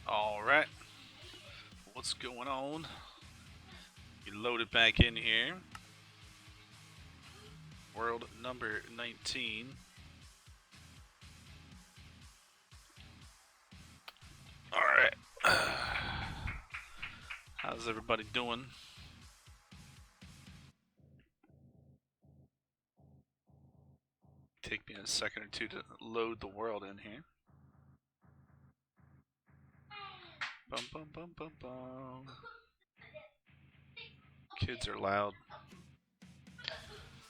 Alright, what's going on? You loaded back in here. World number 19. Alright. How's everybody doing? Take me a second or two to load the world in here. Bum bum bum bum bum. Kids are loud.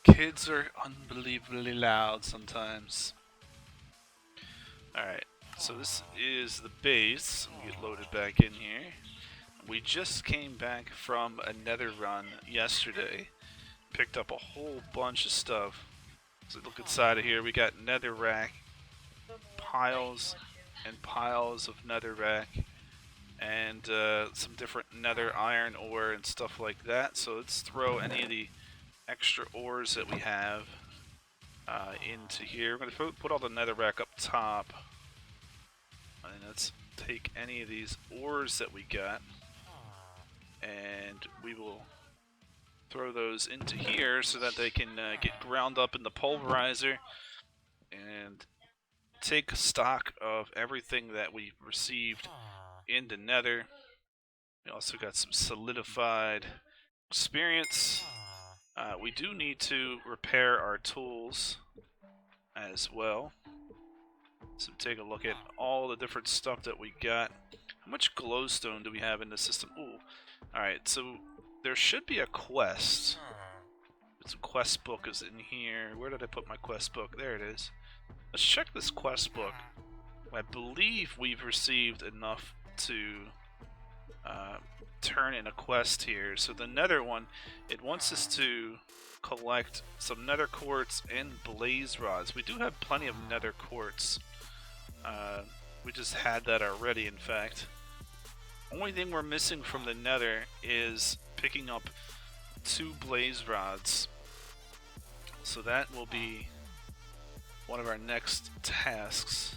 Kids are unbelievably loud sometimes. Alright, so this is the base. We get loaded back in here. We just came back from a nether run yesterday. Picked up a whole bunch of stuff. So look inside of here. We got netherrack, piles and piles of netherrack, and some different nether iron ore and stuff like that. So let's throw any of the extra ores that we have into here. We're going to put all the netherrack up top. And let's take any of these ores that we got, and we will throw those into here so that they can get ground up in the pulverizer and take stock of everything that we received in the nether. We also got some solidified experience. We do need to repair our tools as well. So take a look at all the different stuff that we got. How much glowstone do we have in the system? Ooh. Alright, so there should be a quest. Some quest book is in here. Where did I put my quest book? There it is. Let's check this quest book. I believe we've received enough to turn in a quest here. So the nether one, it wants us to collect some nether quartz and blaze rods. We do have plenty of nether quartz. We just had that already, in fact. Only thing we're missing from the nether is picking up 2 blaze rods. So that will be one of our next tasks.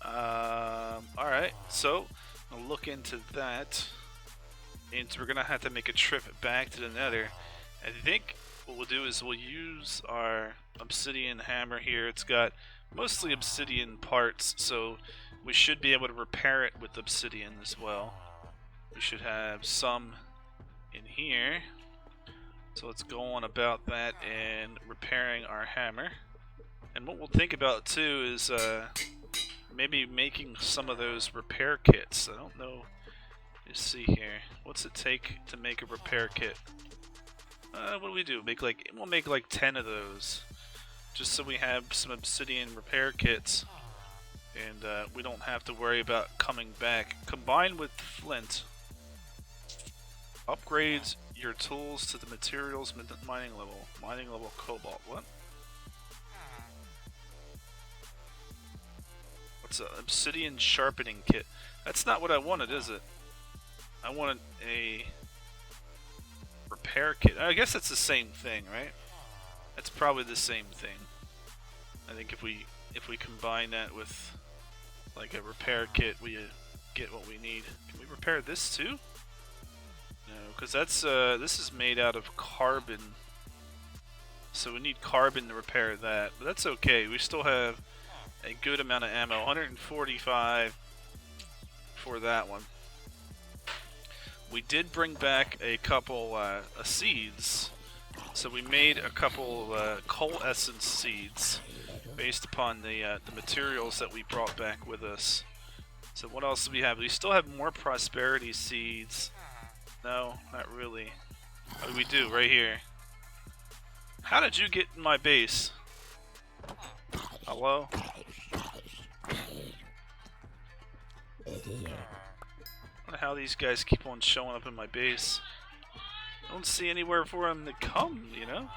Alright, so I'll look into that. And we're gonna have to make a trip back to the nether. I think what we'll do is we'll use our obsidian hammer here. It's got mostly obsidian parts, so we should be able to repair it with obsidian as well. We should have some in here. So let's go on about that and repairing our hammer. And what we'll think about too is maybe making some of those repair kits. I don't know. Let's see here. What's it take to make a repair kit? What do we do? We'll make like 10 of those, just so we have some obsidian repair kits, and we don't have to worry about coming back. Combined with flint, upgrades your tools to the materials mining level. Mining level cobalt. What? What's an obsidian sharpening kit? That's not what I wanted, is it? I wanted a repair kit. I guess that's the same thing, right? That's probably the same thing. I think if we combine that with like a repair kit, we get what we need. Can we repair this too? No, because that's this is made out of carbon, so we need carbon to repair that. But that's okay. We still have a good amount of ammo. 145 for that one. We did bring back a couple seeds, so we made a couple coal essence seeds based upon the materials that we brought back with us. So what else do we have? We still have more prosperity seeds. No, not really. Oh, we do, right here. How did you get in my base? Hello? I don't know how these guys keep on showing up in my base. I don't see anywhere for them to come, you know?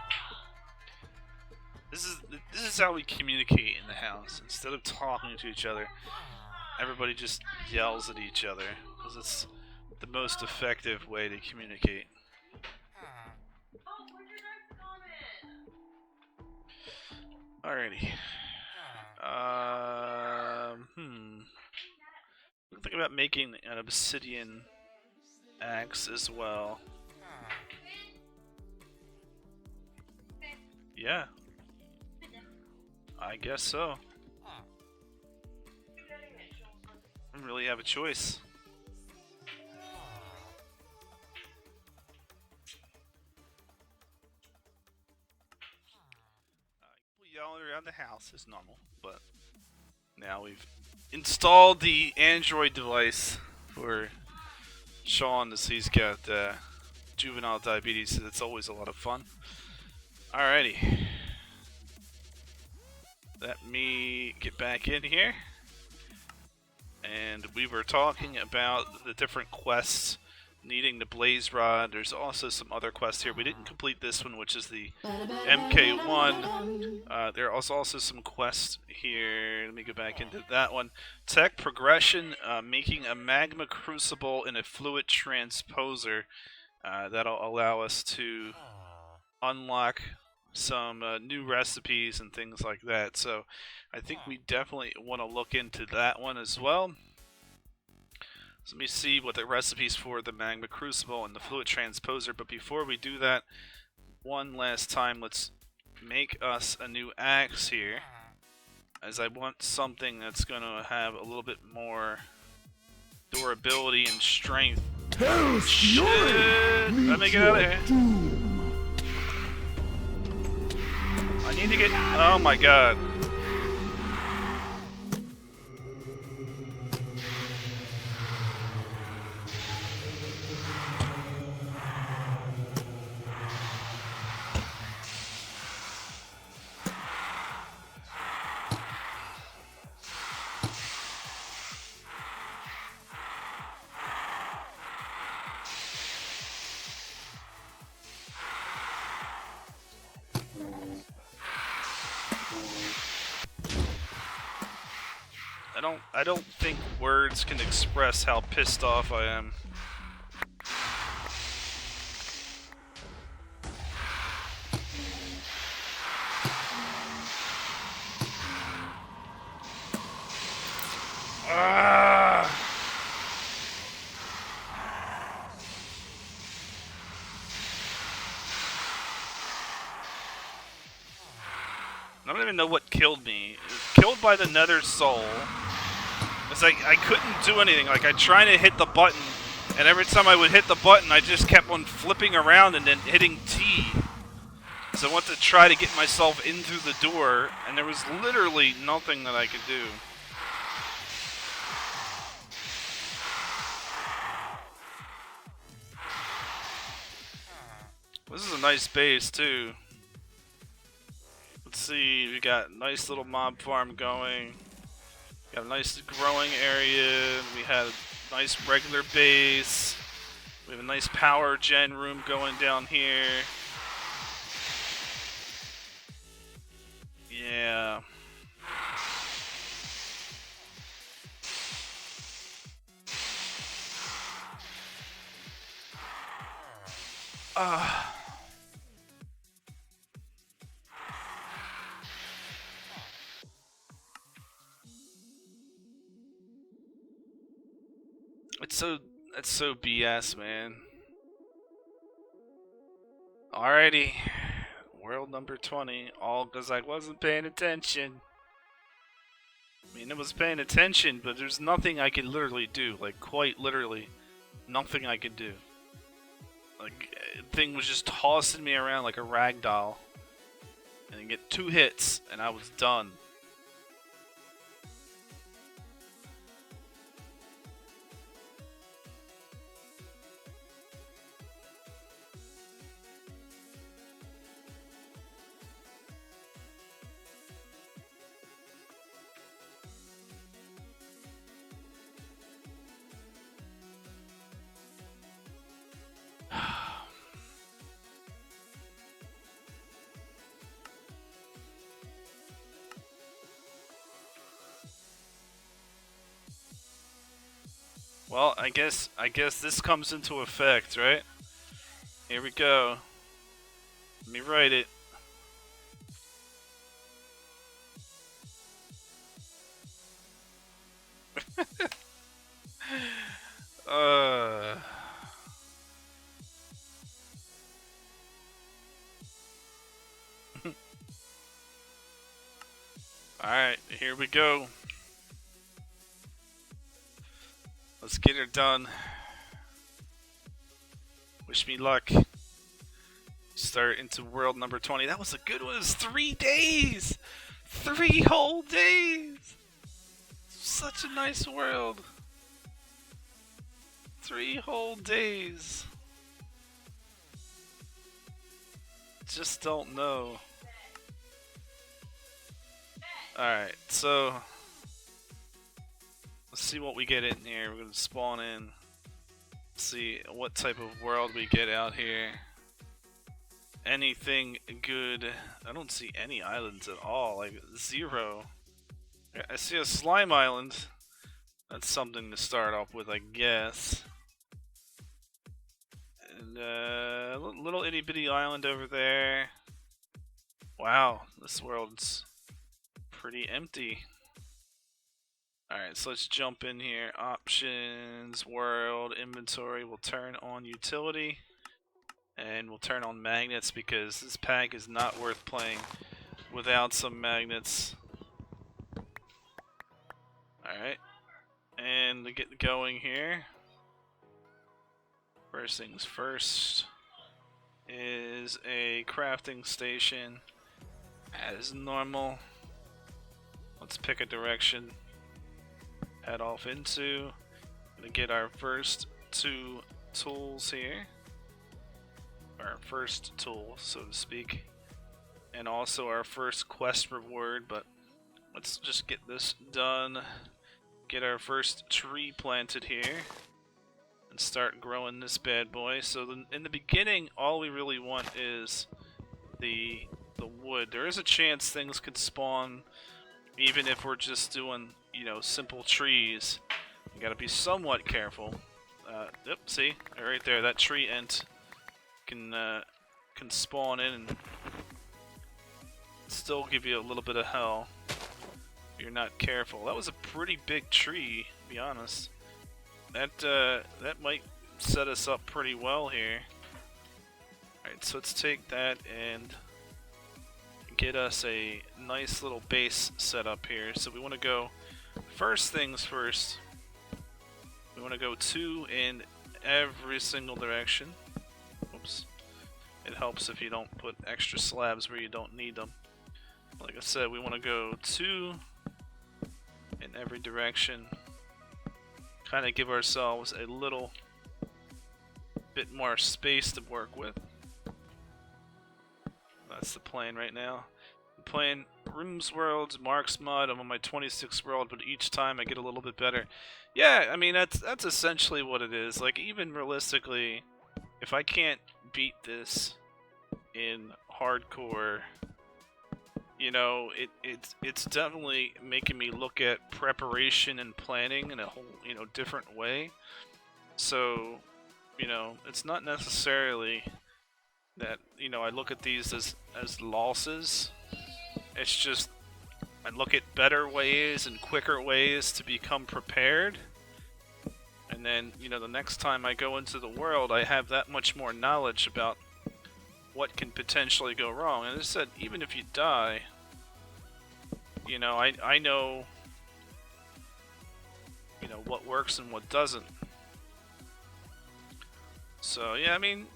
This is how we communicate in the house. Instead of talking to each other, everybody just yells at each other, because it's the most effective way to communicate. Alrighty. Think about making an obsidian axe as well. Yeah. I guess so. I don't really have a choice. Yelling around the house is normal, but now we've installed the Android device for Sean, as he's got juvenile diabetes, so it's always a lot of fun. Alrighty. Let me get back in here. And we were talking about the different quests needing the blaze rod. There's also some other quests here. We didn't complete this one, which is the MK1. There are also some quests here. Let me go back into that one. Tech progression, making a magma crucible and a fluid transposer. That'll allow us to unlock some new recipes and things like that. So I think we definitely want to look into that one as well. So let me see what the recipes for the magma crucible and the fluid transposer. But before we do that, one last time, let's make us a new axe here, as I want something that's going to have a little bit more durability and strength. Shit! Let me get out of here. I need to get... Oh my god. I don't think words can express how pissed off I am. I don't even know what killed me. Killed by the Nether Soul. It's like I couldn't do anything. Like I tried to hit the button, and every time I would hit the button, I just kept on flipping around and then hitting T. So I went to try to get myself in through the door, and there was literally nothing that I could do. This is a nice base too. Let's see, we got a nice little mob farm going. We got a nice growing area. We had a nice regular base. We have a nice power gen room going down here. Yeah. It's so BS, man. Alrighty. World number 20. All because I wasn't paying attention. I mean, I was paying attention, but there's nothing I could literally do. Like, quite literally, nothing I could do. Like, thing was just tossing me around like a rag doll. And I get 2 hits, and I was done. Well, I guess this comes into effect, right? Here we go. Let me write it. Here we go. Let's get her done. Wish me luck. Start into world number 20. That was a good one. It was 3 days! 3 whole days! Such a nice world. 3 whole days. Just don't know. Alright, so let's see what we get in here. We're gonna spawn in. See what type of world we get out here. Anything good? I don't see any islands at all, like 0. I see a slime island. That's something to start off with, I guess. And a little itty bitty island over there. Wow, this world's pretty empty. Alright, so let's jump in here. Options, world, inventory. We'll turn on utility. And we'll turn on magnets because this pack is not worth playing without some magnets. Alright. And to get going here. First things first is a crafting station as normal. Let's pick a direction. Head off into. Gonna get our first 2 tools here. Our first tool, so to speak. And also our first quest reward, but let's just get this done. Get our first tree planted here. And start growing this bad boy. So in the beginning, all we really want is the wood. There is a chance things could spawn even if we're just doing, you know, simple trees. You gotta be somewhat careful. Yep, see? Right there, that tree ent can spawn in and still give you a little bit of hell if you're not careful. That was a pretty big tree, to be honest. That might set us up pretty well here. Alright, so let's take that and get us a nice little base set up here. So we want to go, first things first, we want to go 2 in every single direction. Oops. It helps if you don't put extra slabs where you don't need them. Like I said, we want to go 2 in every direction. Kind of give ourselves a little bit more space to work with. That's the plan right now. I'm playing Rooms Worlds, Marks Mod. I'm on my 26th world, but each time I get a little bit better. Yeah, I mean that's essentially what it is. Like, even realistically, if I can't beat this in hardcore, you know, it's definitely making me look at preparation and planning in a whole, you know, different way. So, you know, it's not necessarily that, you know, I look at these as losses. It's just I look at better ways and quicker ways to become prepared. And then, you know, the next time I go into the world, I have that much more knowledge about what can potentially go wrong. And as I said, even if you die, you know, I know, you know, what works and what doesn't. So, yeah, I mean,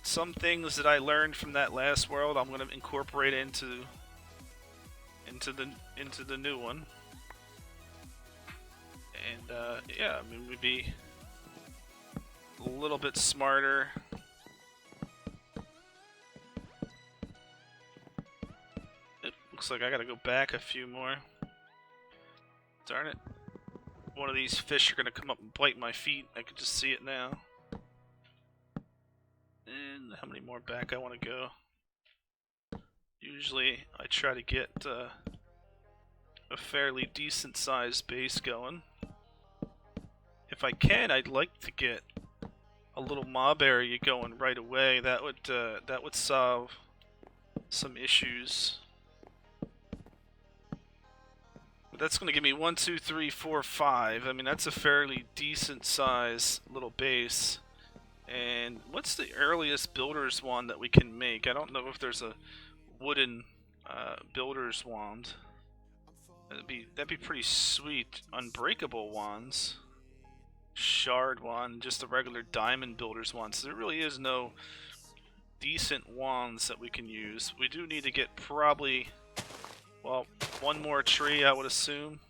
some things that I learned from that last world, I'm going to incorporate into the new one. And yeah, I mean, we'd be a little bit smarter. It looks like I got to go back a few more. Darn it. One of these fish are going to come up and bite my feet. I can just see it now. And how many more back I want to go. Usually I try to get a fairly decent sized base going. If I can, I'd like to get a little mob area going right away. That would solve some issues. But that's going to give me 1, 2, 3, 4, 5. I mean, that's a fairly decent size little base. And what's the earliest builder's one that we can make? I don't know if there's a wooden builder's wand. That'd be pretty sweet. Unbreakable wands. Shard wand, just a regular diamond builder's wand. So there really is no decent wands that we can use. We do need to get probably, well, one more tree, I would assume.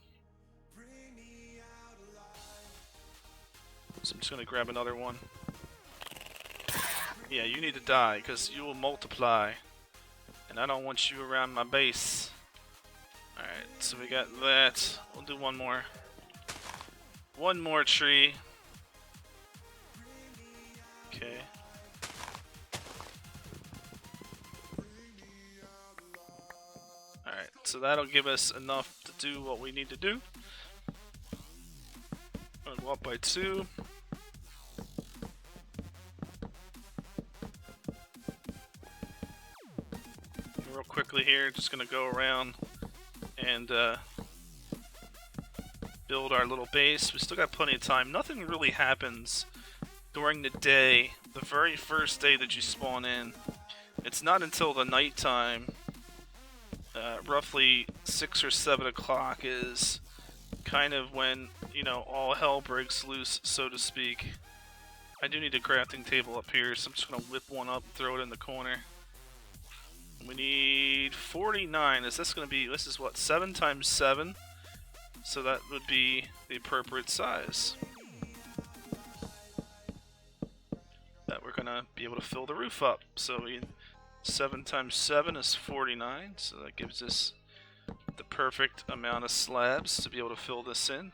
So I'm just gonna grab another one. Yeah, you need to die, because you will multiply. And I don't want you around my base. Alright, so we got that. We'll do one more. One more tree. Okay. Alright, so that'll give us enough to do what we need to do. I'll go up by 2. Real quickly here, just gonna go around and build our little base. We still got plenty of time. Nothing really happens during the day, the very first day that you spawn in. It's not until the nighttime, roughly 6 or 7 o'clock, is kind of when, you know, all hell breaks loose, so to speak. I do need a crafting table up here, so I'm just gonna whip one up, throw it in the corner. We need 49. Is this going to be, this is what, 7 times 7? So that would be the appropriate size that we're going to be able to fill the roof up. So 7 times 7 is 49, so that gives us the perfect amount of slabs to be able to fill this in.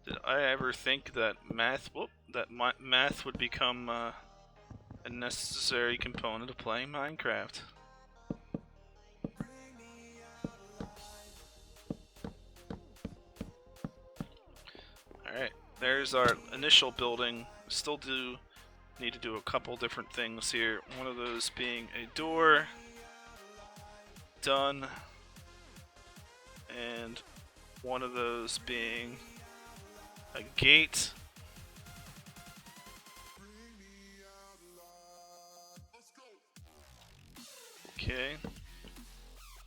Did I ever think that math would become a necessary component of playing Minecraft? Alright, there's our initial building. Still do need to do a couple different things here. One of those being a door. Done. And one of those being a gate. Okay,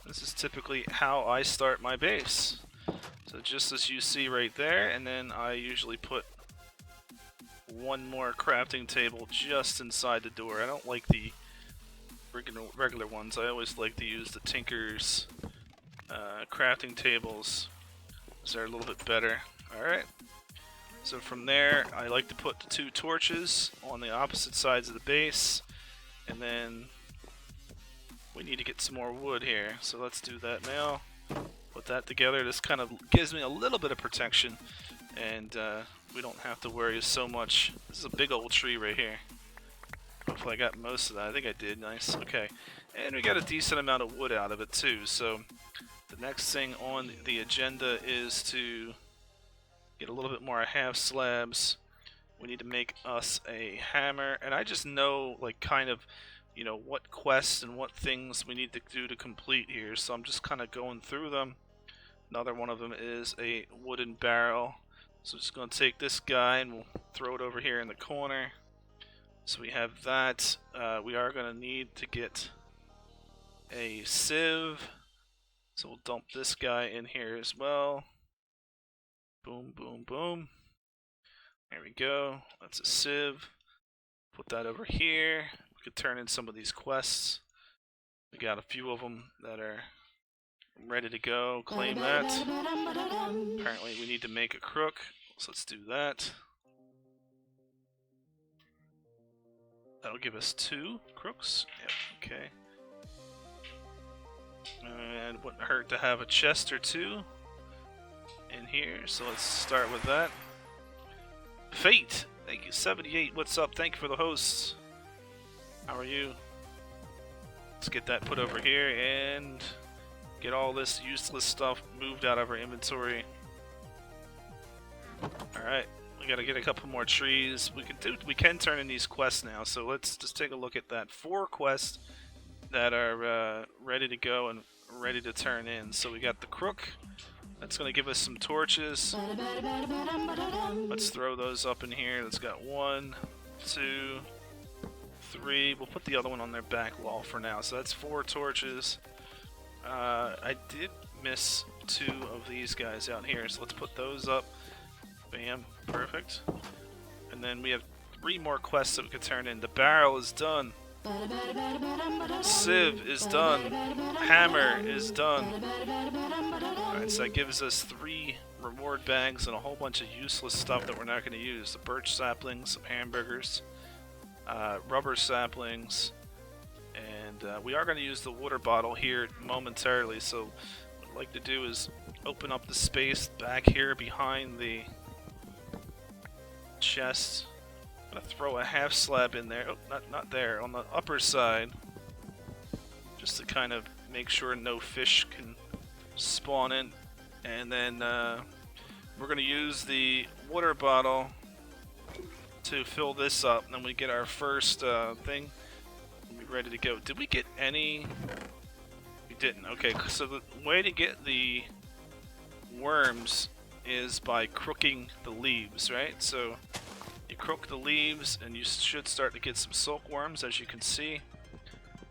this is typically how I start my base. So just as you see right there, and then I usually put one more crafting table just inside the door. I don't like the regular ones. I always like to use the Tinker's crafting tables. They're a little bit better. Alright, so from there I like to put the 2 torches on the opposite sides of the base, and then we need to get some more wood here, so let's do that now. Put that together. This kind of gives me a little bit of protection, and we don't have to worry so much. This is a big old tree right here. Hopefully I got most of that. I think I did. Nice. Okay. And we got a decent amount of wood out of it too, so the next thing on the agenda is to get a little bit more half slabs. We need to make us a hammer, and I just know, like, kind of, you know, what quests and what things we need to do to complete here, so I'm just kind of going through them. Another one of them is a wooden barrel, so I'm just going to take this guy and we'll throw it over here in the corner. So we have that. We are going to need to get a sieve, so we'll dump this guy in here as well. Boom, boom, boom. There we go. That's a sieve. Put that over here. We could turn in some of these quests. We got a few of them that are ready to go. Claim that. Apparently we need to make a crook, so let's do that. That'll give us 2 crooks. Yep, okay. And it wouldn't hurt to have a chest or 2 in here, so let's start with that. Fate! Thank you, 78. What's up? Thank you for the hosts. How are you? Let's get that put over here and get all this useless stuff moved out of our inventory. Alright, we gotta get a couple more trees. We can turn in these quests now, so let's just take a look at that. 4 quests that are ready to go and ready to turn in. So we got the crook. That's going to give us some torches. Let's throw those up in here. Let's got 1, 2, 3. We'll put the other one on their back wall for now. So that's 4 torches. I did miss 2 of these guys out here, so let's put those up. Bam, perfect. And then we have 3 more quests that we could turn in. The barrel is done. Sieve is done. Hammer is done. Alright, so that gives us 3 reward bags and a whole bunch of useless stuff that we're not going to use. The birch saplings, some hamburgers, rubber saplings, and we are going to use the water bottle here momentarily. So what I'd like to do is open up the space back here behind the chest. I'm going to throw a half slab in there. Oh, not there, on the upper side, just to kind of make sure no fish can spawn in. And then we're going to use the water bottle to fill this up, and then we get our first thing. We'll be ready to go. Did we get any? We didn't. Okay, so the way to get the worms is by crooking the leaves, right? So you crook the leaves and you should start to get some silkworms, as you can see.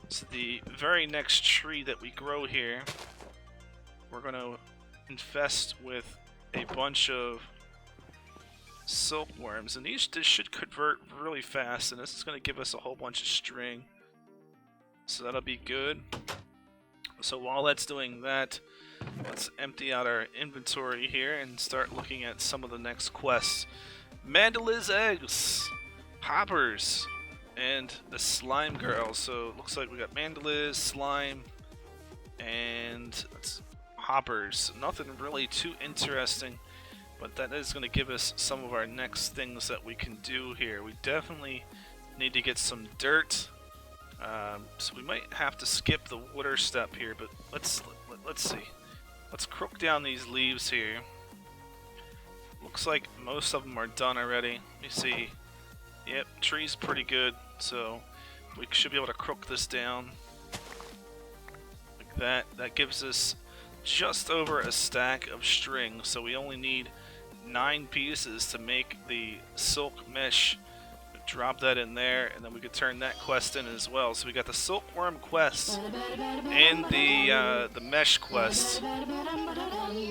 So the very next tree that we grow here, we're going to infest with a bunch of silkworms, and this should convert really fast, and this is going to give us a whole bunch of string, so that'll be good. So while that's doing that, let's empty out our inventory here and start looking at some of the next quests. Mandala's eggs, hoppers, and the slime girl. So it looks like we got Mandala's, slime, and hoppers. Nothing really too interesting, but that is going to give us some of our next things that we can do here. We definitely need to get some dirt, so we might have to skip the water step here, but let's see. Let's crook down these leaves here. Looks like most of them are done already. Let me see. Yep, tree's pretty good, so we should be able to crook this down like that. That gives us just over a stack of string, so we only need 9 pieces to make the silk mesh. Drop that in there, and then we could turn that quest in as well. So we got the silkworm quest and the mesh quest.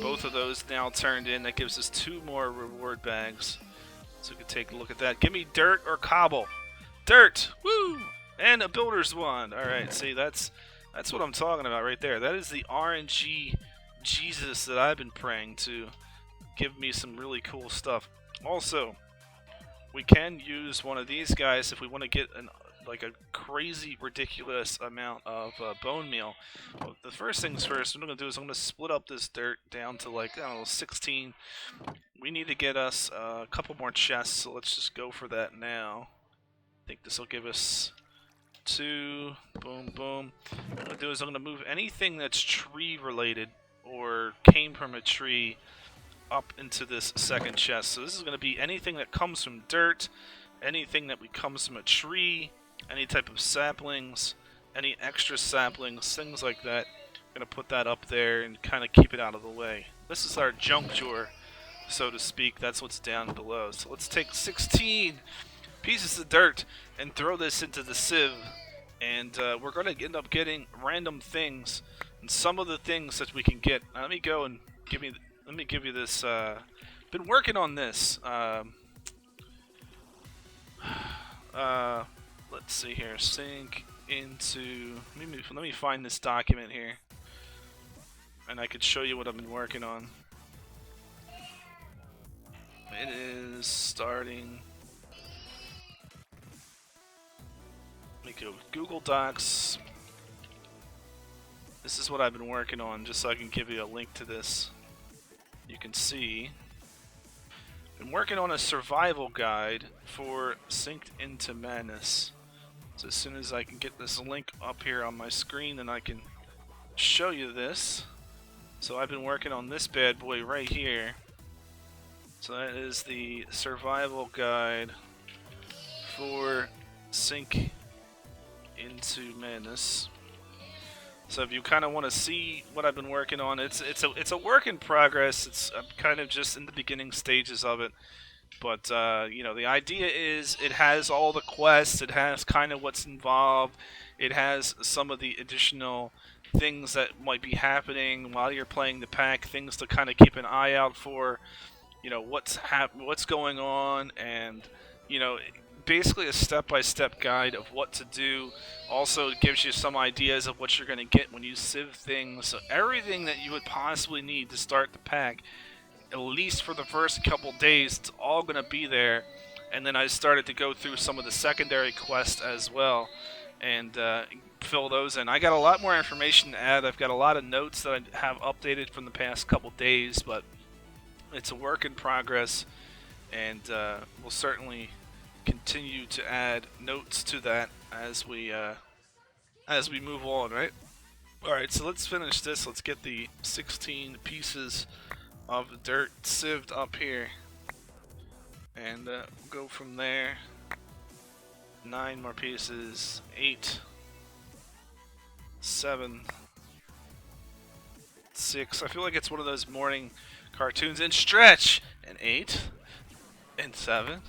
Both of those now turned in. That gives us 2 more reward bags. So we can take a look at that. Give me dirt or cobble. Dirt! Woo! And a builder's wand. Alright, see, that's what I'm talking about right there. That is the RNG Jesus that I've been praying to give me some really cool stuff. Also, we can use one of these guys if we want to get like a crazy, ridiculous amount of bone meal. Well, the first things first, what I'm going to do is I'm going to split up this dirt down to, like, I don't know, 16. We need to get us a couple more chests, so let's just go for that now. I think this will give us 2. Boom, boom. What I'm going to do is I'm going to move anything that's tree related or came from a tree up into this second chest. So this is going to be anything that comes from dirt, anything that comes from a tree, any type of saplings, any extra saplings, things like that. I'm going to put that up there and kind of keep it out of the way. This is our junk drawer, so to speak. That's what's down below. So let's take 16 pieces of dirt and throw this into the sieve, and we're going to end up getting random things. And some of the things that we can get, now let me go and let me give you this. Been working on this. Let's see here. Sink into. Let me find this document here, and I could show you what I've been working on. It is starting. Let me go Google Docs. This is what I've been working on, just so I can give you a link to this. You can see, been working on a survival guide for Synced Into Madness. So as soon as I can get this link up here on my screen, then I can show you this. So I've been working on this bad boy right here. So that is the survival guide for Sync Into Madness. So if you kind of want to see what I've been working on, it's a work in progress. I'm kind of just in the beginning stages of it. But you know, the idea is it has all the quests, it has kind of what's involved, it has some of the additional things that might be happening while you're playing the pack, things to kind of keep an eye out for, you know, what's going on, and you know, basically a step-by-step guide of what to do. Also gives you some ideas of what you're going to get when you sieve things. So everything that you would possibly need to start the pack, at least for the first couple days, it's all going to be there. And then I started to go through some of the secondary quests as well, and fill those in. I got a lot more information to add. I've got a lot of notes that I have updated from the past couple days, but it's a work in progress, and we'll certainly continue to add notes to that as we move on, right? All right, so let's finish this. Let's get the 16 pieces of dirt sieved up here, and go from there. 9 more pieces, 8, 7, 6. I feel like it's one of those morning cartoons. And stretch! And 8, and 7,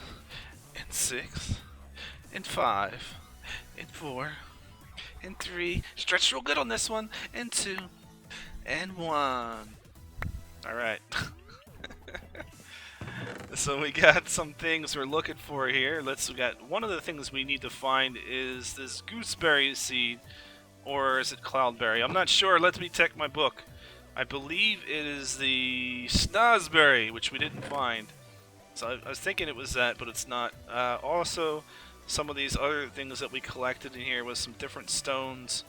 and 6, and 5, and 4, and 3. Stretch real good on this one. And 2, and 1. Alright. So we got some things we're looking for here. We got one of the things we need to find is this gooseberry seed, or is it cloudberry? I'm not sure. Let me check my book. I believe it is the snozberry, which we didn't find. So I was thinking it was that, but it's not. Also, some of these other things that we collected in here was some different stones,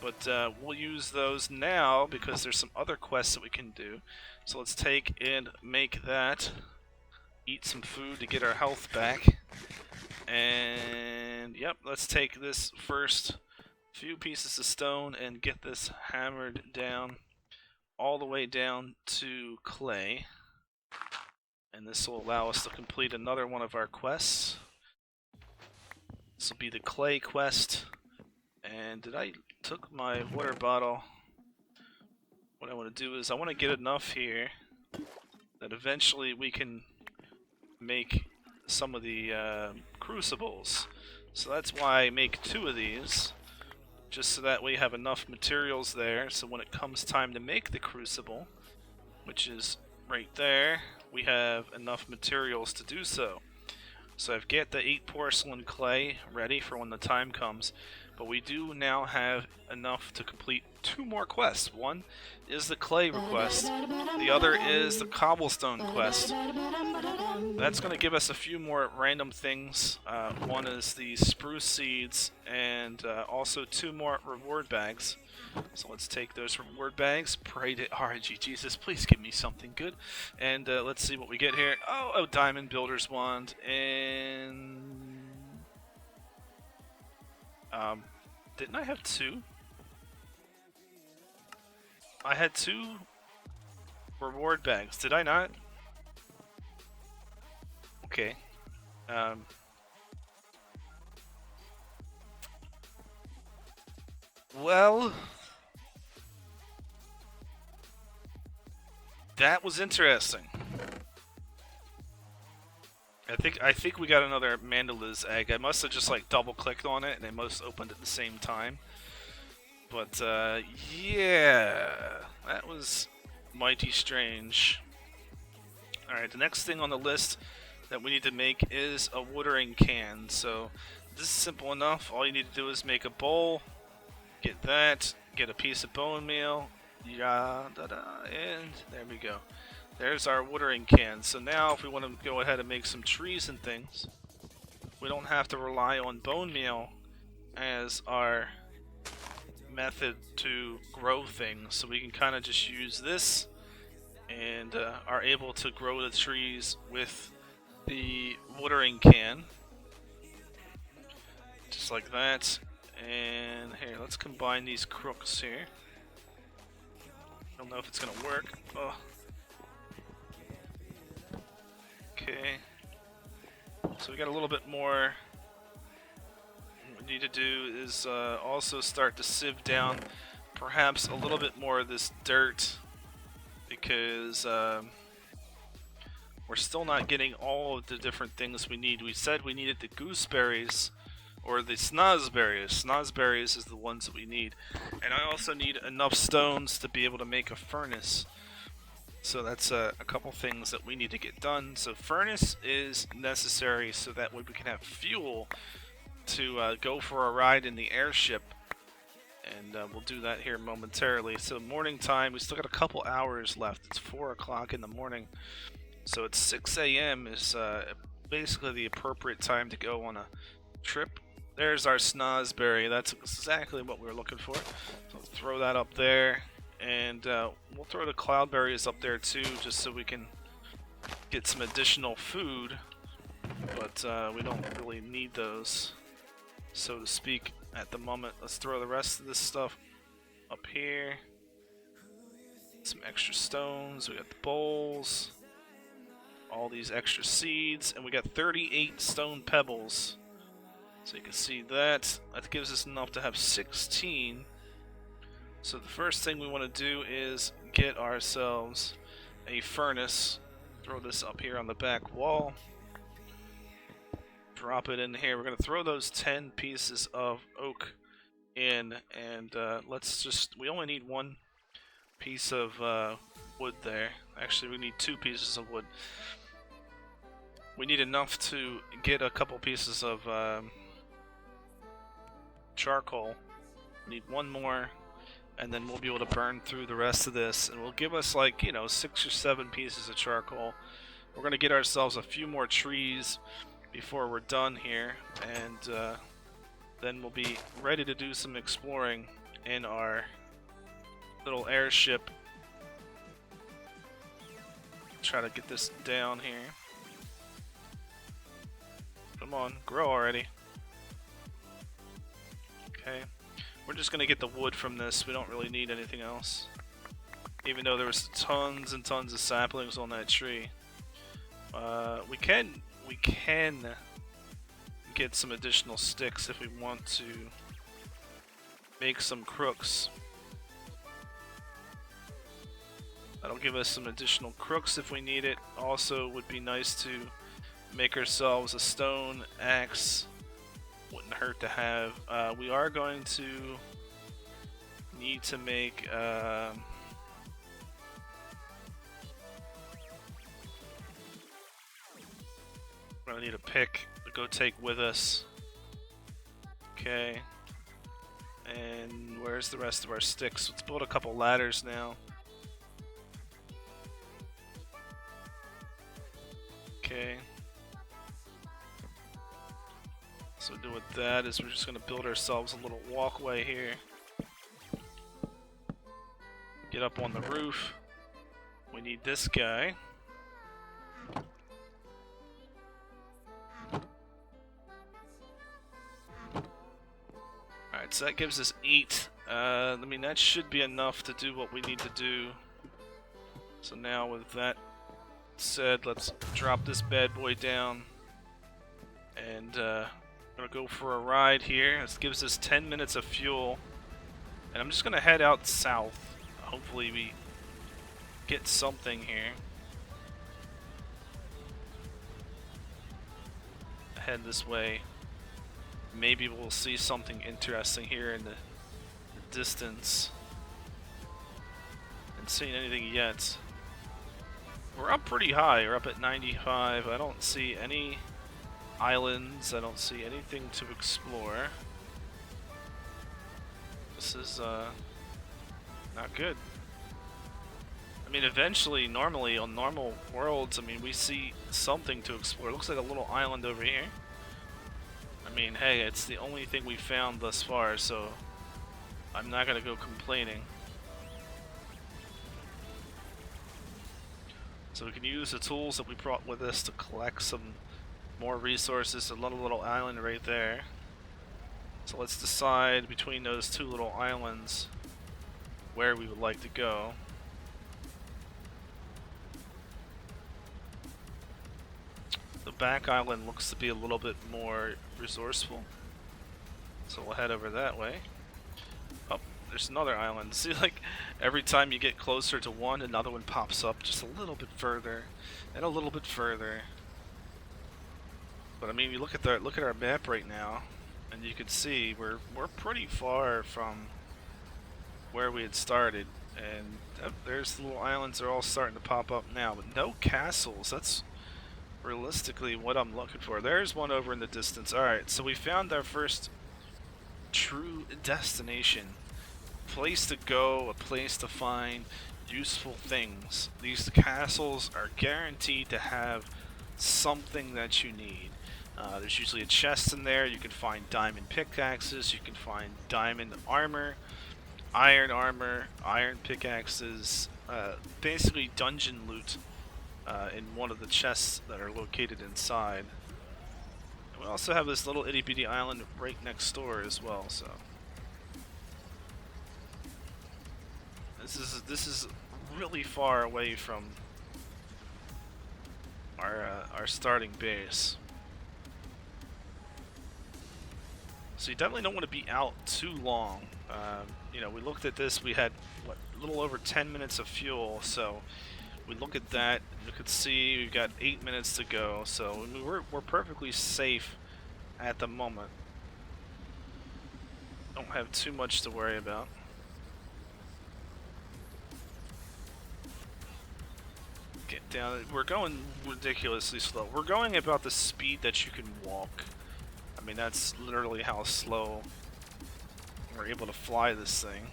but we'll use those now because there's some other quests that we can do. So let's take and make that. Eat some food to get our health back. And yep, let's take this first few pieces of stone and get this hammered down all the way down to clay. And this will allow us to complete another one of our quests. This will be the clay quest. And I took my water bottle. What I want to do is I want to get enough here that eventually we can make some of the crucibles. So that's why I make 2 of these, just so that we have enough materials there, so when it comes time to make the crucible, which is right there, we have enough materials to do so. So I've got the 8 porcelain clay ready for when the time comes, but we do now have enough to complete 2 more quests. One is the clay request, the other is the cobblestone quest. That's going to give us a few more random things. One is the spruce seeds, and also 2 more reward bags. So let's take those reward bags. Pray to RNG Jesus, please give me something good. And let's see what we get here. Oh, a diamond builder's wand, and didn't I have 2? I had 2 reward bags. Did I not? Okay. Well, that was interesting. I think we got another Mandala's egg. I must have just like double clicked on it and they must have opened at the same time. But yeah, that was mighty strange. Alright, the next thing on the list that we need to make is a watering can. So this is simple enough. All you need to do is make a bowl, get that, get a piece of bone meal, and there we go. There's our watering can. So now if we want to go ahead and make some trees and things, we don't have to rely on bone meal as our method to grow things. So we can kind of just use this and are able to grow the trees with the watering can. Just like that. And here, let's combine these crooks here. I don't know if it's going to work. Oh. Okay. So we got a little bit more. What we need to do is also start to sieve down perhaps a little bit more of this dirt, because we're still not getting all of the different things we need. We said we needed the gooseberries, or the snozberries. Snozberries is the ones that we need. And I also need enough stones to be able to make a furnace. So that's a couple things that we need to get done. So furnace is necessary so that way we can have fuel to go for a ride in the airship. And we'll do that here momentarily. So morning time, we still got a couple hours left. It's 4 o'clock in the morning. So it's 6 a.m. is basically the appropriate time to go on a trip. There's our snozberry. That's exactly what we were looking for. So throw that up there. And we'll throw the cloudberries up there too, just so we can get some additional food. But we don't really need those, so to speak, at the moment. Let's throw the rest of this stuff up here. Some extra stones. We got the bowls. All these extra seeds. And we got 38 stone pebbles. So you can see that. That gives us enough to have 16. So the first thing we want to do is get ourselves a furnace. Throw this up here on the back wall. Drop it in here. We're going to throw those 10 pieces of oak in, and we only need one piece of wood there. Actually, we need 2 pieces of wood. We need enough to get a couple pieces of charcoal. We need 1 more, and then we'll be able to burn through the rest of this, and we'll give us 6 or 7 pieces of charcoal. We're going to get ourselves a few more trees before we're done here, and then we'll be ready to do some exploring in our little airship. Try to get this down here. Come on, grow already. Okay, we're just gonna get the wood from this. We don't really need anything else, even though there was tons and tons of saplings on that tree. We can get some additional sticks if we want to make some crooks. That'll give us some additional crooks if we need it. Also, would be nice to make ourselves a stone axe. Wouldn't hurt to have. We are going to need to make we're gonna need a pick to go take with us. Okay. And where's the rest of our sticks? Let's build a couple ladders now. Okay. So what we'll do with that is we're just gonna build ourselves a little walkway here. Get up on the roof. We need this guy. Alright, so that gives us 8. I mean, that should be enough to do what we need to do. So now with that said, let's drop this bad boy down. And I'm gonna go for a ride here. This gives us 10 minutes of fuel. And I'm just gonna head out south. Hopefully we get something here. Head this way. Maybe we'll see something interesting here in the distance. Haven't seen anything yet. We're up pretty high. We're up at 95. I don't see any islands. I don't see anything to explore. This is not good. I mean, eventually, normally on normal worlds, I mean, we see something to explore. It looks like a little island over here. I mean, hey, it's the only thing we found thus far, so I'm not gonna go complaining. So we can use the tools that we brought with us to collect some more resources. A little island right there. So let's decide between those 2 little islands where we would like to go. The back island looks to be a little bit more resourceful, so we'll head over that way. Oh, there's another island. See, like, Every time you get closer to one, another one pops up just a little bit further, and a little bit further. But I mean, you look at our map right now, and you can see we're pretty far from where we had started. And there's the little islands are all starting to pop up now, but no castles. That's realistically what I'm looking for. There's one over in the distance. Alright, so we found our first true destination. Place to go, a place to find useful things. These castles are guaranteed to have something that you need. There's usually a chest in there. You can find diamond pickaxes, you can find diamond armor, iron pickaxes, basically dungeon loot in one of the chests that are located inside. And we also have this little itty bitty island right next door as well, so this is really far away from our starting base. So you definitely don't want to be out too long. You know, we looked at this, we had, what, a little over 10 minutes of fuel, so we look at that, you could see we've got 8 minutes to go, so I mean, we're perfectly safe at the moment. Don't have too much to worry about. Get down, we're going ridiculously slow. We're going about the speed that you can walk. I mean, that's literally how slow we're able to fly this thing.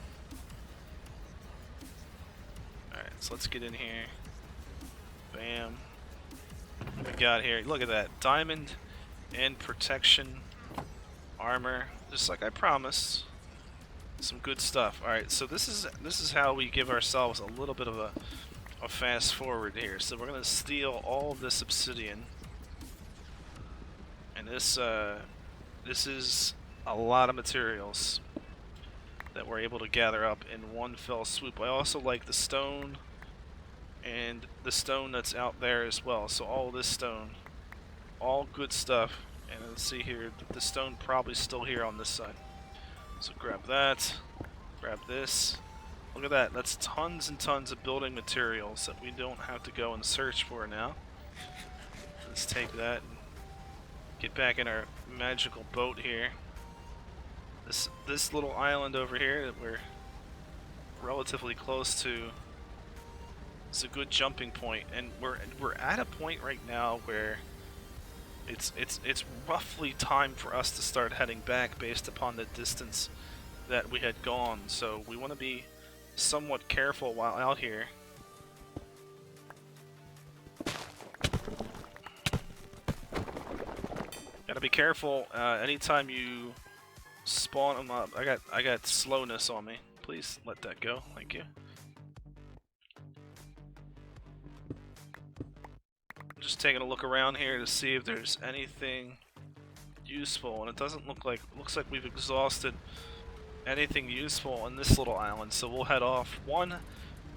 Alright, so let's get in here. Bam. What we got here? Look at that. Diamond and protection armor. Just like I promised. Some good stuff. Alright, so this is how we give ourselves a little bit of a fast forward here. So we're gonna steal all of this obsidian. And this is a lot of materials that we're able to gather up in one fell swoop. I also like the stone and the stone that's out there as well. So all this stone, all good stuff. And let's see here, the stone probably still here on this side. So grab that, grab this. Look at that, that's tons and tons of building materials that we don't have to go and search for now. Let's take that and get back in our magical boat here. This little island over here that we're relatively close to is a good jumping point, and we're at a point right now where it's roughly time for us to start heading back based upon the distance that we had gone. So we want to be somewhat careful while out here. Gotta be careful anytime you spawn them up. I got slowness on me. Please let that go. Thank you. Just taking a look around here to see if there's anything useful, and it doesn't look like. Looks like we've exhausted anything useful on this little island. So we'll head off one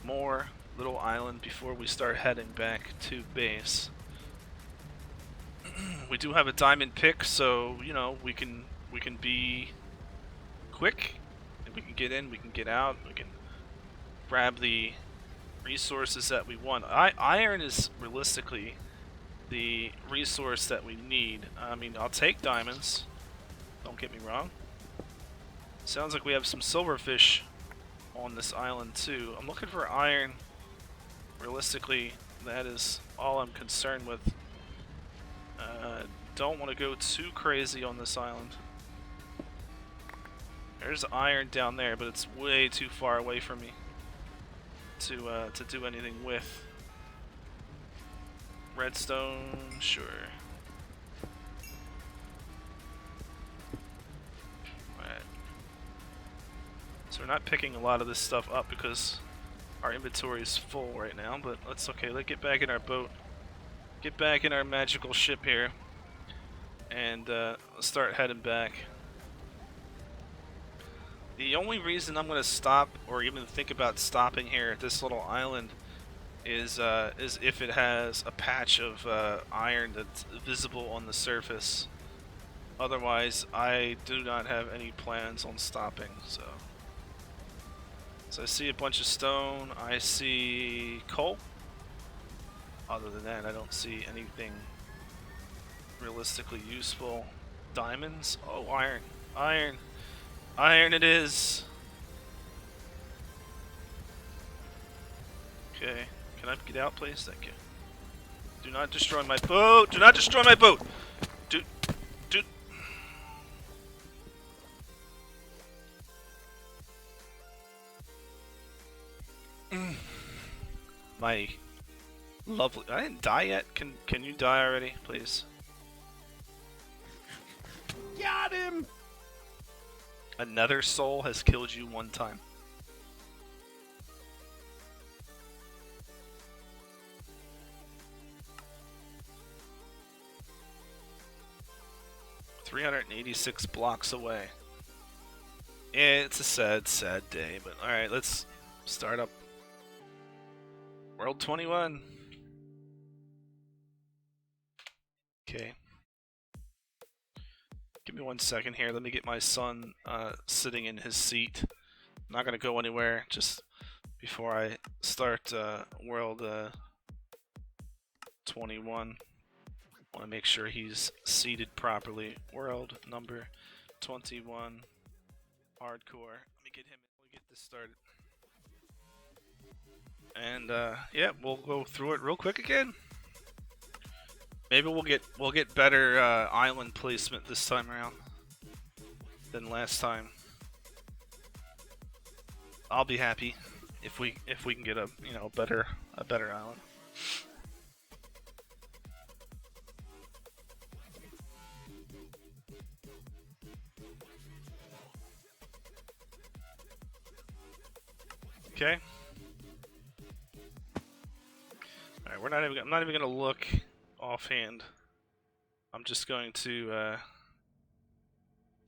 more little island before we start heading back to base. We do have a diamond pick, so you know we can be quick. We can get in, we can get out, we can grab the resources that we want. Iron is realistically the resource that we need. I mean, I'll take diamonds. Don't get me wrong. Sounds like we have some silverfish on this island too. I'm looking for iron. Realistically, that is all I'm concerned with. Don't want to go too crazy on this island. There's iron down there, but it's way too far away from me to do anything with. Redstone, sure. Alright. So we're not picking a lot of this stuff up because our inventory is full right now, but that's okay. Let's get back in our boat. Get back in our magical ship here. And start heading back. The only reason I'm going to stop, or even think about stopping here at this little island, is if it has a patch of iron that's visible on the surface. Otherwise, I do not have any plans on stopping. So So I see a bunch of stone. I see coal. Other than that, I don't see anything realistically useful. Diamonds? Oh, iron. Iron. Iron it is. Okay. Can I get out, please? Thank you. Do not destroy my boat! Do not destroy my boat! Do... My lovely... I didn't die yet? Can you die already, please? Got him! Another soul has killed you one time. "386 blocks away." Yeah, it's a sad, sad day, but alright, let's start up World 21. Okay. Give me 1 second here. Let me get my son sitting in his seat. I'm not going to go anywhere just before I start World 21. I want to make sure he's seated properly. World number 21. Hardcore. Let me get him. We'll get this started. And yeah, we'll go through it real quick again. Maybe we'll get better island placement this time around than last time. I'll be happy if we can get a better island. Okay. All right, I'm not even gonna look offhand. I'm just going to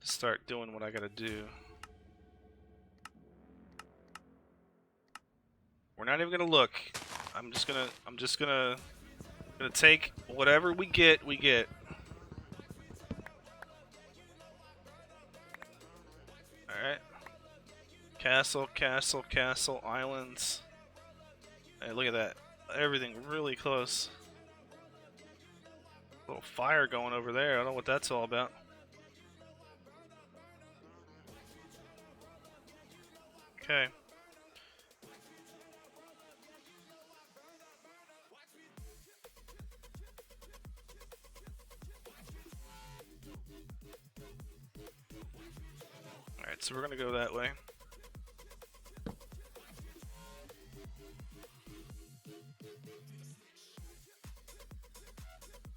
start doing what I gotta do. We're not even gonna look. I'm just gonna take whatever we get. All right. Castle, castle, castle, islands. Hey, look at that. Everything really close. Little fire going over there. I don't know what that's all about. Okay. Alright, so we're gonna go that way.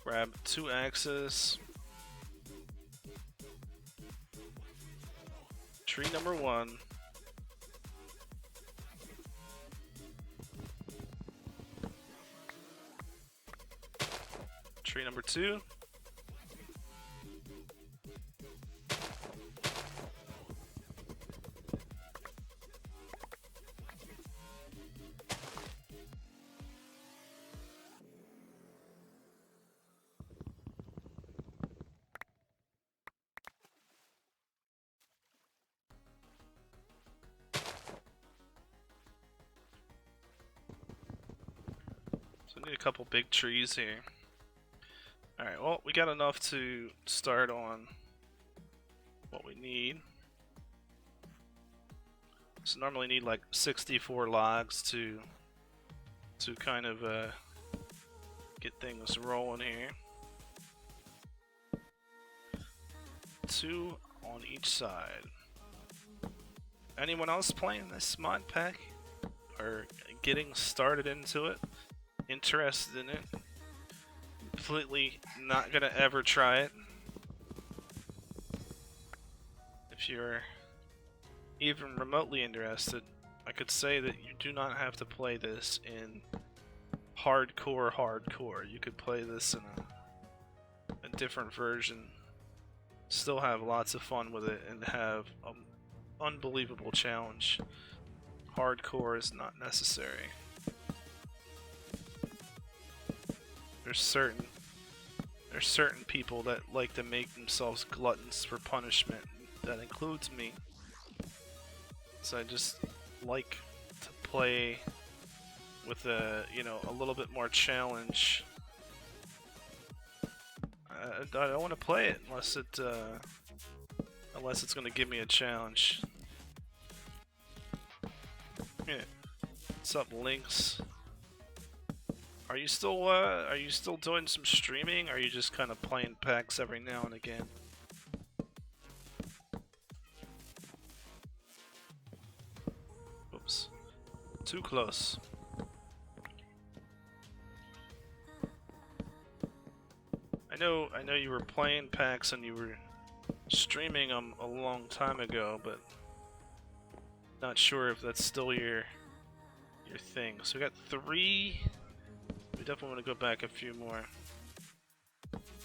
Grab 2 axes. Tree number 1. Tree number 2. So I need a couple big trees here. Alright, well, we got enough to start on what we need. So normally need like 64 logs to kind of get things rolling here. 2 on each side. Anyone else playing this mod pack? Or getting started into it? Interested in it? Completely not gonna ever try it. If you're even remotely interested, I could say that you do not have to play this in hardcore. You could play this in a different version, still have lots of fun with it, and have an unbelievable challenge. Hardcore is not necessary. There's certain people that like to make themselves gluttons for punishment. That includes me. So I just like to play with a, you know, a little bit more challenge. I don't want to play it unless it's going to give me a challenge. Yeah. What's up, Lynx? Are you still doing some streaming? Or are you just kind of playing packs every now and again? Oops. Too close. I know you were playing packs and you were streaming them a long time ago, but not sure if that's still your thing. So we got 3. We definitely want to go back a few more.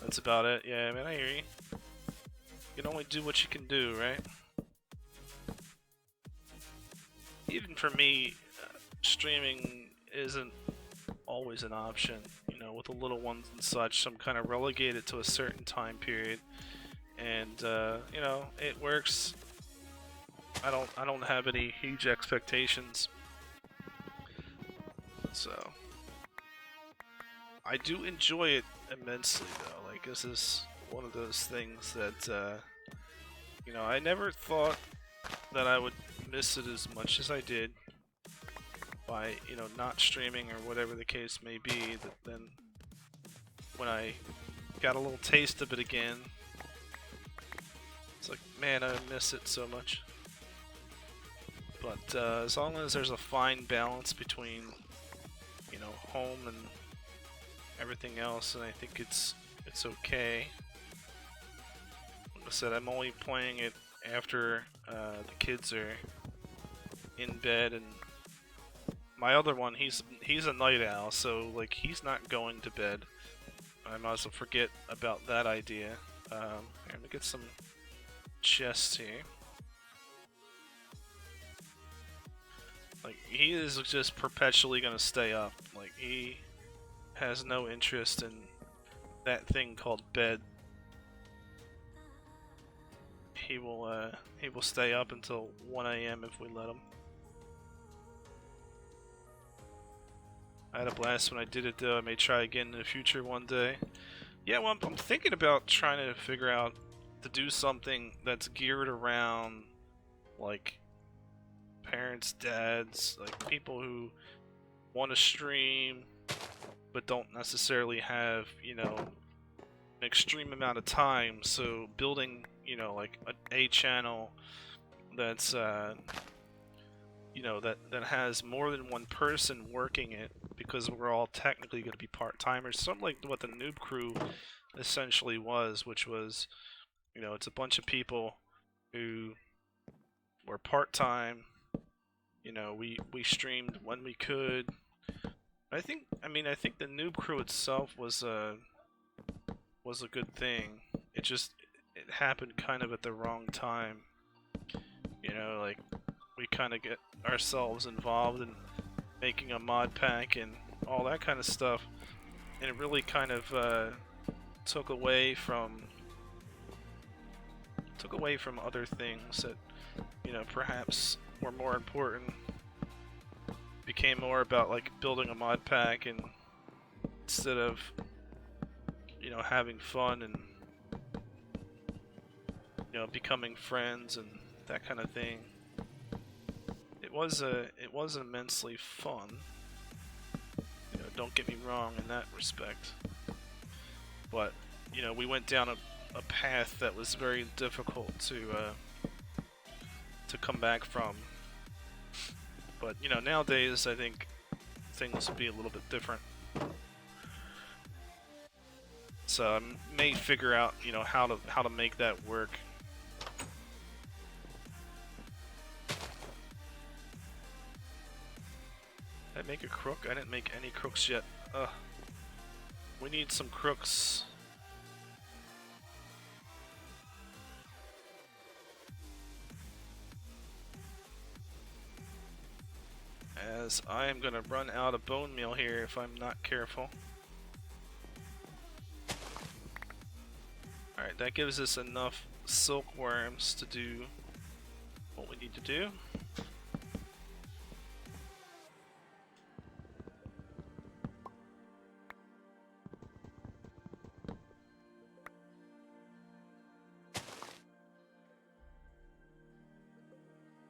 That's about it. Yeah, man, I hear you. You can only do what you can do, right? Even for me, streaming isn't always an option. You know, with the little ones and such, I'm kind of relegated to a certain time period, and you know, it works. I don't have any huge expectations, so I do enjoy it immensely, though. Like, this is one of those things that you know, I never thought that I would miss it as much as I did by, you know, not streaming or whatever the case may be. That then when I got a little taste of it again, it's like, man, I miss it so much. But as long as there's a fine balance between, you know, home and everything else, and I think it's okay. Like I said, I'm only playing it after the kids are in bed, and my other one, he's a night owl, so like he's not going to bed. I might as well forget about that idea. Here, let me get some chests here. Like, he is just perpetually gonna stay up. Like, he has no interest in that thing called bed. He will stay up until 1 AM if we let him. I had a blast when I did it, though. I may try again in the future one day. Yeah, well, I'm thinking about trying to figure out to do something that's geared around, like, parents, dads, like people who want to stream but don't necessarily have, you know, an extreme amount of time. So building, you know, like a channel that's you know, that has more than one person working it, because we're all technically going to be part-timers, something like what the Noob Crew essentially was, which was, you know, it's a bunch of people who were part-time. You know, we streamed when we could. I think the Noob Crew itself was a good thing. It happened kind of at the wrong time. You know, like, we kind of get ourselves involved in making a mod pack and all that kind of stuff, and it really kind of took away from other things that, you know, perhaps were more important. Became more about like building a mod pack, and instead of, you know, having fun and, you know, becoming friends and that kind of thing. It was immensely fun. You know, don't get me wrong in that respect. But, you know, we went down a path that was very difficult to come back from. But, you know, nowadays I think things would be a little bit different. So I may figure out, you know, how to make that work. Did I make a crook? I didn't make any crooks yet. Ugh. We need some crooks. As I am gonna run out of bone meal here if I'm not careful. Alright, that gives us enough silkworms to do what we need to do.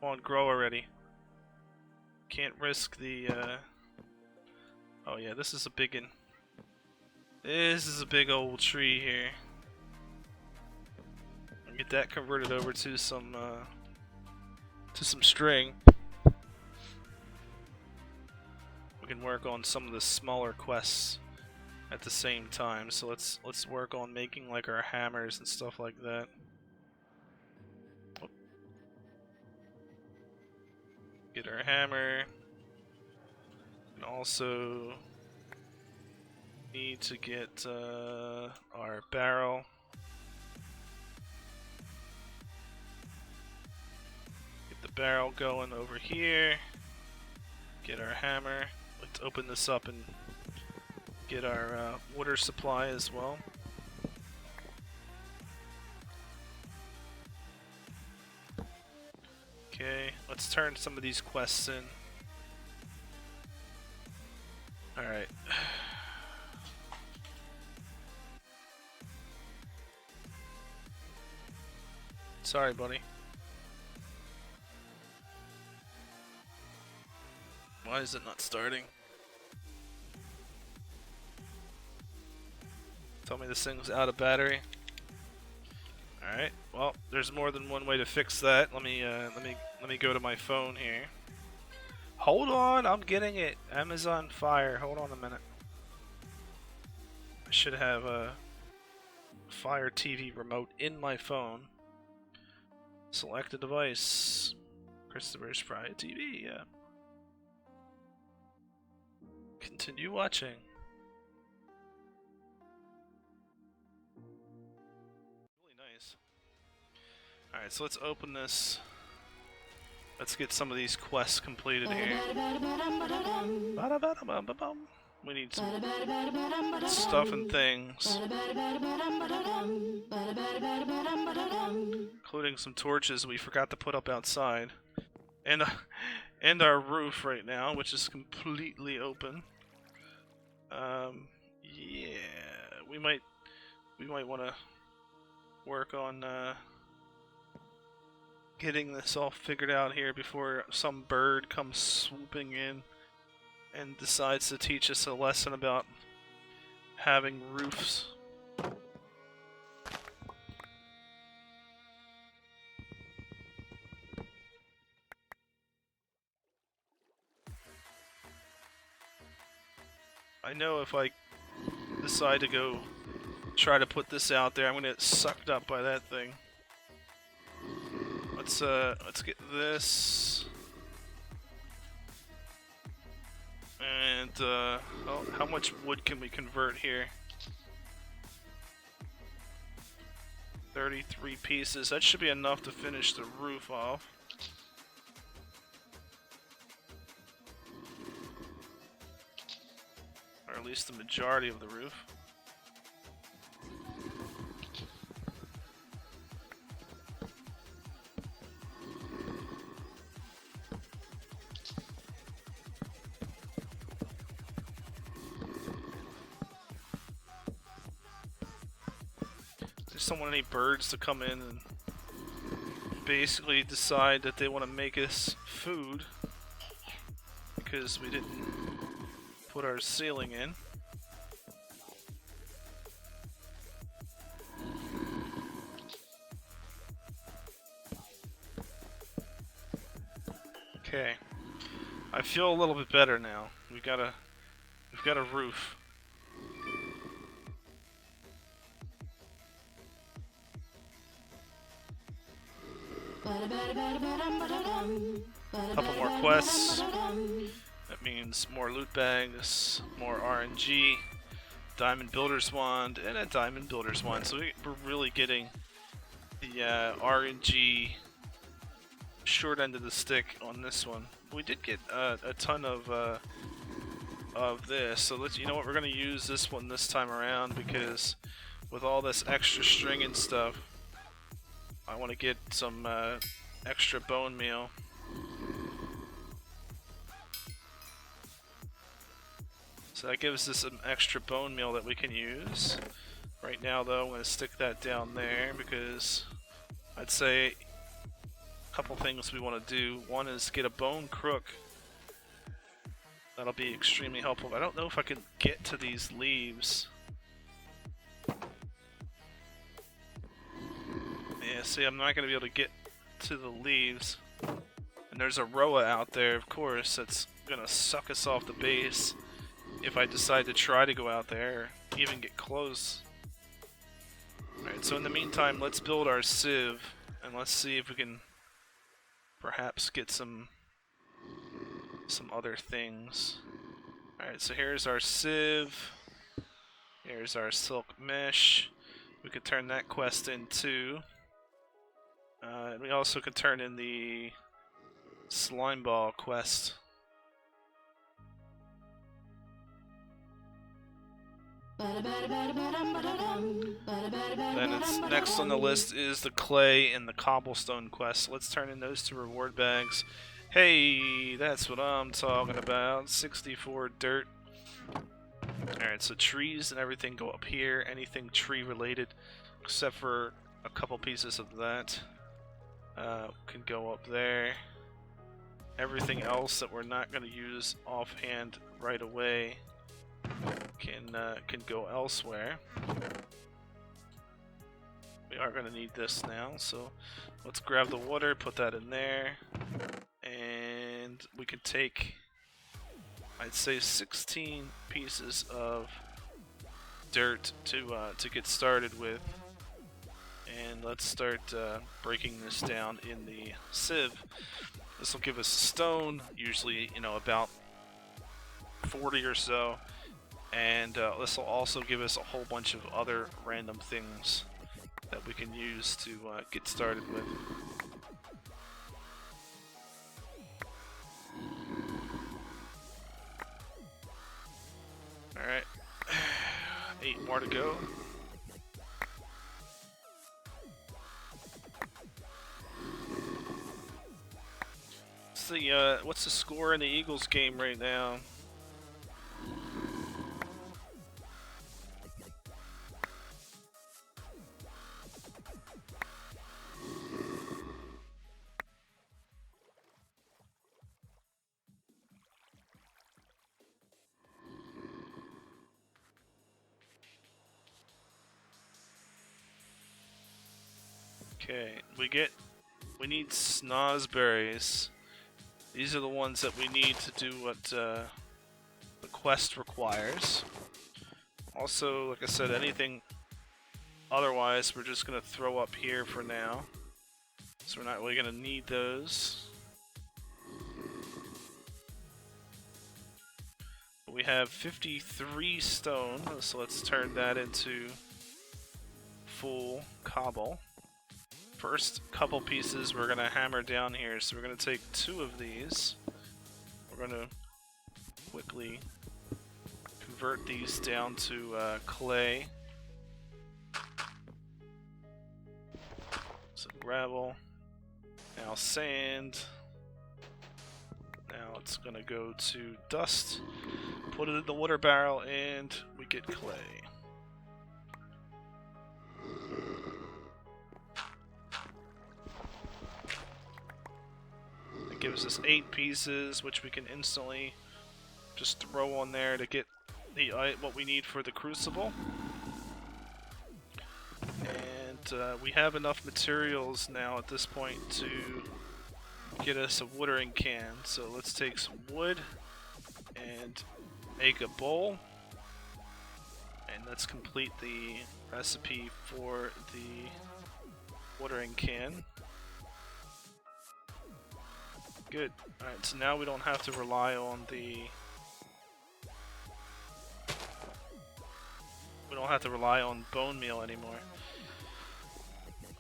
Come on, grow already. Can't risk the, Oh yeah, this is a big one. This is a big old tree here. I'll get that converted over to some string. We can work on some of the smaller quests at the same time. So let's work on making like our hammers and stuff like that. Get our hammer. And also need to get our barrel. Get the barrel going over here. Get our hammer. Let's open this up and get our water supply as well. Okay, let's turn some of these quests in. Alright. Sorry, buddy. Why is it not starting? Tell me this thing's out of battery. Alright, well, there's more than one way to fix that. Let me go to my phone here. Hold on, I'm getting it. Amazon Fire. Hold on a minute. I should have a Fire TV remote in my phone. Select a device. Christopher's Fire TV, yeah. Continue watching. Really nice. Alright, so let's open this. Let's get some of these quests completed here. We need some stuff and things. Including some torches we forgot to put up outside. And our roof right now, which is completely open. Yeah, we might want to work on getting this all figured out here before some bird comes swooping in and decides to teach us a lesson about having roofs. I know if I decide to go try to put this out there, I'm gonna get sucked up by that thing. Let's get this. And oh, how much wood can we convert here? 33 pieces. That should be enough to finish the roof off. Or at least the majority of the roof. Just don't want any birds to come in and basically decide that they want to make us food because we didn't put our ceiling in. Okay, I feel a little bit better now. We've got a roof. Couple more quests. That means more loot bags, more RNG, diamond builder's wand, and a diamond builder's wand. So we're really getting the RNG short end of the stick on this one. We did get a ton of this. So you know what? We're gonna use this one this time around because with all this extra string and stuff, I want to get some extra bone meal. So that gives us some extra bone meal that we can use. Right now though, I'm going to stick that down there because I'd say couple things we want to do. One is get a bone crook. That'll be extremely helpful. I don't know if I can get to these leaves. Yeah, see, I'm not going to be able to get to the leaves. And there's a Roa out there, of course, that's going to suck us off the base if I decide to try to go out there or even get close. Alright, so in the meantime, let's build our sieve, and let's see if we can perhaps get some other things. Alright, so here's our sieve. Here's our silk mesh. We could turn that quest in too. And we also could turn in the slime ball quest. Then it's next on the list is the clay and the cobblestone quest. Let's turn in those two reward bags. Hey, that's what I'm talking about. 64 dirt. Alright, so trees and everything go up here. Anything tree related, except for a couple pieces of that, can go up there. Everything else that we're not going to use offhand right away can go elsewhere. We are going to need this now, so let's grab the water, put that in there, and we could take, I'd say, 16 pieces of dirt to get started with, and let's start breaking this down in the sieve. This will give us stone, usually, you know, about 40 or so. And this will also give us a whole bunch of other random things that we can use to get started with. Alright, 8 more to go. What's the score in the Eagles game right now? Okay, we need snozberries. These are the ones that we need to do what the quest requires. Also, like I said, anything otherwise we're just going to throw up here for now. So we're not really going to need those. We have 53 stone, so let's turn that into full cobble. First couple pieces we're going to hammer down here, so we're going to take 2 of these. We're going to quickly convert these down to clay. So gravel, now sand, now it's going to go to dust, put it in the water barrel, and we get clay. Gives us 8 pieces, which we can instantly just throw on there to get the what we need for the crucible. And we have enough materials now at this point to get us a watering can. So let's take some wood and make a bowl, and let's complete the recipe for the watering can. Good. Alright, so now we don't have to rely on bone meal anymore.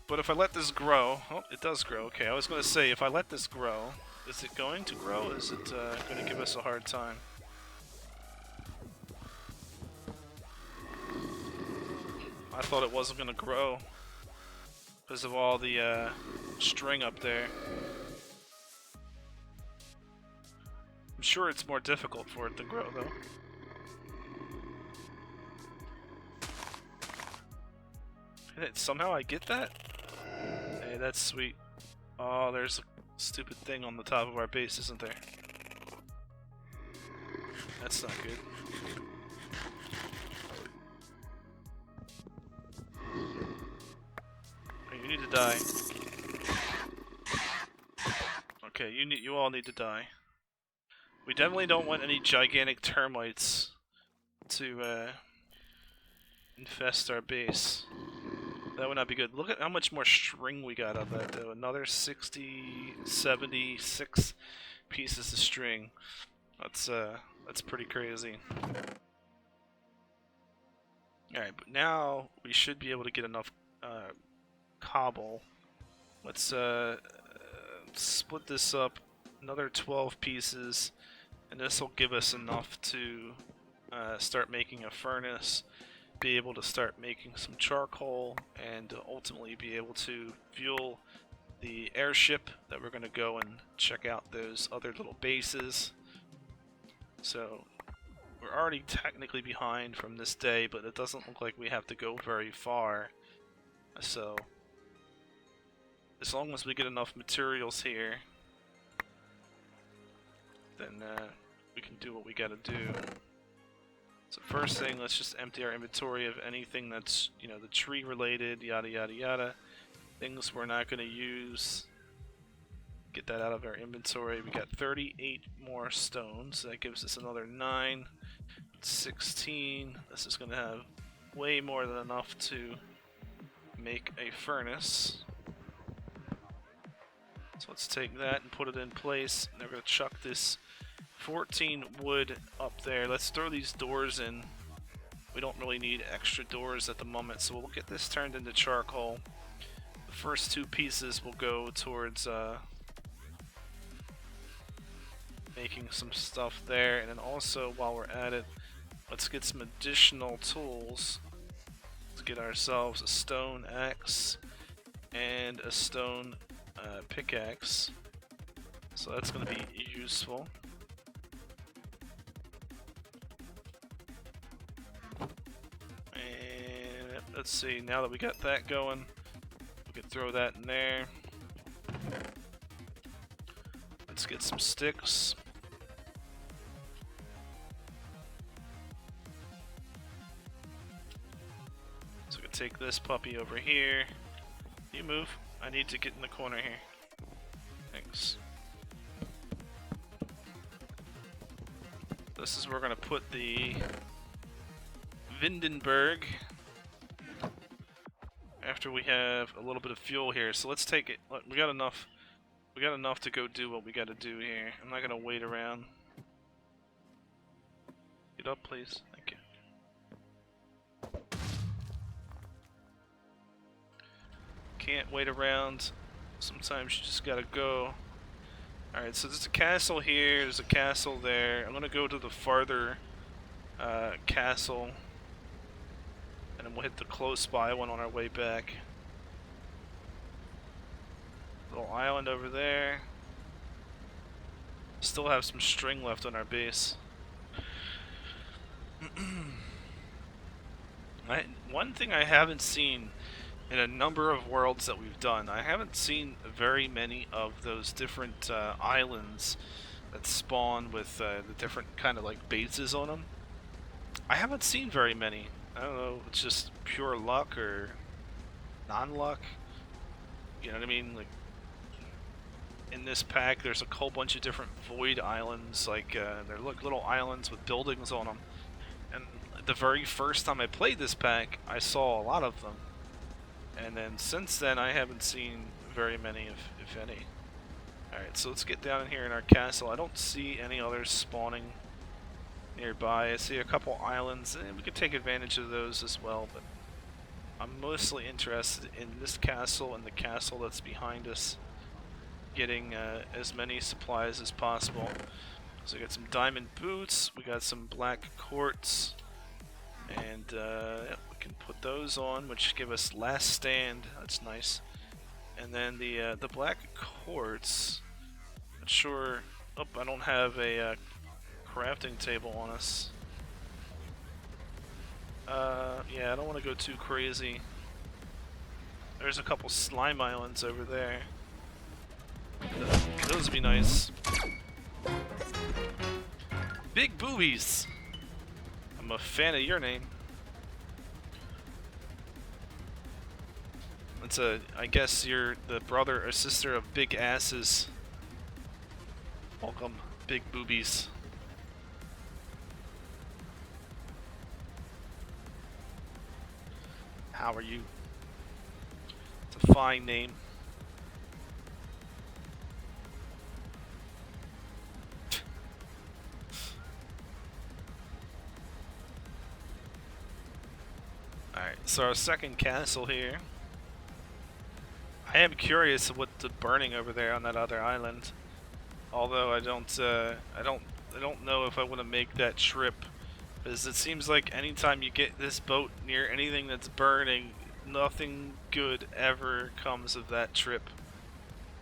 But if I let this grow, oh, it does grow. Okay, I was going to say, if I let this grow, is it going to grow? Is it going to give us a hard time? I thought it wasn't going to grow because of all the string up there. I'm sure it's more difficult for it to grow, though. Somehow I get that? Hey, that's sweet. Oh, there's a stupid thing on the top of our base, isn't there? That's not good. Oh, you need to die. Okay, you all need to die. We definitely don't want any gigantic termites to infest our base. That would not be good. Look at how much more string we got out of that, though. Another 60, 76 pieces of string. That's pretty crazy. Alright, but now we should be able to get enough cobble. Let's split this up, another 12 pieces, and this will give us enough to start making a furnace, be able to start making some charcoal, and ultimately be able to fuel the airship that we're going to go and check out those other little bases. So we're already technically behind from this day, but it doesn't look like we have to go very far. So as long as we get enough materials here, then we can do what we gotta do. So first thing, let's just empty our inventory of anything that's, you know, the tree related, yada yada yada. Things we're not gonna use. Get that out of our inventory. We got 38 more stones. That gives us another 9, 16. This is gonna have way more than enough to make a furnace. So let's take that and put it in place. And we're going to chuck this 14 wood up there. Let's throw these doors in. We don't really need extra doors at the moment, so we'll get this turned into charcoal. The first 2 pieces will go towards making some stuff there. And then also, while we're at it, let's get some additional tools. Let's get ourselves a stone axe and a stone pickaxe, so that's going to be useful. And let's see, now that we got that going, we can throw that in there. Let's get some sticks. So we can take this puppy over here. You move. I need to get in the corner here. Thanks. This is where we're going to put the Vindenberg after we have a little bit of fuel here. So let's take it. We got enough. We got enough to go do what we got to do here. I'm not going to wait around. Get up, please. Thank you. Can't wait around. Sometimes you just gotta go. Alright, so there's a castle here, there's a castle there. I'm gonna go to the farther castle, and then we'll hit the close by one on our way back. Little island over there. Still have some string left on our base. One thing I haven't seen in a number of worlds that we've done, I haven't seen very many of those different islands that spawn with the different kind of like bases on them. I haven't seen very many. I don't know, it's just pure luck or non-luck. You know what I mean? Like in this pack, there's a whole bunch of different void islands. Like they're little islands with buildings on them. And the very first time I played this pack, I saw a lot of them. And then since then, I haven't seen very many, if any. Alright, so let's get down in here in our castle. I don't see any others spawning nearby. I see a couple islands, and we could take advantage of those as well, but I'm mostly interested in this castle and the castle that's behind us, getting as many supplies as possible. So we got some diamond boots, we got some black quartz, and yep, we can put those on, which give us last stand. That's nice. And then the black quartz. Not sure. Oh, I don't have a crafting table on us. Yeah, I don't want to go too crazy. There's a couple slime islands over there. Those would be nice. Big boobies! I'm a fan of your name. It's I guess you're the brother or sister of big asses. Welcome, big boobies. How are you? It's a fine name. Alright, so our second castle here. I am curious what the burning over there on that other island. Although I don't know if I want to make that trip, because it seems like anytime you get this boat near anything that's burning, nothing good ever comes of that trip.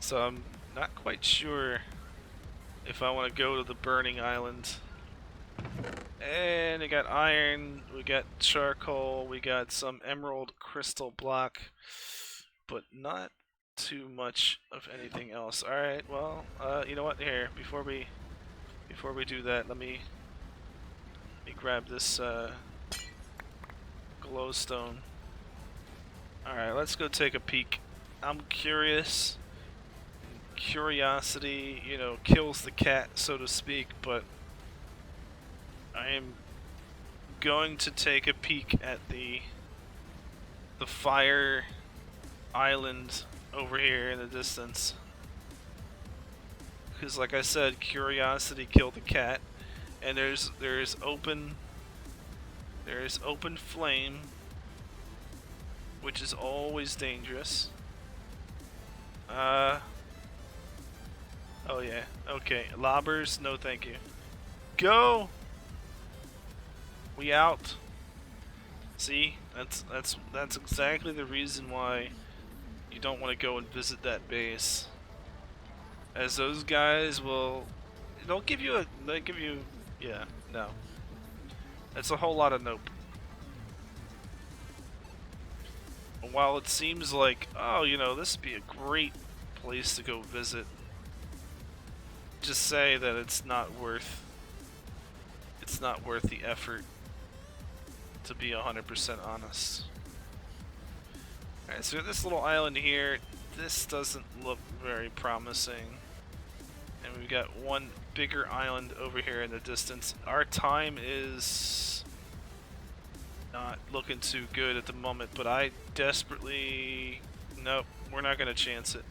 So I'm not quite sure if I want to go to the burning island. And we got iron, we got charcoal, we got some emerald crystal block, but not too much of anything else. Alright, well, you know what, here, before we do that, let me grab this glowstone. Alright, let's go take a peek. I'm curious. Curiosity, you know, kills the cat, so to speak, but I am going to take a peek at the fire island over here in the distance. Because like I said, curiosity killed the cat, and there's open flame, which is always dangerous. Oh yeah, okay. Lobbers, no thank you. Go! We out. See? That's exactly the reason why you don't want to go and visit that base. As those guys will they'll give you yeah, no. That's a whole lot of nope. While it seems like, oh, you know, this would be a great place to go visit, just say that it's not worth the effort, to be 100% honest. Alright, so this little island here, this doesn't look very promising. And we've got one bigger island over here in the distance. Our time is not looking too good at the moment, but I desperately... Nope, we're not going to chance it.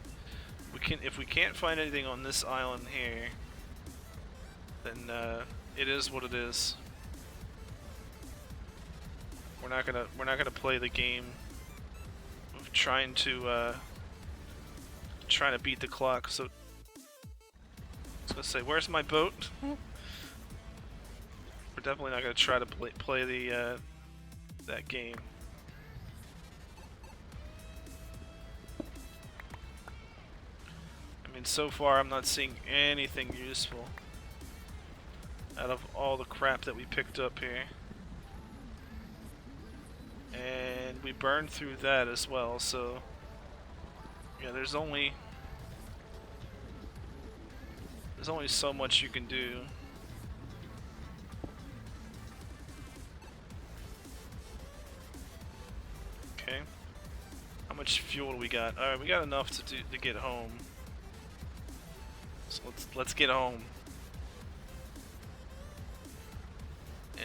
If we can't find anything on this island here, then it is what it is. We're not gonna play the game of trying to beat the clock. So I was gonna say, where's my boat? We're definitely not gonna try to play the that game. I mean, so far I'm not seeing anything useful out of all the crap that we picked up here. And we burned through that as well, so yeah, there's only so much you can do. Okay. How much fuel do we got? Alright, we got enough to get home. So let's get home.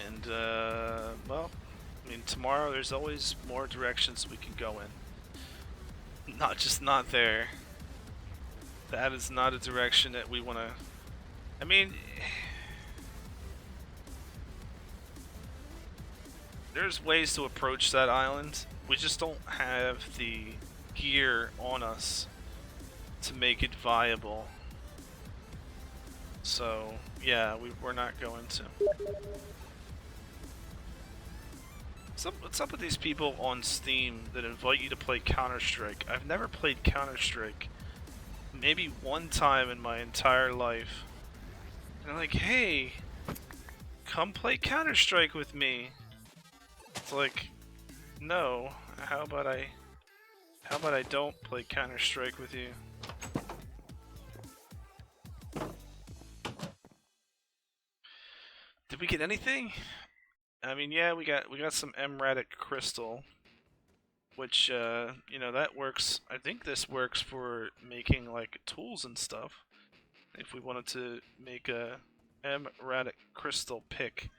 And well, I mean, tomorrow there's always more directions we can go in. Not there. That is not a direction that we want to... I mean... There's ways to approach that island. We just don't have the gear on us to make it viable. So, yeah, we're not going to. What's up with these people on Steam that invite you to play Counter-Strike? I've never played Counter-Strike. Maybe one time in my entire life. And they're like, hey, come play Counter-Strike with me. It's like, no. How about I don't play Counter-Strike with you? we get anything? I mean, yeah, we got some emerald crystal, which you know, that works. I think this works for making like tools and stuff. If we wanted to make a emerald crystal pick,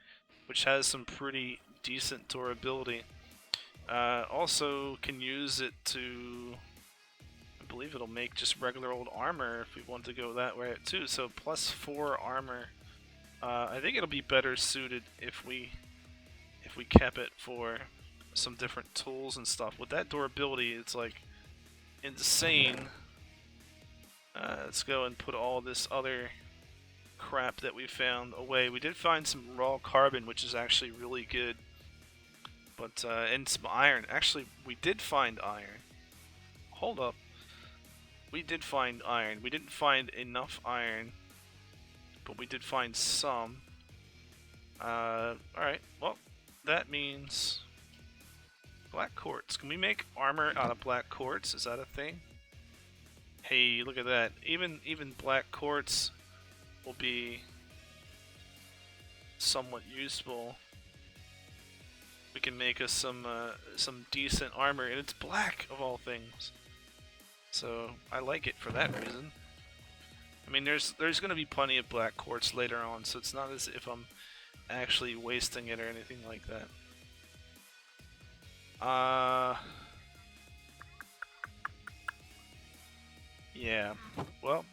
which has some pretty decent durability. Also can use it to, I believe it'll make just regular old armor if we want to go that way too. So +4 armor. I think it'll be better suited if we kept it for some different tools and stuff. With that durability, it's like insane. Let's go and put all this other crap that we found away. We did find some raw carbon, which is actually really good. But, and some iron. Actually, we did find iron. Hold up. We did find iron. We didn't find enough iron, but we did find some. Alright, well, that means black quartz. Can we make armor out of black quartz? Is that a thing? Hey, look at that. Even black quartz will be somewhat useful. We can make us some decent armor, and it's black of all things. So I like it for that reason. I mean, there's going to be plenty of black quartz later on, so it's not as if I'm actually wasting it or anything like that. Yeah. Well,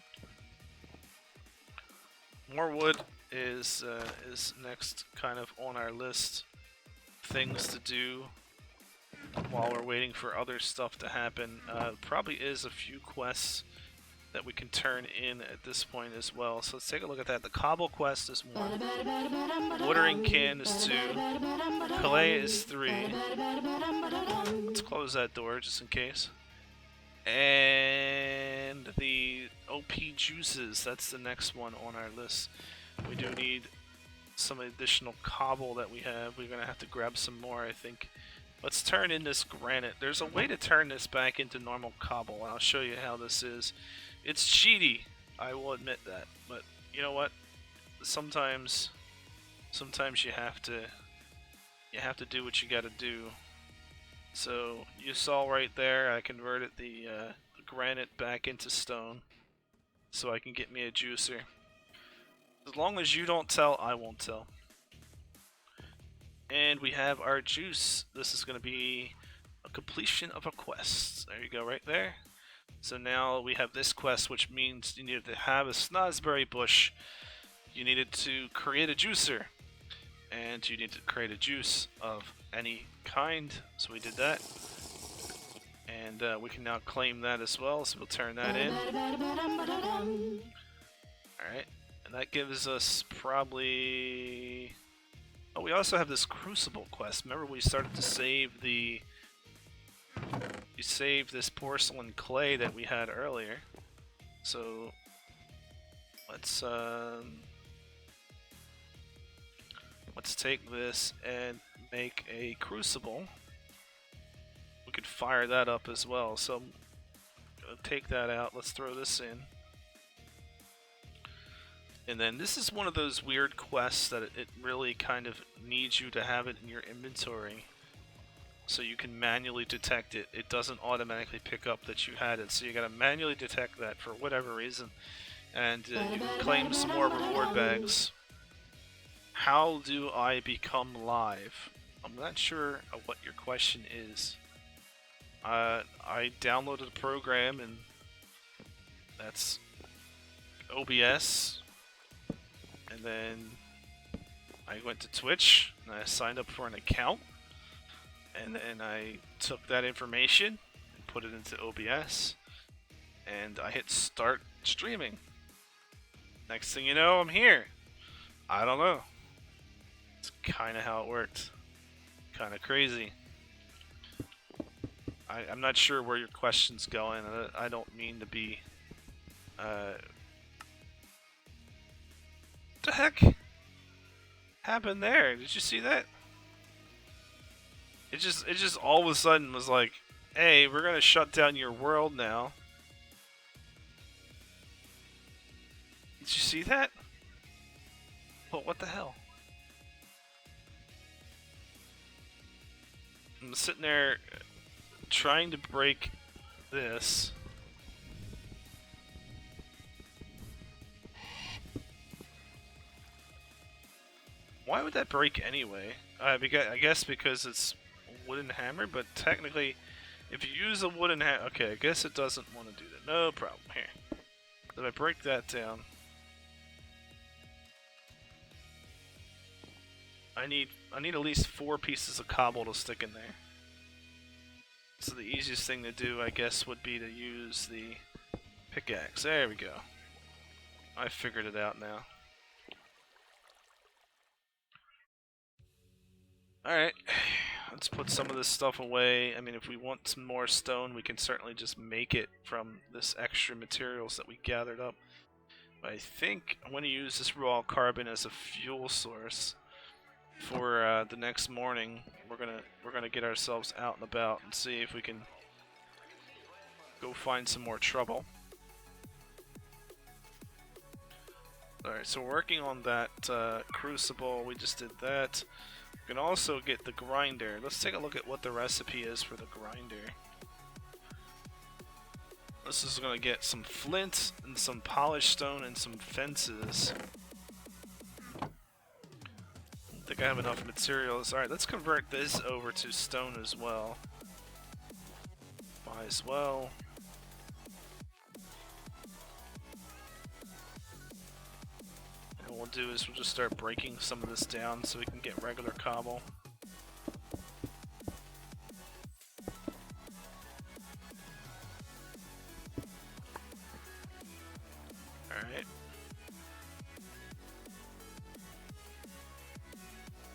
more wood is next kind of on our list. Things to do while we're waiting for other stuff to happen. Probably is a few quests that we can turn in at this point as well. So let's take a look at that. The cobble quest is 1. Watering can is 2. Clay is 3. Let's close that door just in case. And the OP juices, that's the next one on our list. We do need some additional cobble that we have. We're going to have to grab some more, I think. Let's turn in this granite. There's a way to turn this back into normal cobble, and I'll show you how this is. It's cheaty, I will admit that, but you know what? Sometimes you have to do what you got to do. So you saw right there, I converted the granite back into stone, so I can get me a juicer. As long as you don't tell, I won't tell. And we have our juice. This is going to be a completion of a quest. There you go, right there. So now we have this quest, which means you needed to have a snozzberry bush. You needed to create a juicer. And you need to create a juice of any kind. So we did that. And we can now claim that as well. So we'll turn that in. Alright. And that gives us probably... Oh, we also have this crucible quest. Remember we started to save the... We saved this porcelain clay that we had earlier. So let's take this and make a crucible. We could fire that up as well. So I'm gonna take that out. Let's throw this in. And then this is one of those weird quests that it really kind of needs you to have it in your inventory so you can manually detect it. It doesn't automatically pick up that you had it, so you gotta manually detect that for whatever reason. And you can claim some more reward bags. How do I become live? I'm not sure what your question is. I downloaded a program, and that's OBS. And then I went to Twitch and I signed up for an account, and then I took that information and put it into OBS, and I hit start streaming. Next thing you know, I'm here. I don't know. It's kind of how it worked. Kind of crazy. I'm not sure where your question's going. I don't mean to be What the heck happened there? Did you see that? It just all of a sudden was like, hey, we're gonna shut down your world now. Did you see that? What the hell? I'm sitting there trying to break this. Why would that break anyway? Because, I guess because it's a wooden hammer, but technically, if you use a wooden hammer... Okay, I guess it doesn't want to do that. No problem. Here. If I break that down... I need at least 4 pieces of cobble to stick in there. So the easiest thing to do, I guess, would be to use the pickaxe. There we go. I figured it out now. Alright, let's put some of this stuff away. I mean, if we want some more stone, we can certainly just make it from this extra materials that we gathered up. But I think I'm going to use this raw carbon as a fuel source for the next morning. We're gonna get ourselves out and about and see if we can go find some more trouble. Alright, so we're working on that crucible. We just did that. We can also get the grinder. Let's take a look at what the recipe is for the grinder. This is going to get some flint and some polished stone and some fences. I think I have enough materials. Alright, let's convert this over to stone as well. Might as well. What we'll do is we'll just start breaking some of this down so we can get regular cobble. Alright.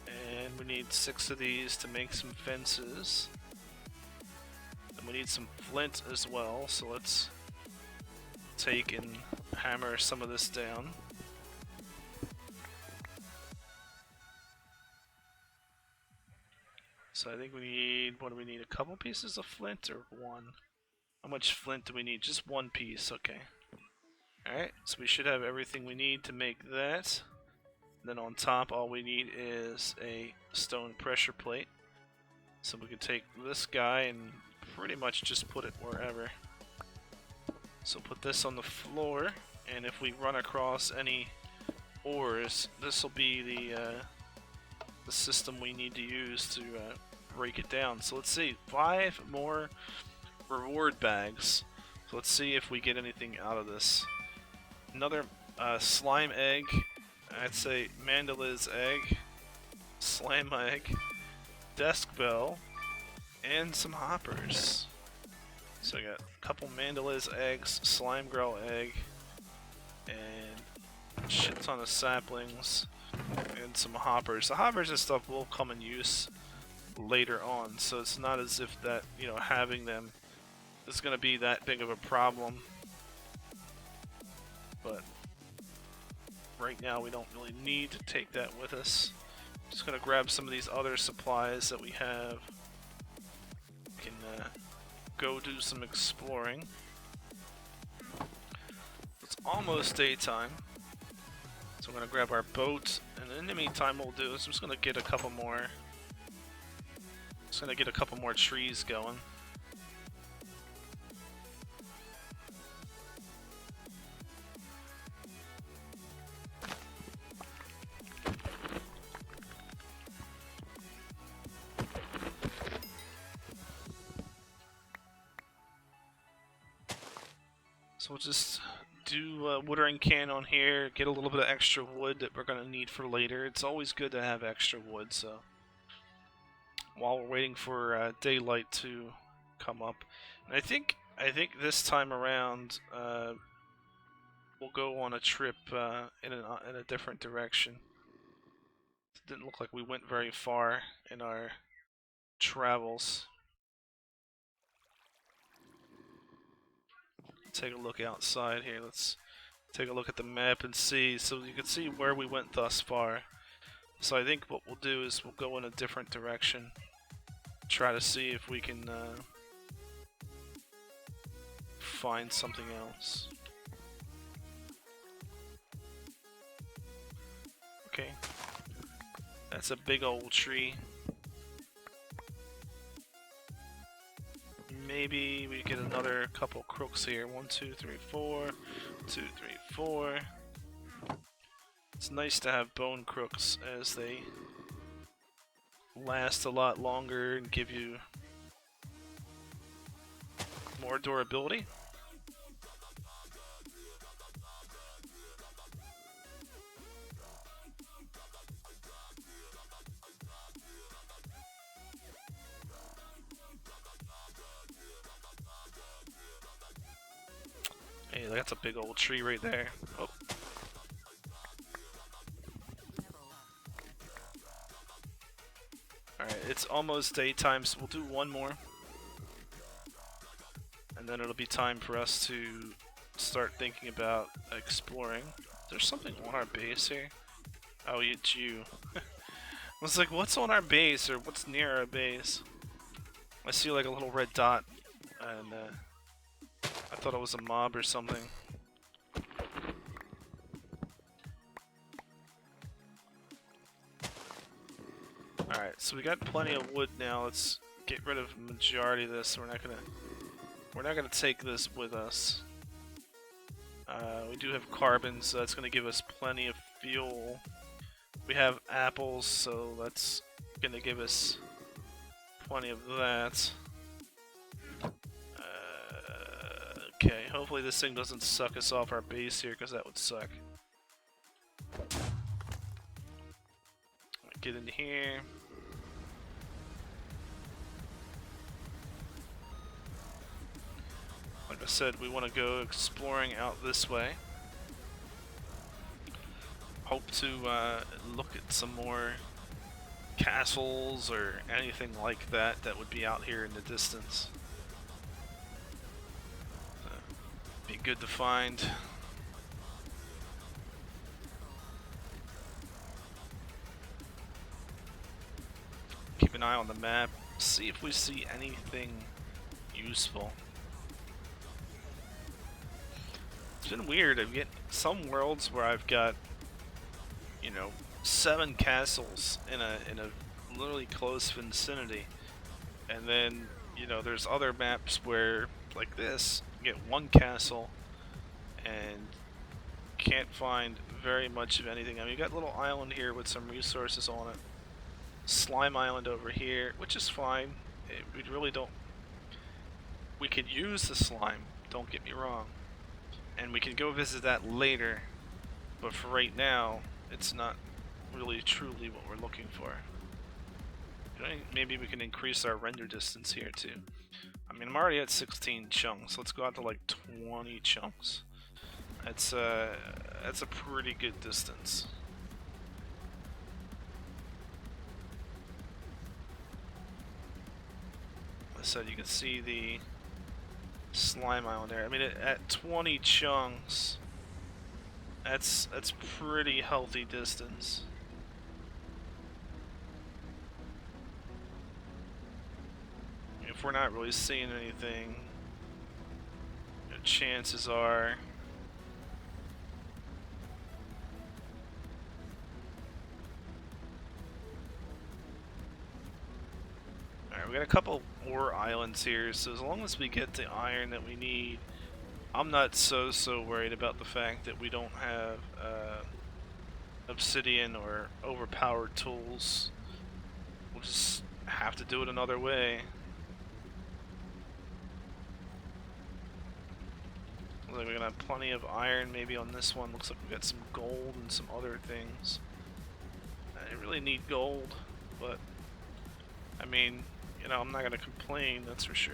And we need 6 of these to make some fences. And we need some flint as well, so let's take and hammer some of this down. So I think we need, what do we need, a couple pieces of flint or 1? How much flint do we need? Just 1 piece, okay. Alright, so we should have everything we need to make that. Then on top, all we need is a stone pressure plate. So we can take this guy and pretty much just put it wherever. So put this on the floor, and if we run across any ores, this will be the system we need to use to break it down. So let's see, 5 more reward bags. So let's see if we get anything out of this. Another slime egg. I'd say Mandala's egg, slime egg, desk bell, and some hoppers. So I got a couple Mandala's eggs, slime girl egg, and a shit ton of saplings, and some hoppers. The hoppers and stuff will come in use later on, so it's not as if that, you know, having them is going to be that big of a problem. But right now we don't really need to take that with us. Just going to grab some of these other supplies that we have. We can go do some exploring. It's almost daytime. So I'm going to grab our boat, and in the meantime what we'll do is I'm just going to get a couple more trees going. So we'll just do a watering can on here, get a little bit of extra wood that we're going to need for later. It's always good to have extra wood, so while we're waiting for daylight to come up. And I think this time around we'll go on a trip in a different direction. It didn't look like we went very far in our travels. Take a look outside here. Let's take a look at the map and see, so you can see where we went thus far. So I think what we'll do is we'll go in a different direction, try to see if we can find something else. Okay, that's a big old tree. maybe we get another couple crooks here. 1, 2, 3, 4. 2, 3, 4. It's nice to have bone crooks as they last a lot longer and give you more durability. Hey, that's a big old tree right there. Oh. Alright, it's almost daytime, so we'll do one more. And then it'll be time for us to start thinking about exploring. There's something on our base here. Oh, it's you. I was like, what's on our base, or what's near our base? I see like a little red dot, and I thought it was a mob or something. Alright, so we got plenty of wood now. Let's get rid of the majority of this. We're not gonna take this with us. We do have carbon, so that's gonna give us plenty of fuel. We have apples, so that's gonna give us plenty of that. Okay, hopefully this thing doesn't suck us off our base here, because that would suck. Get in here. Like I said, we want to go exploring out this way. Hope to look at some more castles or anything like that that would be out here in the distance. Be good to find. Keep an eye on the map, see if we see anything useful. It's been weird. I've got some worlds where I've got, you know, 7 castles in a literally close vicinity, and then, you know, there's other maps where, like this, you get 1 castle and can't find very much of anything. I mean, you got a little island here with some resources on it. Slime island over here, which is fine. We really don't. We could use the slime, don't get me wrong, and we can go visit that later, but for right now it's not really truly what we're looking for. Maybe we can increase our render distance here too. I mean, I'm already at 16 chunks. Let's go out to like 20 chunks. That's a pretty good distance. Like I said, you can see the slime island there. I mean, at 20 chunks, that's pretty healthy distance. If we're not really seeing anything, you know, chances are we got a couple more islands here, so as long as we get the iron that we need, I'm not so worried about the fact that we don't have obsidian or overpowered tools. We'll just have to do it another way. Looks like we're gonna have plenty of iron maybe on this one. Looks like we got some gold and some other things. I really need gold, but I mean, you know, I'm not gonna complain, that's for sure.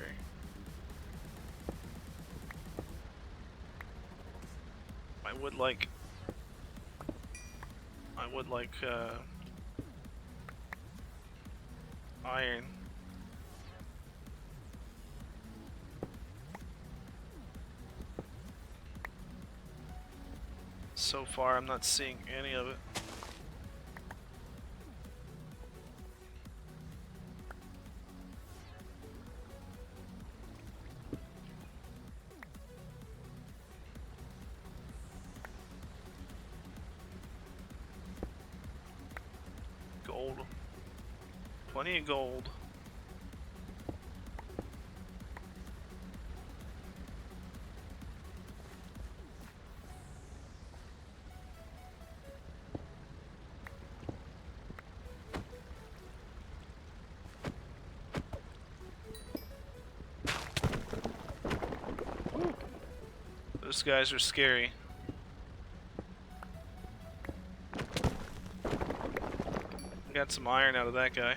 I would like iron. So far, I'm not seeing any of it. Gold. Plenty of gold. Those guys are scary. We got some iron out of that guy.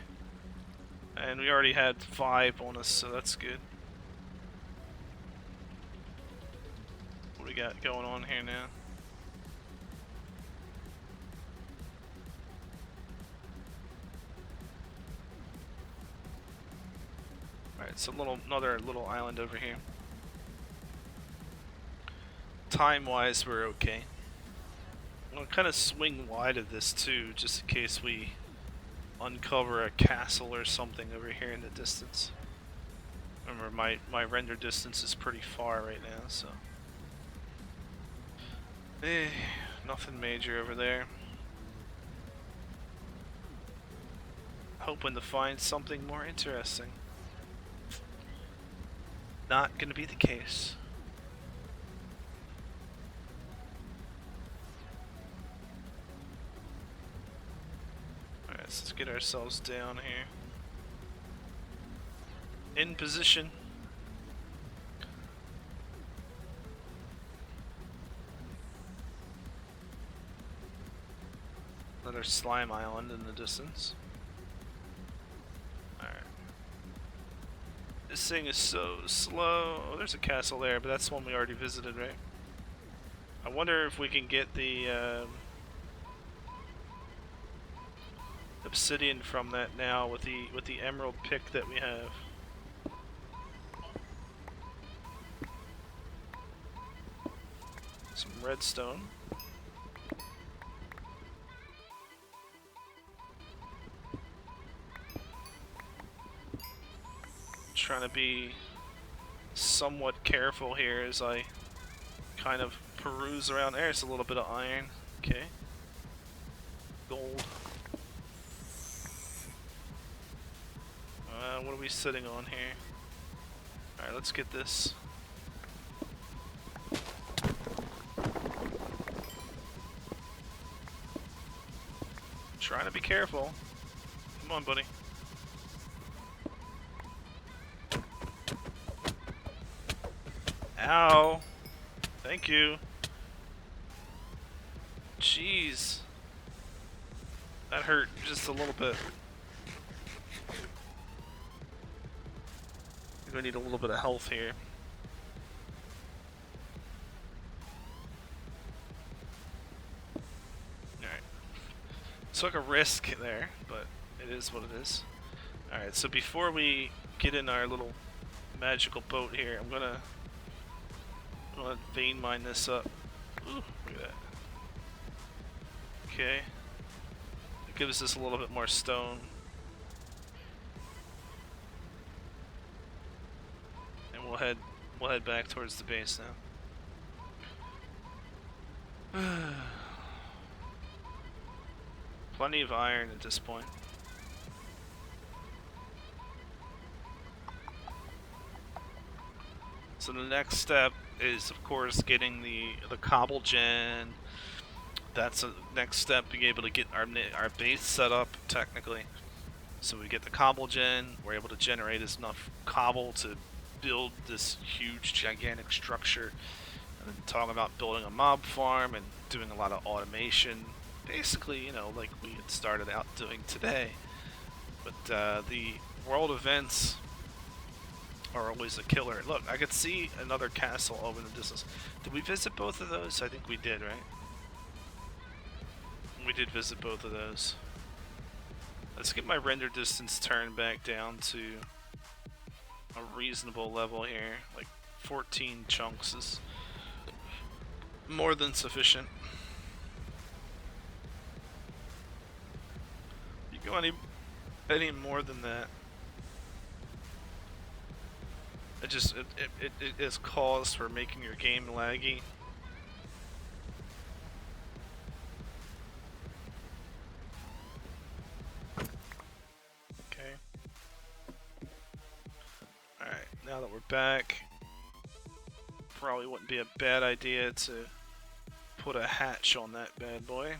And we already had 5 on us, so that's good. What do we got going on here now? Alright, so another little island over here. Time-wise, we're okay. I'm gonna kind of swing wide of this too, just in case we uncover a castle or something over here in the distance. Remember, my render distance is pretty far right now, so... nothing major over there. Hoping to find something more interesting. Not gonna be the case. Alright, so let's get ourselves down here. In position. Another slime island in the distance. Alright. This thing is so slow. Oh, there's a castle there, but that's the one we already visited, right? I wonder if we can get the obsidian from that now with the emerald pick that we have. Some redstone. Trying to be somewhat careful here as I kind of peruse around. There's a little bit of iron. Okay. Gold. What are we sitting on here? Alright, let's get this. Trying to be careful. Come on, buddy. Ow. Thank you. Jeez. That hurt just a little bit. I'm gonna need a little bit of health here. Alright. Took a risk there, but it is what it is. Alright, so before we get in our little magical boat here, I'm gonna vein mine this up. Ooh, look at that. Okay. It gives us a little bit more stone. And we'll head back towards the base now. Plenty of iron at this point. So the next step is, of course, getting the cobble gen. That's the next step, being able to get our base set up technically. So we get the cobble gen, we're able to generate enough cobble to build this huge, gigantic structure. And then talking about building a mob farm and doing a lot of automation. Basically, you know, like we had started out doing today. But the world events are always a killer. Look, I could see another castle over in the distance. Did we visit both of those? I think we did, right? We did visit both of those. Let's get my render distance turned back down to a reasonable level here. Like 14 chunks is more than sufficient. You go any more than that, it is cause for making your game laggy. Okay. Alright, now that we're back, probably wouldn't be a bad idea to put a hatch on that bad boy.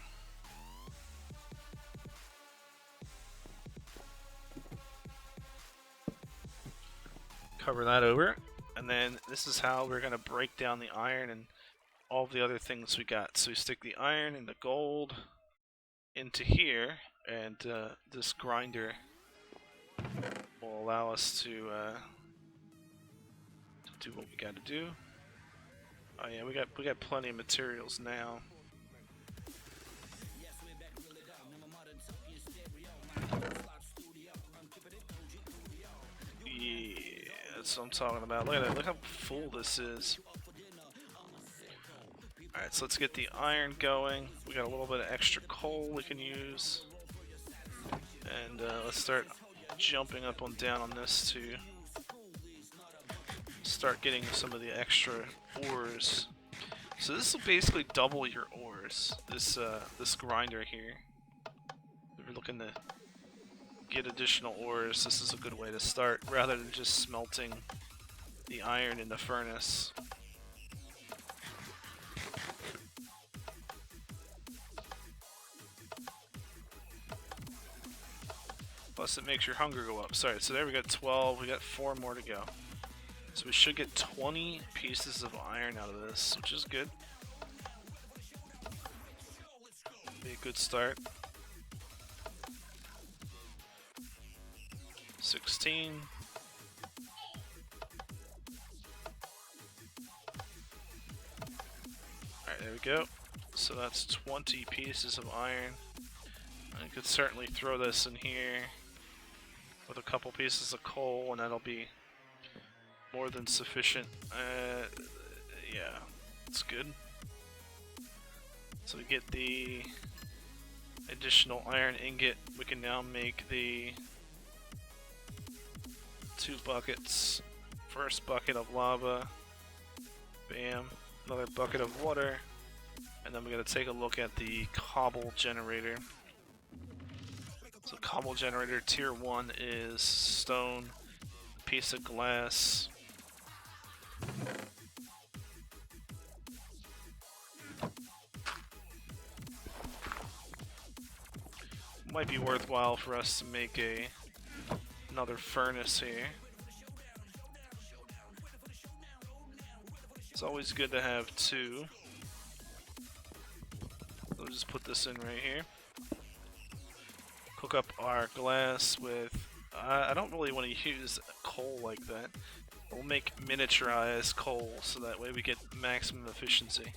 Cover that over, and then this is how we're going to break down the iron and all the other things we got. So we stick the iron and the gold into here, and this grinder will allow us to do what we got to do. Oh yeah, we got plenty of materials now. Yeah, that's what I'm talking about. Look at that. Look how full this is. Alright, so let's get the iron going. We got a little bit of extra coal we can use. And let's start jumping up and down on this to start getting some of the extra ores. So this will basically double your ores, this grinder here. If you're looking to get additional ores, this is a good way to start, rather than just smelting the iron in the furnace. Plus it makes your hunger go up. Sorry, so there we got 12, we got 4 more to go. So we should get 20 pieces of iron out of this, which is good. Be a good start. 16. Alright, there we go. So that's 20 pieces of iron. I could certainly throw this in here with a couple pieces of coal, and that'll be more than sufficient. Yeah, it's good. So we get the additional iron ingot. We can now make the 2 buckets. First bucket of lava. Bam. Another bucket of water. And then we gotta take a look at the cobble generator. So cobble generator tier 1 is stone, piece of glass, might be worthwhile for us to make another furnace here. It's always good to have 2. So we'll just put this in right here. Hook up our glass with... I don't really want to use coal like that. We'll make miniaturized coal so that way we get maximum efficiency.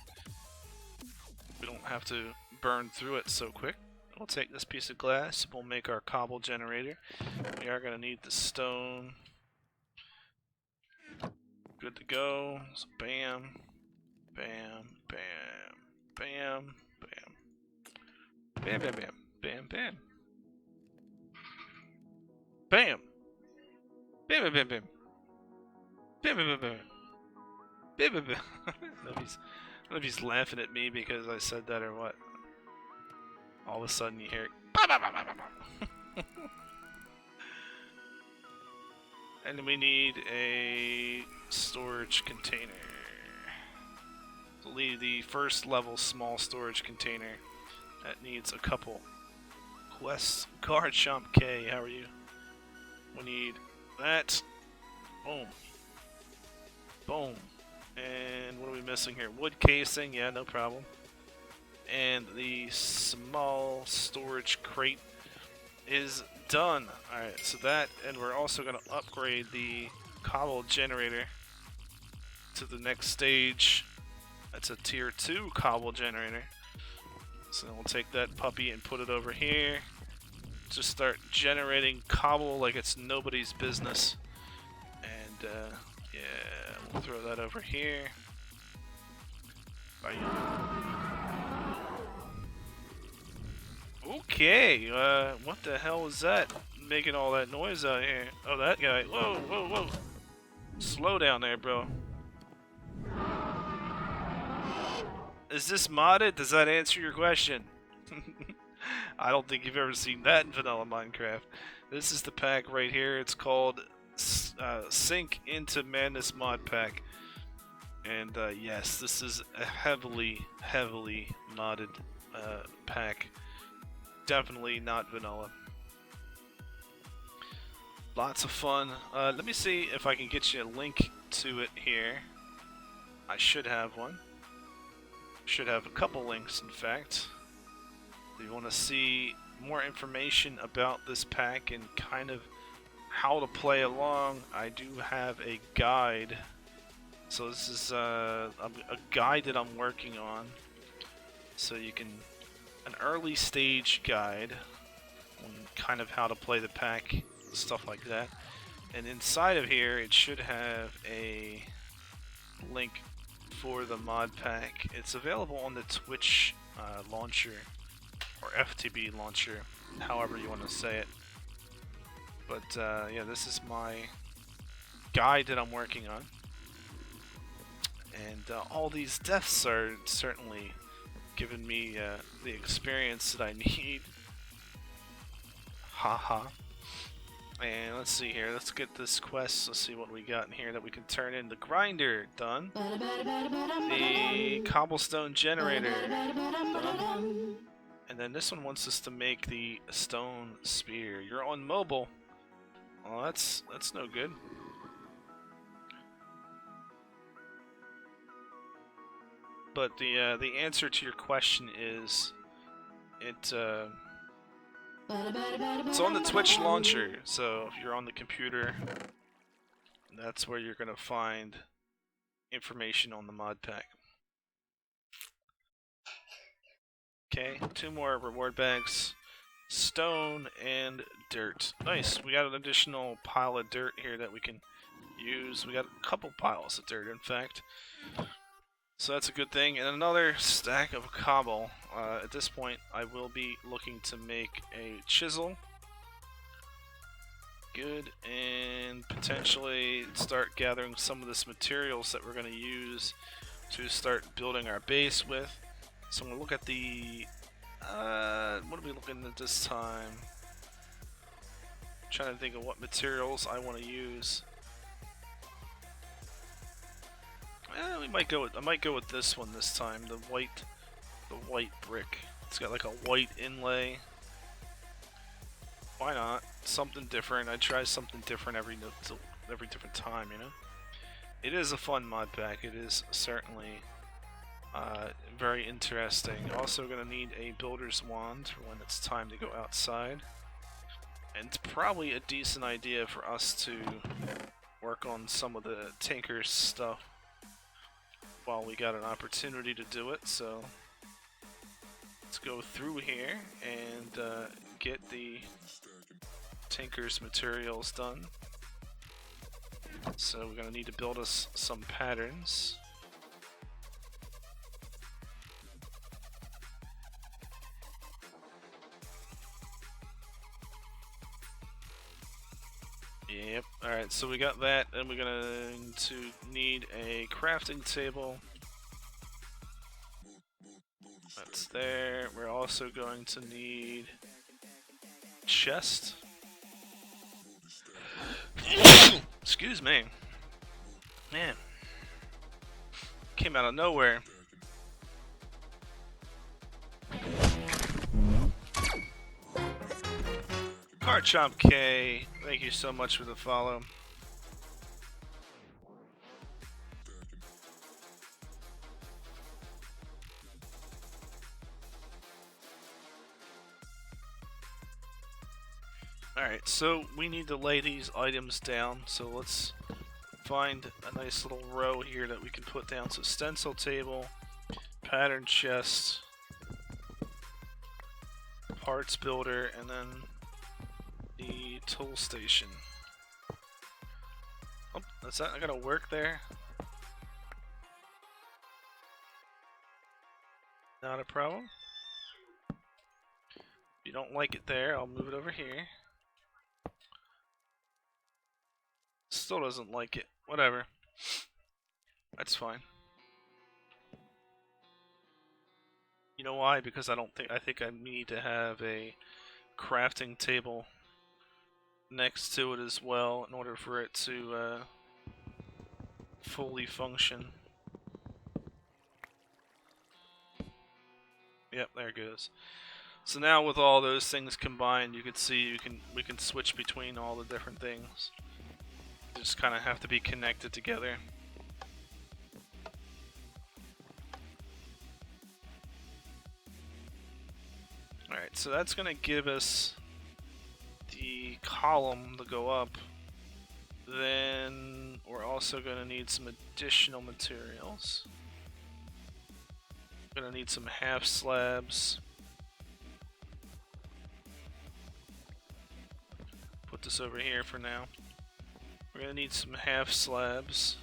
We don't have to burn through it so quick. We'll take this piece of glass, we'll make our cobble generator. We are going to need the stone. Good to go. So bam, bam, bam, bam, bam, bam, bam, bam, bam, bam. Bam! Bam bam bam bam! Bam bam bam bam! Bam bam bam! I don't know if he's laughing at me because I said that or what. All of a sudden you hear and we need a storage container. We'll leave the first level small storage container. That needs a couple. Quest Guard Chomp K, how are you? We need that. Boom. Boom. And what are we missing here? Wood casing, yeah, no problem. And the small storage crate is done. Alright, so that, and we're also going to upgrade the cobble generator to the next stage. That's a tier 2 cobble generator. So we'll take that puppy and put it over here. Just start generating cobble like it's nobody's business. And yeah, we'll throw that over here. Okay, what the hell was that? Making all that noise out here. Oh, that guy. Whoa, whoa, whoa. Slow down there, bro. Is this modded? Does that answer your question? I don't think you've ever seen that in vanilla Minecraft. This is the pack right here. It's called Into Madness Modpack. And yes, this is a heavily modded pack. Definitely not vanilla. Lots of fun. Let me see if I can get you a link to it here. I should have one. Should have a couple links, in fact. If you want to see more information about this pack and kind of how to play along, I do have a guide. So this is a guide that I'm working on. So you can, an early stage guide on kind of how to play the pack, stuff like that. And inside of here, it should have a link for the mod pack. It's available on the Twitch launcher, or FTB launcher, however you want to say it. But yeah, this is my guide that I'm working on. And all these deaths are certainly giving me the experience that I need. Haha. And let's see here, let's get this quest, let's see what we got in here that we can turn in. The grinder, done. The cobblestone generator, done. And then this one wants us to make the stone spear. You're on mobile. Well, that's no good. But the answer to your question is, it's on the Twitch launcher. So if you're on the computer, that's where you're gonna find information on the mod pack. Okay, 2 more reward bags. Stone and dirt. Nice, we got an additional pile of dirt here that we can use. We got a couple piles of dirt, in fact. So that's a good thing. And another stack of cobble. At this point, I will be looking to make a chisel. Good, and potentially start gathering some of this materials that we're going to use to start building our base with. So I'm going to look at the... what are we looking at this time? I'm trying to think of what materials I want to use. We might go with, I might go with this one this time, the white brick. It's got like a white inlay. Why not? Something different. I try something different every different time, you know. It is a fun mod pack. It is certainly very interesting. Also gonna need a builder's wand for when it's time to go outside. And it's probably a decent idea for us to work on some of the Tinker's stuff while we got an opportunity to do it. So let's go through here and get the Tinker's materials done. So we're gonna need to build us some patterns. Yep, alright, so we got that, and we're going to need a crafting table. That's there. We're also going to need chest. Excuse me. Man. Came out of nowhere. Carchomp K, thank you so much for the follow. Alright, so we need to lay these items down, so let's find a nice little row here that we can put down. So stencil table, pattern chest, parts builder, and then the tool station. Oh, that's not gonna work there. Not a problem. If you don't like it there, I'll move it over here. Still doesn't like it. Whatever. That's fine. You know why? Because I think I need to have a crafting table next to it as well in order for it to fully function. Yep, there it goes. So now with all those things combined, you can see we can switch between all the different things. They just kind of have to be connected together. Alright, so that's gonna give us the column to go up. Then we're also gonna need some additional materials. We're gonna need some half slabs. Put this over here for now. We're gonna need some half slabs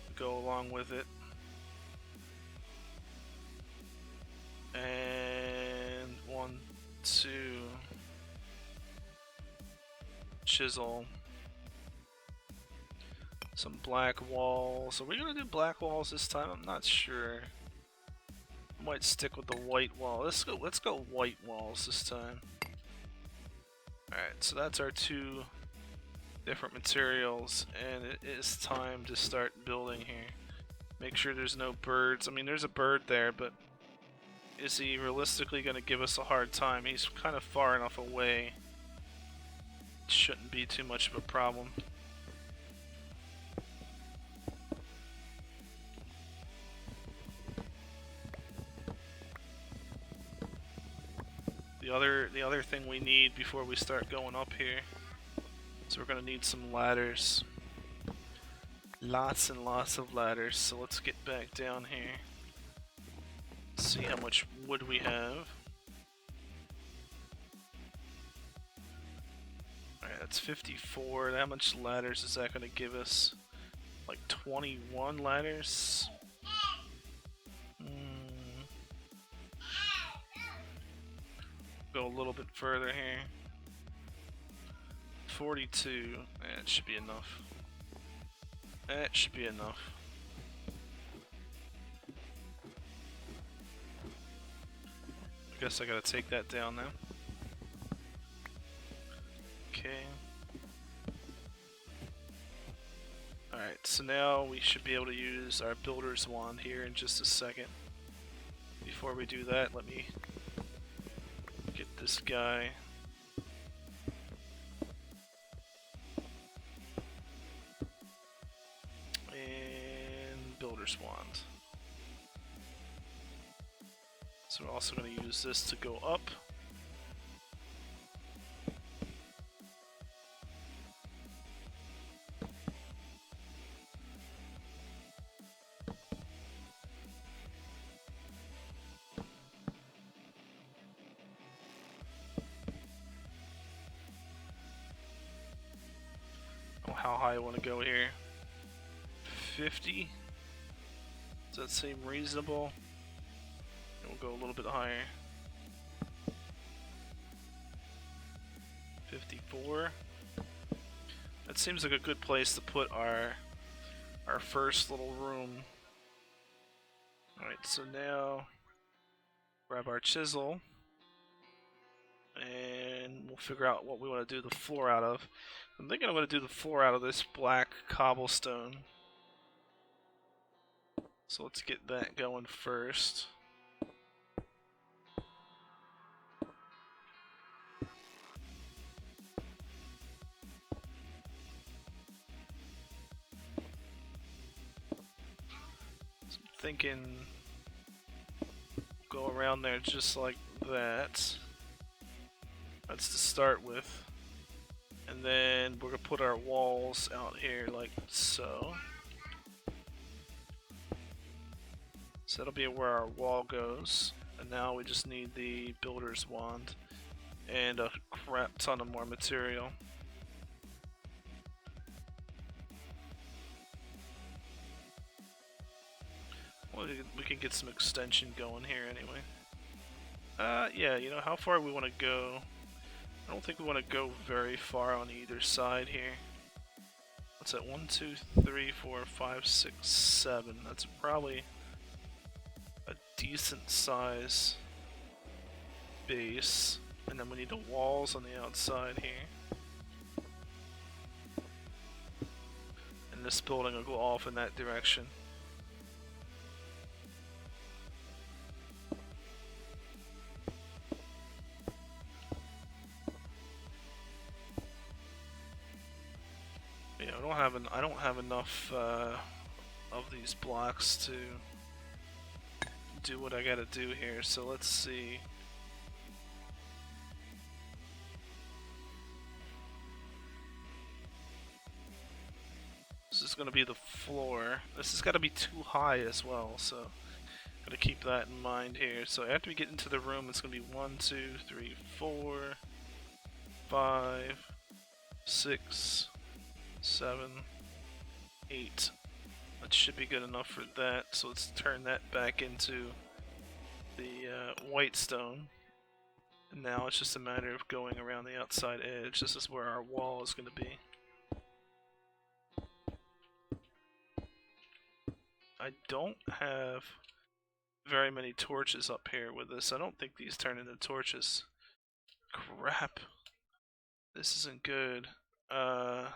to go along with it. And 1, 2 chisel. Some black walls. Are we gonna do black walls this time? I'm not sure. I might stick with the white wall. Let's go white walls this time. Alright, so that's our 2 different materials, and it is time to start building here. Make sure there's no birds. I mean, there's a bird there, but is he realistically going to give us a hard time? He's kind of far enough away. It shouldn't be too much of a problem. The other thing we need before we start going up here, so we're going to need some ladders. Lots and lots of ladders, so let's get back down here. See how much wood we have. Alright, that's 54. How much ladders is that going to give us? Like 21 ladders? Go a little bit further here. 42. That should be enough. That should be enough. I guess I gotta take that down now. Okay. Alright, so now we should be able to use our builder's wand here in just a second. Before we do that, let me get this guy. And builder's wand. So we're also going to use this to go up. How high I want to go here. 50? Does that seem reasonable? And we'll go a little bit higher. 54. That seems like a good place to put our first little room. Alright, so now grab our chisel and we'll figure out what we want to do the floor out of. I'm thinking I'm going to do the floor out of this black cobblestone. So let's get that going first. So I'm thinking go around there just like that. That's to start with. And then we're going to put our walls out here like so. So that'll be where our wall goes. And now we just need the builder's wand and a crap ton of more material. Well, we can get some extension going here anyway. Yeah, you know how far we want to go. I don't think we want to go very far on either side here. What's that? 1, 2, 3, 4, 5, 6, 7. That's probably a decent size base. And then we need the walls on the outside here. And this building will go off in that direction. I don't have enough of these blocks to do what I gotta do here, so let's see. This is gonna be the floor. This has gotta be too high as well, so gotta keep that in mind here. So after we get into the room, it's gonna be 1, 2, 3, 4, 5, 6, 7, 8. That should be good enough for that. So let's turn that back into the white stone. And now it's just a matter of going around the outside edge. This is where our wall is going to be. I don't have very many torches up here with this. I don't think these turn into torches. Crap. This isn't good. Well,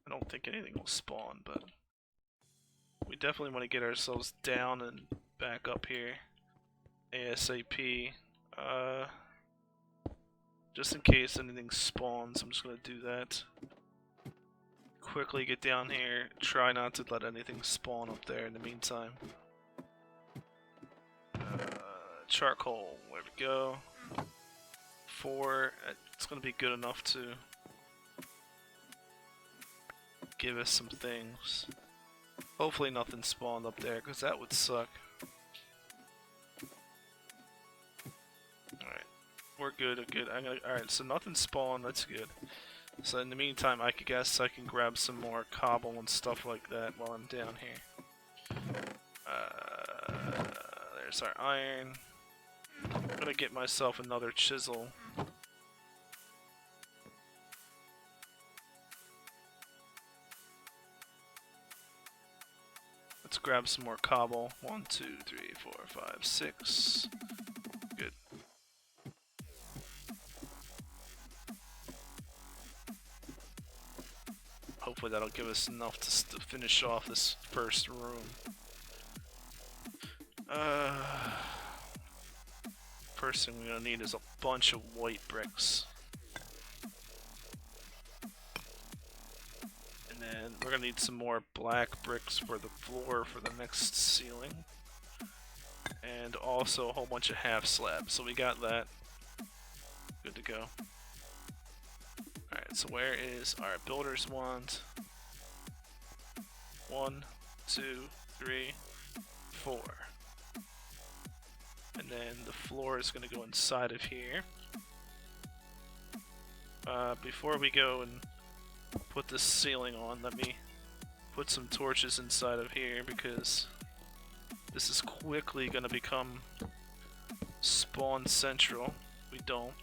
I don't think anything will spawn, but we definitely want to get ourselves down and back up here ASAP. Just in case anything spawns, I'm just going to do that. Quickly get down here, try not to let anything spawn up there in the meantime. Charcoal, there we go. 4, it's going to be good enough to give us some things. Hopefully nothing spawned up there, because that would suck. Alright, we're good, alright, so nothing spawned, that's good. So in the meantime, I guess I can grab some more cobble and stuff like that while I'm down here. There's our iron. I'm gonna get myself another chisel. Let's grab some more cobble. 1, 2, 3, 4, 5, 6. Good. Hopefully that'll give us enough to finish off this first room. First thing we're gonna need is a bunch of white bricks. And then we're gonna need some more black bricks for the floor for the next ceiling. And also a whole bunch of half slabs. So we got that. Good to go. Alright, so where is our builder's wand? 1, 2, 3, 4. And then the floor is going to go inside of here. Before we go and put this ceiling on, let me put some torches inside of here because this is quickly going to become spawn central. We don't.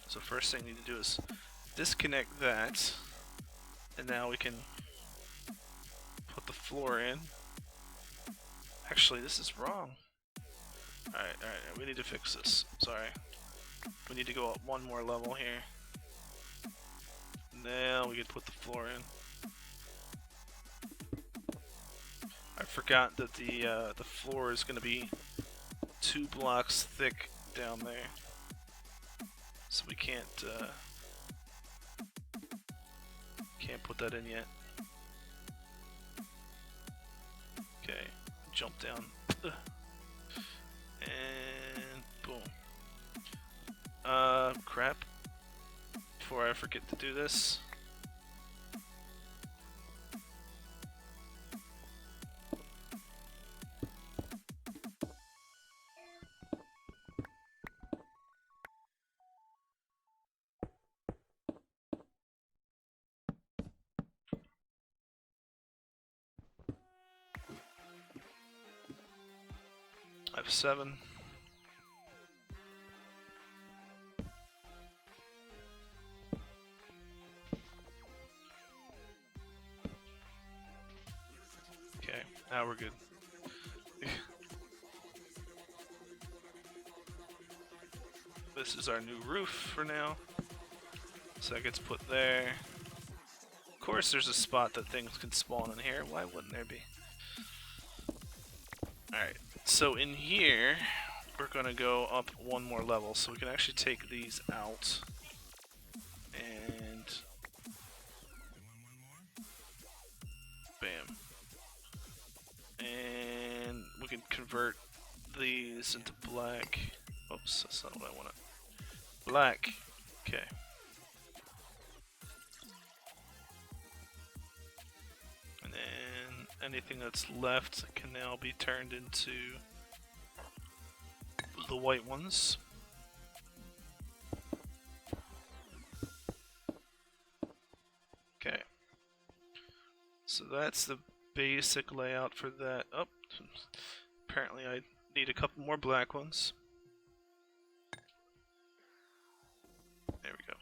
So first thing we need to do is disconnect that, and now we can put the floor in. Actually, this is wrong. Alright, we need to fix this. Sorry. We need to go up one more level here. Now we can put the floor in. I forgot that the floor is going to be 2 blocks thick down there. So we can't put that in yet. Okay, jump down. And boom. Crap. Before I forget to do this. I have 7. Okay, now we're good. This is our new roof for now. So that gets put there. course there's a spot that things can spawn in here. Why wouldn't there be? Alright, so in here, we're gonna go up one more level, so we can actually take these out. And... bam. And we can convert these into black. Oops, that's not what I wanted. Black. Okay. And then anything that's left can now be turned into the white ones. Okay. So that's the basic layout for that. Oh, apparently I need a couple more black ones. There we go.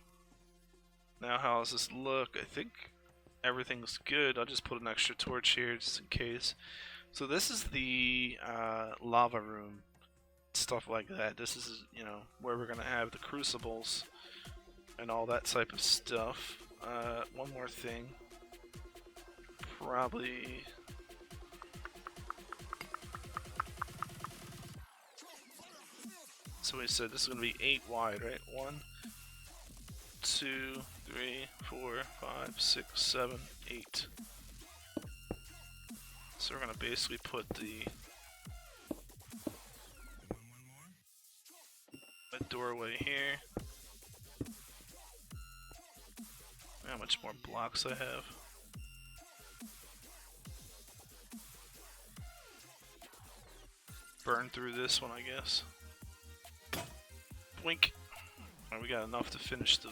Now how does this look? I think everything's good. I'll just put an extra torch here just in case. So this is the lava room, stuff like that. This is, you know, where we're gonna have the crucibles and all that type of stuff. One more thing. Probably... so we said this is gonna be 8 wide, right? 1, 2, 3, 4, 5, 6, 7, 8. So we're gonna basically put a doorway here. How much more blocks I have? Burn through this one, I guess. Blink. Right, we got enough to finish the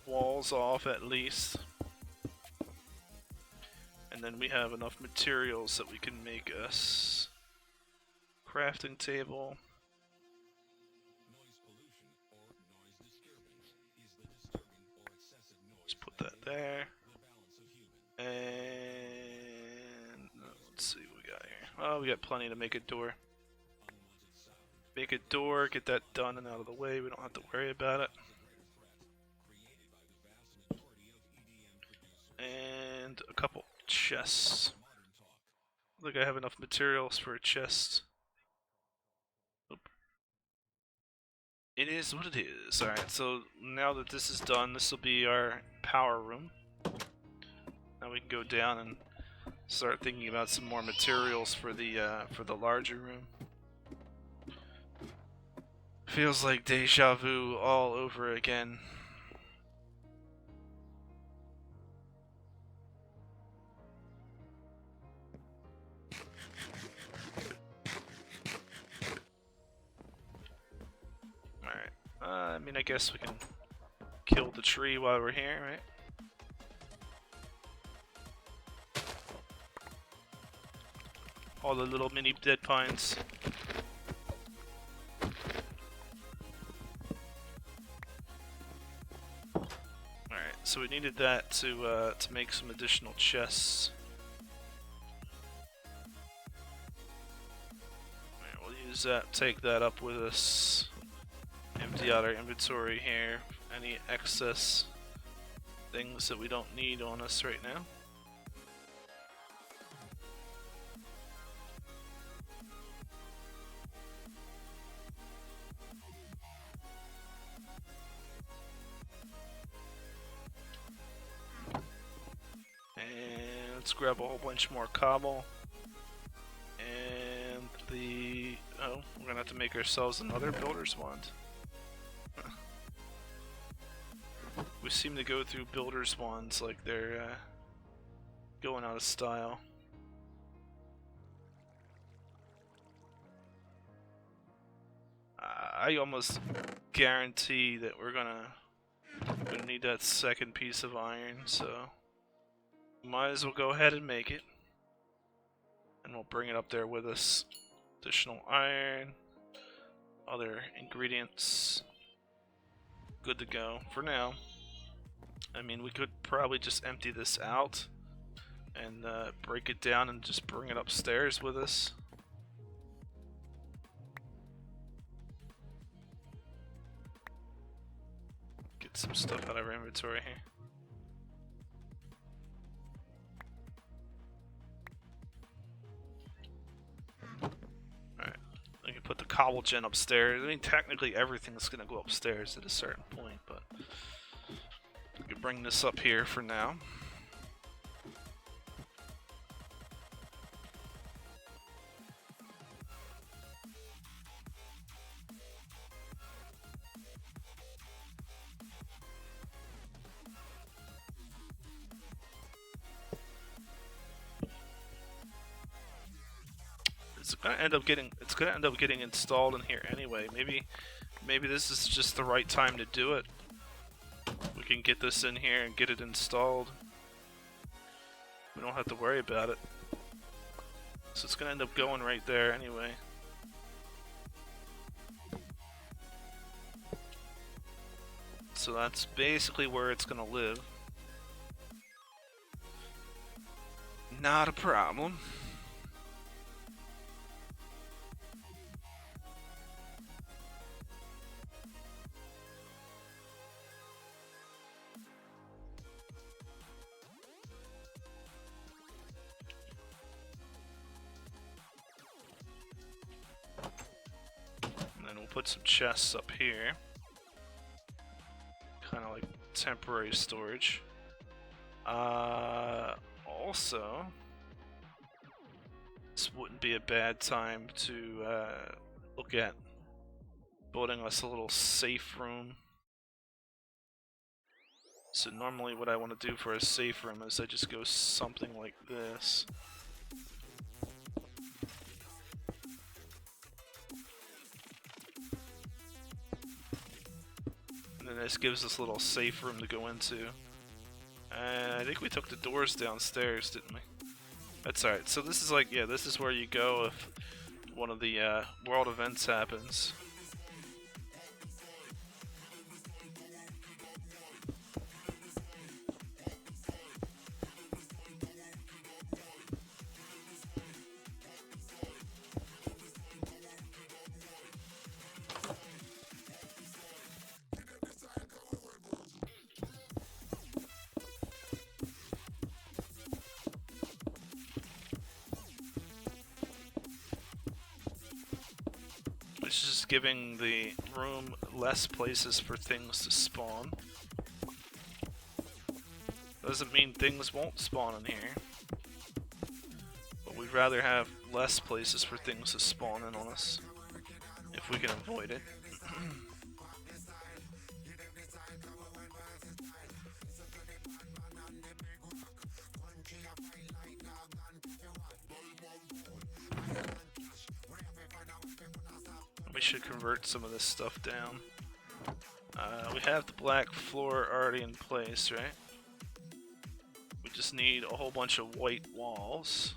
walls off at least. And then we have enough materials that we can make us crafting table. Just put that there. And let's see what we got here. Oh, we got plenty to make a door. Make a door, get that done and out of the way. We don't have to worry about it. And a couple chests. I think I have enough materials for a chest. Oop. It is what it is. Alright, so now that this is done, this will be our power room. Now we can go down and start thinking about some more materials for the larger room. Feels like deja vu all over again. Alright, I mean, I guess we can kill the tree while we're here, right? All the little mini dead pines. Alright, so we needed that to make some additional chests. Alright, we'll use that, take that up with us. Empty out our inventory here. Any excess things that we don't need on us right now. And let's grab a whole bunch more cobble. And we're gonna have to make ourselves another builder's wand. We seem to go through builder's wands like they're going out of style. I almost guarantee that we're gonna need that second piece of iron, so might as well go ahead and make it. And we'll bring it up there with us. Additional iron, other ingredients. Good to go for now. I mean, we could probably just empty this out and break it down and just bring it upstairs with us. Get some stuff out of our inventory here. cobble gen upstairs. I mean, technically everything's gonna go upstairs at a certain point, but we can bring this up here for now. It's gonna end up getting installed in here anyway. Maybe this is just the right time to do it. We can get this in here and get it installed. We don't have to worry about it. So it's gonna end up going right there anyway. So that's basically where it's gonna live. Not a problem. Put some chests up here, kind of like temporary storage. Also, this wouldn't be a bad time to look at building us a little safe room. So normally what I want to do for a safe room is I just go something like this. And this gives us a little safe room to go into. And I think we took the doors downstairs, didn't we? That's alright. So this is like, yeah, this is where you go if one of the world events happens. It's just giving the room less places for things to spawn. Doesn't mean things won't spawn in here, but we'd rather have less places for things to spawn in on us, if we can avoid it. We should convert some of this stuff down. We have the black floor already in place, right? We just need a whole bunch of white walls.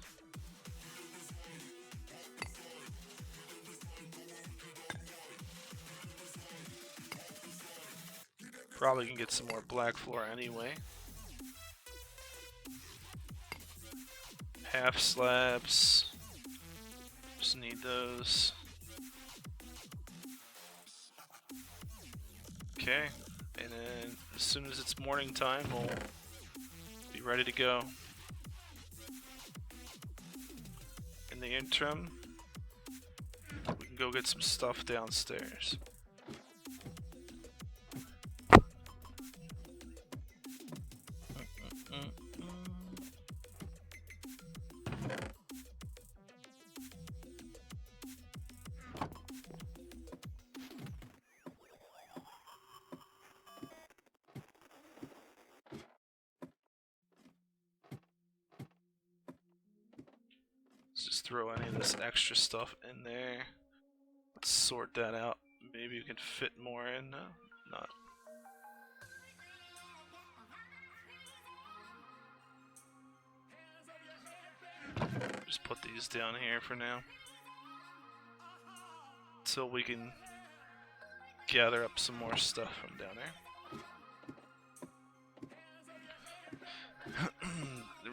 Probably can get some more black floor anyway. Half slabs. Just need those. Okay, and then as soon as it's morning time, we'll be ready to go. In the interim, we can go get some stuff downstairs. Let's just throw any of this extra stuff in there. Let's sort that out. Maybe you can fit more in. No, not. Just put these down here for now. Until we can gather up some more stuff from down there.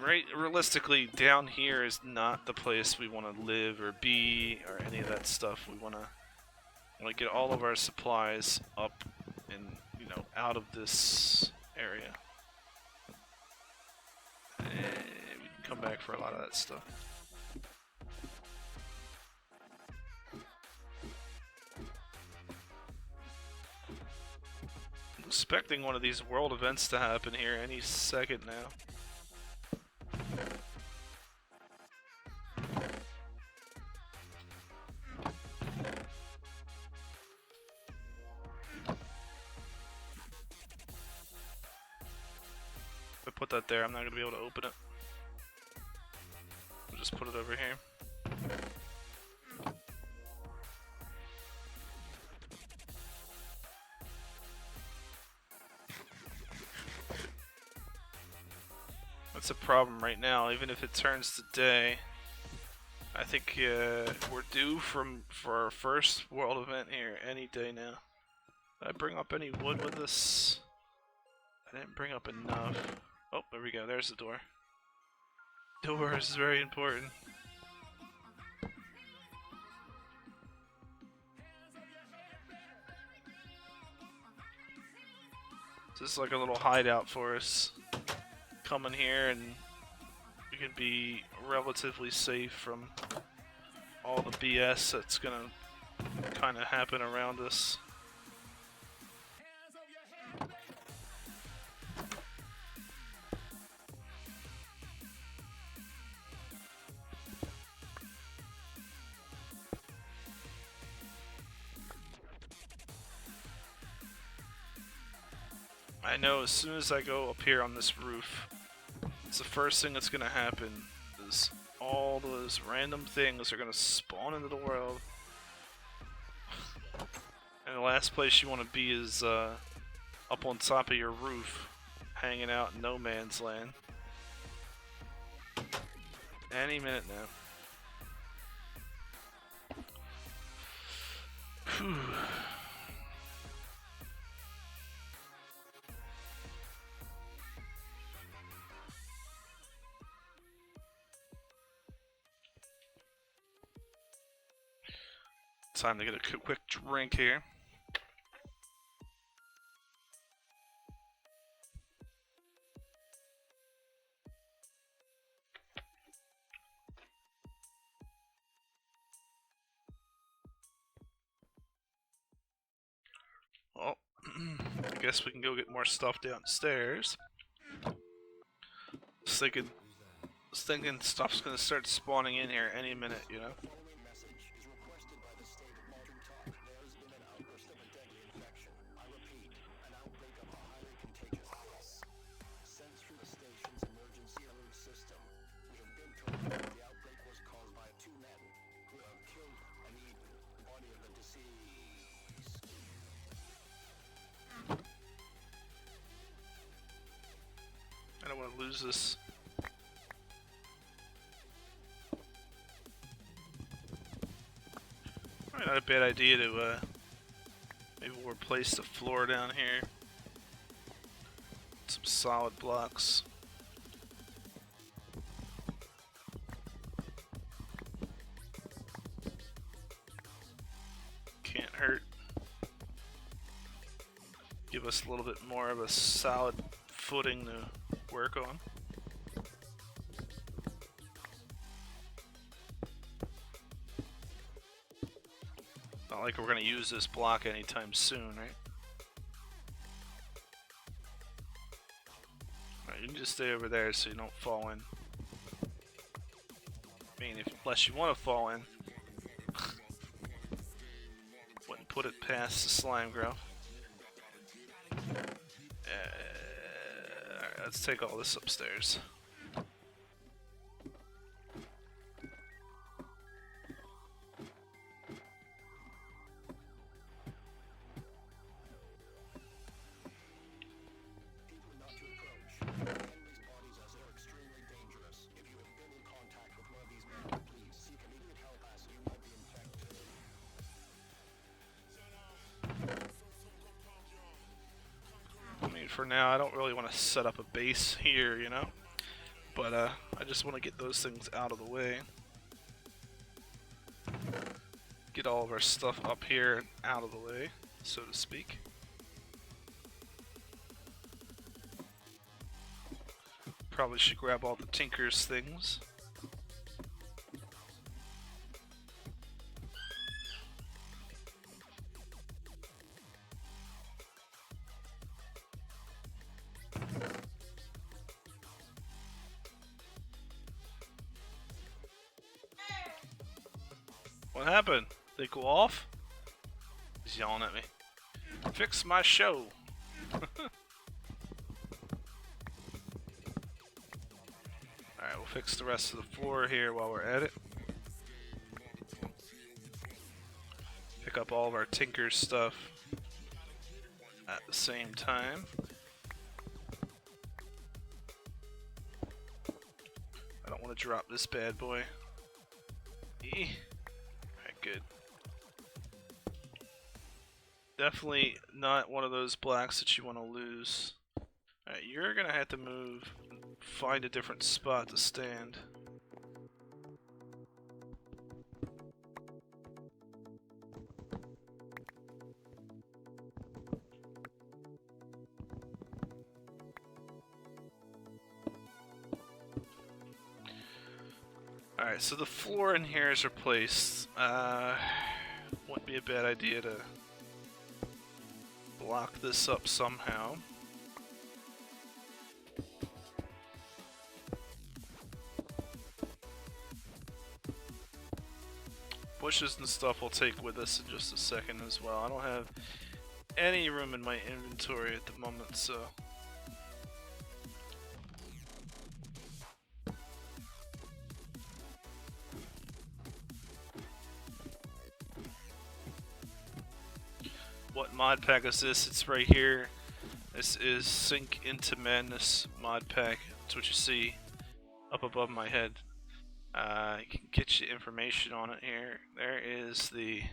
Right, realistically, down here is not the place we want to live or be or any of that stuff. We want to get all of our supplies up and, you know, out of this area. And we can come back for a lot of that stuff. Expecting one of these world events to happen here any second now. If I put that there, I'm not going to be able to open it. I'll just put it over here. That's a problem right now. Even if it turns to day, I think we're due for our first world event here any day now. Did I bring up any wood with this? I didn't bring up enough. Oh, there we go. There's the door. Door is very important. This is like a little hideout for us. Come in here and we can be relatively safe from all the BS that's gonna kind of happen around us. I know as soon as I go up here on this roof, it's the first thing that's gonna happen is all those random things are gonna spawn into the world. And the last place you want to be is up on top of your roof, hanging out in no man's land. Any minute now. Whew. Time to get a quick drink here. Well, I guess we can go get more stuff downstairs. I was thinking stuff's gonna start spawning in here any minute, you know? I don't want to lose this. Probably not a bad idea to maybe we'll replace the floor down here. Some solid blocks. Can't hurt. Give us a little bit more of a solid footing to work on. Not like we're going to use this block anytime soon, right? Alright, you can just stay over there so you don't fall in. I mean, unless you want to fall in. Wouldn't put it past the slime growth. Alright, let's take all this upstairs. For now, I don't really want to set up a base here, you know? But I just want to get those things out of the way. Get all of our stuff up here and out of the way, so to speak. Probably should grab all the Tinker's things. What happened? They go off? He's yelling at me. Fix my show. Alright, we'll fix the rest of the floor here while we're at it. Pick up all of our Tinker's stuff at the same time. I don't want to drop this bad boy. Alright, good. Definitely not one of those blacks that you want to lose. Alright, you're gonna have to move, find a different spot to stand. Alright, so the floor in here is replaced. Wouldn't be a bad idea to block this up somehow. Bushes and stuff we'll take with us in just a second as well. I don't have any room in my inventory at the moment, so... What mod pack is this? It's right here. This is Into Madness Modpack. That's what you see up above my head. I can get you information on it here. There is the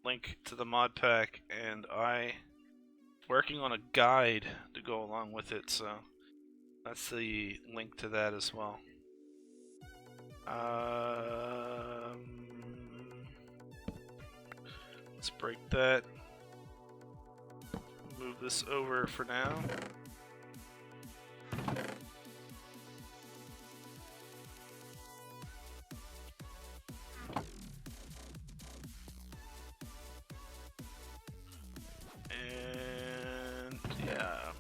link to the mod pack, and I'm working on a guide to go along with it, so that's the link to that as well. Let's break that. Move this over for now. And yeah.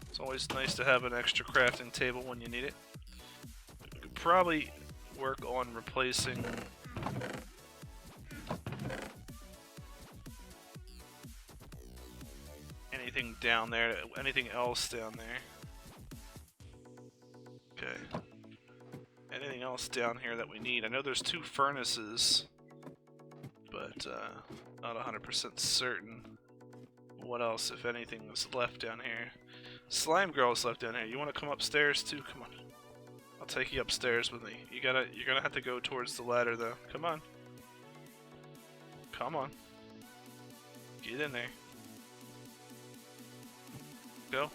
It's always nice to have an extra crafting table when you need it. We could probably work on replacing anything down there, anything else down there. Okay. Anything else down here that we need? I know there's 2 furnaces, but not 100% certain what else, if anything, is left down here. Slime Girl is left down here. You want to come upstairs too? Come on. I'll take you upstairs with me. You're gonna have to go towards the ladder though. Come on. Come on. Get in there. Go.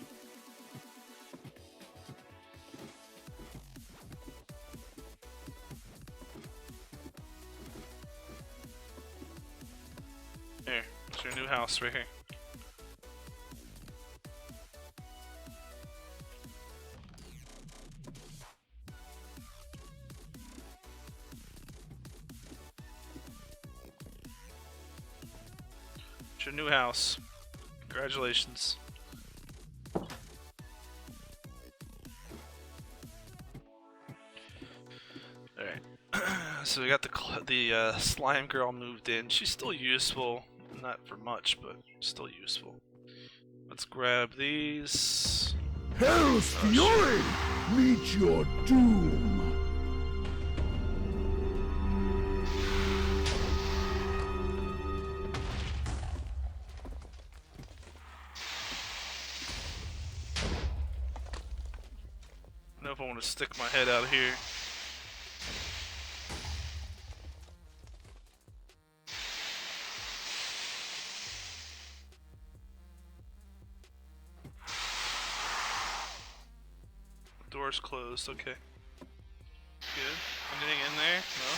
Here, it's your new house right here. It's your new house. Congratulations. So we got the slime girl moved in. She's still useful, not for much, but still useful. Let's grab these. Hell's fury! Meet your doom! I don't know if I want to stick my head out here. Door's closed, okay. Good. Anything in there? No?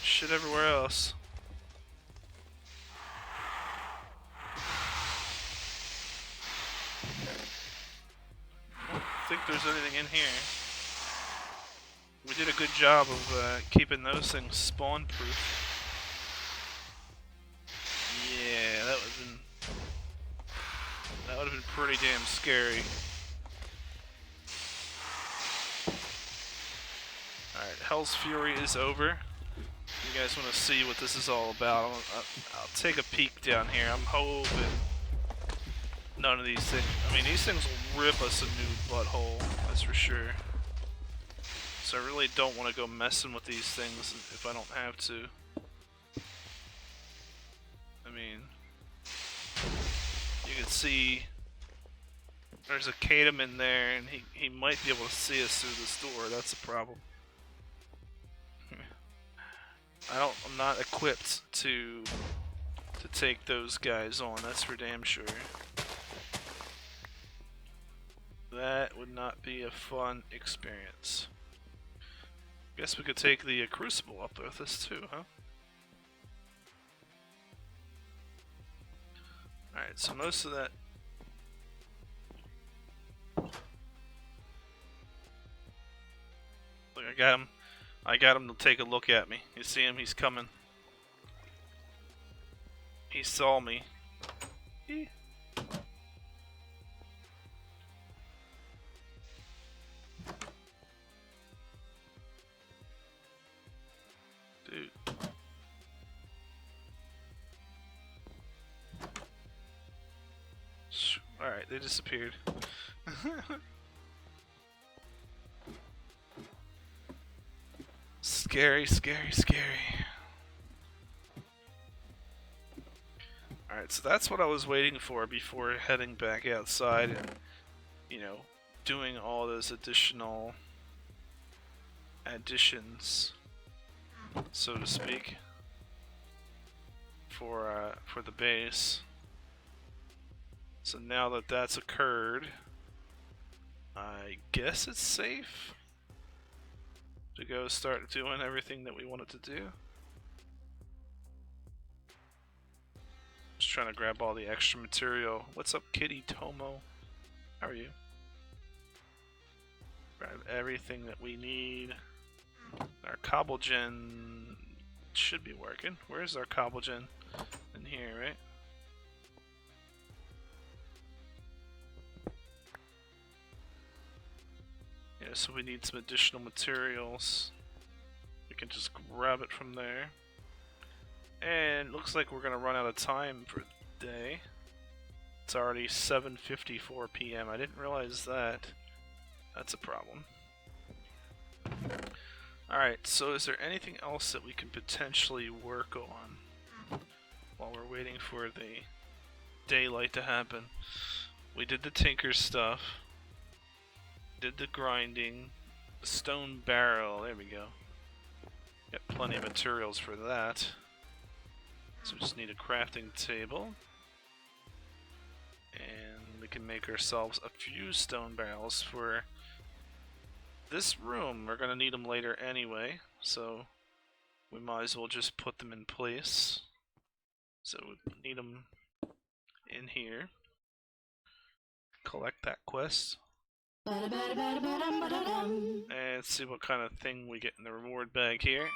Shit everywhere else. I don't think there's anything in here. We did a good job of keeping those things spawn proof. Yeah, that would have been pretty damn scary. Alright, Hell's Fury is over. You guys want to see what this is all about? I'll take a peek down here. I'm hoping none of these things... I mean, these things will rip us a new butthole, that's for sure. So I really don't want to go messing with these things if I don't have to. I mean, you can see there's a Kadam in there, and he might be able to see us through this door. That's a problem. I'm not equipped to take those guys on. That's for damn sure. That would not be a fun experience. Guess we could take the Crucible up with us too, huh? Alright, so most of that... Look, I got him. I got him to take a look at me. You see him? He's coming. He saw me. Eeh. Dude. Alright, they disappeared. Scary, scary, scary. Alright, so that's what I was waiting for before heading back outside and, you know, doing all those additional additions, so to speak, for the base. So now that that's occurred, I guess it's safe to go start doing everything that we wanted to do. Just trying to grab all the extra material. What's up, Kitty Tomo? How are you? Grab everything that we need. Our cobble gen should be working. Where's our cobble gen? In here, right? Yeah, so we need some additional materials. We can just grab it from there. And it looks like we're gonna run out of time for the day. It's already 7:54 p.m. I didn't realize that. That's a problem. Alright, so is there anything else that we can potentially work on while we're waiting for the daylight to happen? We did the tinker stuff. Did the grinding. The stone barrel, there we go. Got plenty of materials for that. So we just need a crafting table. And we can make ourselves a few stone barrels for this room. We're gonna need them later anyway, so we might as well just put them in place. So we need them in here. Collect that quest. And see what kind of thing we get in the reward bag here.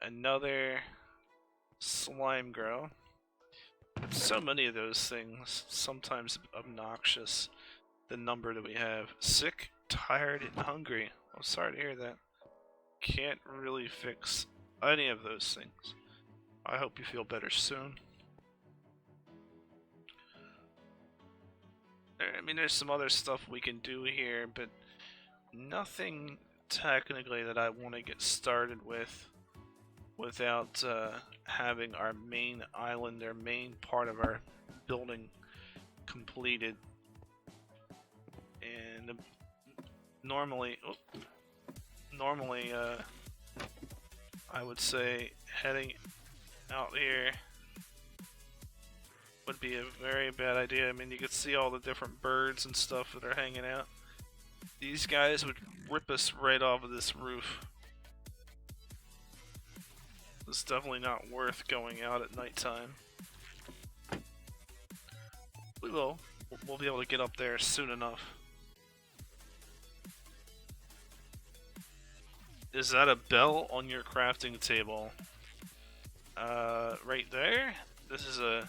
Another slime grow. So many of those things, sometimes obnoxious, the number that we have. Sick, tired, and hungry. I'm sorry to hear that. Can't really fix any of those things. I hope you feel better soon. I mean, there's some other stuff we can do here, but nothing technically that I want to get started with without having our main island, our main part of our building completed. And normally I would say heading out here would be a very bad idea. I mean, you could see all the different birds and stuff that are hanging out. These guys would rip us right off of this roof. It's definitely not worth going out at nighttime. We will. We'll be able to get up there soon enough. Is that a bell on your crafting table? Right there? This is a